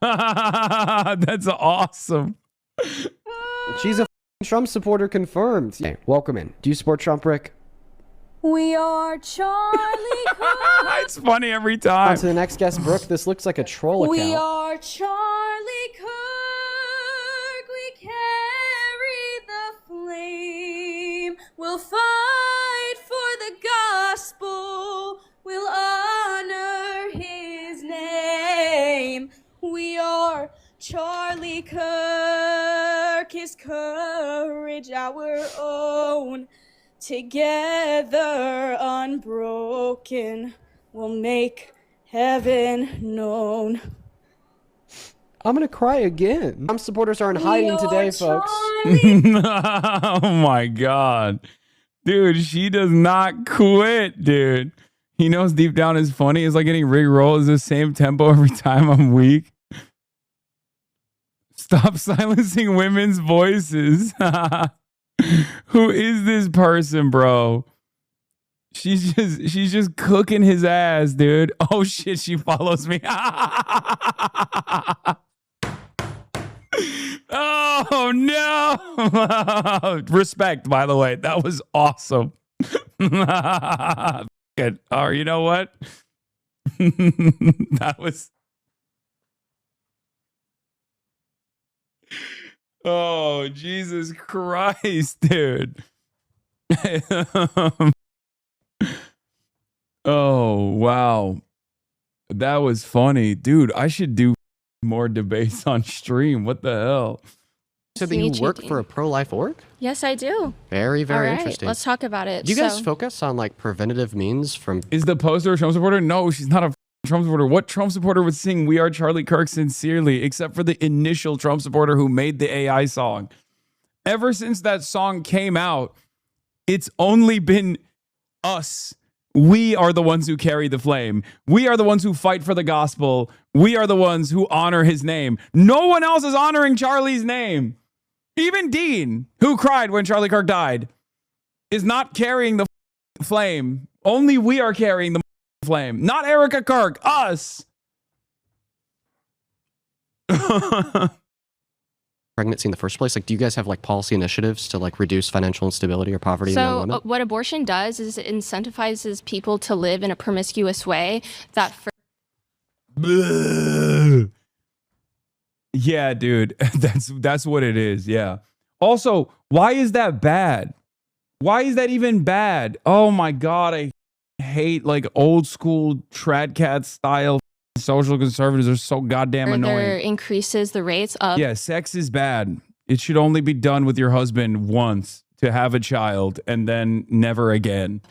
That's awesome. She's a Trump supporter confirmed. Okay, welcome in. Do you support Trump, Rick? We are Charlie Kirk. It's funny every time. On to the next guest, Brooke. This looks like a troll account. We are Charlie Kirk. We carry the flame. We'll fight for the gospel. We'll honor his name. We are Charlie Kirk. His courage our own. Together unbroken, we'll make heaven known. I'm gonna cry again. Trump supporters are in hiding today, folks. Oh my God. Dude, she does not quit, dude. He knows deep down is funny. It's like getting Rick-rolled is the same tempo every time I'm weak. Stop silencing women's voices. Who is this person, bro? She's just cooking his ass, dude. Oh shit, she follows me. Oh no. Respect, by the way. That was awesome. Good. Oh, you know what? That was. Oh, Jesus Christ, dude. Oh, wow. That was funny. Dude, I should do more debates on stream. What the hell? So that you work for a pro-life org? Yes, I do. Very, very All right, interesting. let's talk about it. Do you guys focus on like preventative means from... Is the poster a Trump supporter? No, she's not a Trump supporter. What Trump supporter would sing "We Are Charlie Kirk" sincerely, except for the initial Trump supporter who made the AI song? Ever since that song came out, it's only been us. We are the ones who carry the flame. We are the ones who fight for the gospel. We are the ones who honor his name. No one else is honoring Charlie's name. Even Dean, who cried when Charlie Kirk died, is not carrying the flame. Only we are carrying the flame. Not Erica Kirk, us. pregnancy in the first place? Like, do you guys have like policy initiatives to like reduce financial instability or poverty in young women? So what abortion does is it incentivizes people to live in a promiscuous way that Yeah, dude. That's what it is. Yeah. Also, why is that bad? Why is that even bad? Oh my God. I hate like old school tradcat style social conservatives are so goddamn annoying. increases the rates of... Yeah, sex is bad. It should only be done with your husband once to have a child and then never again.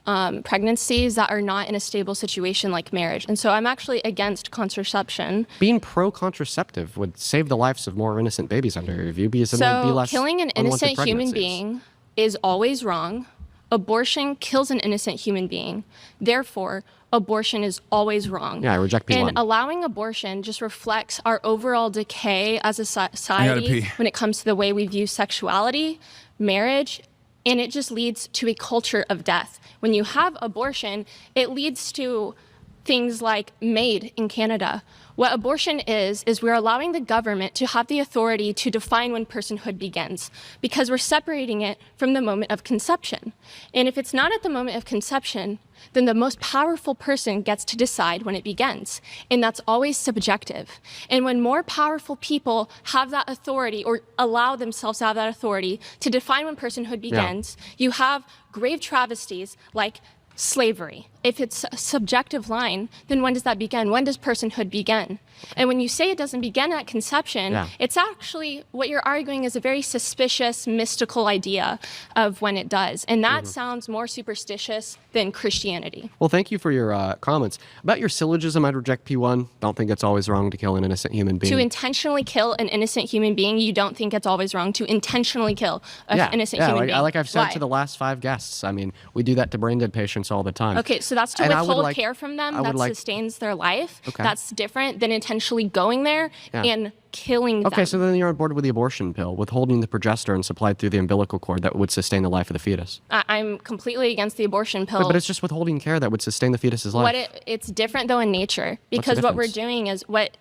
Pregnancies that are not in a stable situation like marriage. And so I'm actually against contraception. Being pro-contraceptive would save the lives of more innocent babies under your view because then there'd be So less killing an unwanted innocent human pregnancies. being is always wrong. Abortion kills an innocent human being. Therefore, abortion is always wrong. Yeah, I reject P1. And allowing abortion just reflects our overall decay as a society pee. when it comes to the way we view sexuality, marriage, and it just leads to a culture of death. When you have abortion, it leads to things like MAID in Canada. What abortion is we're allowing the government to have the authority to define when personhood begins because we're separating it from the moment of conception. And if it's not at the moment of conception, then the most powerful person gets to decide when it begins. And that's always subjective. And when more powerful people have that authority or allow themselves to have that authority to define when personhood begins, you have grave travesties like slavery. If it's a subjective line, then when does that begin? When does personhood begin? And when you say it doesn't begin at conception, it's actually what you're arguing is a very suspicious, mystical idea of when it does. And that sounds more superstitious than Christianity. Well, thank you for your comments. About your syllogism, I'd reject P1. Don't think it's always wrong to kill an innocent human being. To intentionally kill an innocent human being, you don't think it's always wrong to intentionally kill an innocent human being? Like I've said Why? to the last 5 guests, I mean, we do that to brain dead patients all the time. Okay, so that's to And I would withhold like- care from them I would that like- sustains their life. Okay. That's different than intentionally going there and killing them. Okay, so then you're on board with the abortion pill, withholding the progesterone supplied through the umbilical cord that would sustain the life of the fetus. I'm completely against the abortion pill. But it's just withholding care that would sustain the fetus's life. It's different though in nature because what we're difference? doing is what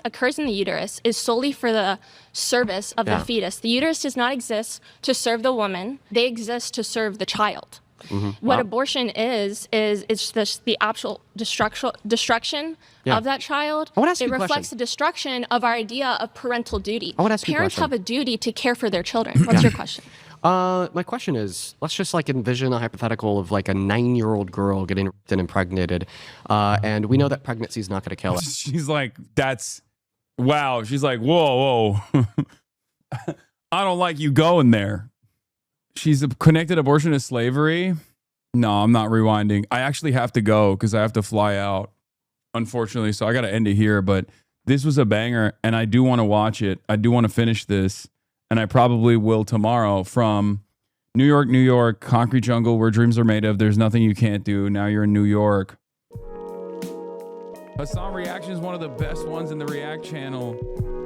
occurs in the uterus is solely for the service of the fetus. The uterus does not exist to serve the woman. They exist to serve the child. What abortion is it's just the actual destruction of that child. I wanna ask you It a reflects question. the destruction of our idea of parental duty. I wanna ask you a Parents question. have a duty to care for their children. What's your question? My question is, let's just like envision a hypothetical of like a 9-year-old girl getting raped and impregnated, and we know that pregnancy is not going to kill her. She's like, that's wow. She's like, whoa. I don't like you going there. She's connected abortion to slavery. No, I'm not rewinding. I actually have to go because I have to fly out, unfortunately. So I got to end it here. But this was a banger, and I do want to watch it. I do want to finish this, and I probably will tomorrow from New York, New York, concrete jungle where dreams are made of. There's nothing you can't do. Now you're in New York. Hasan Reactions, one of the best ones in the React channel.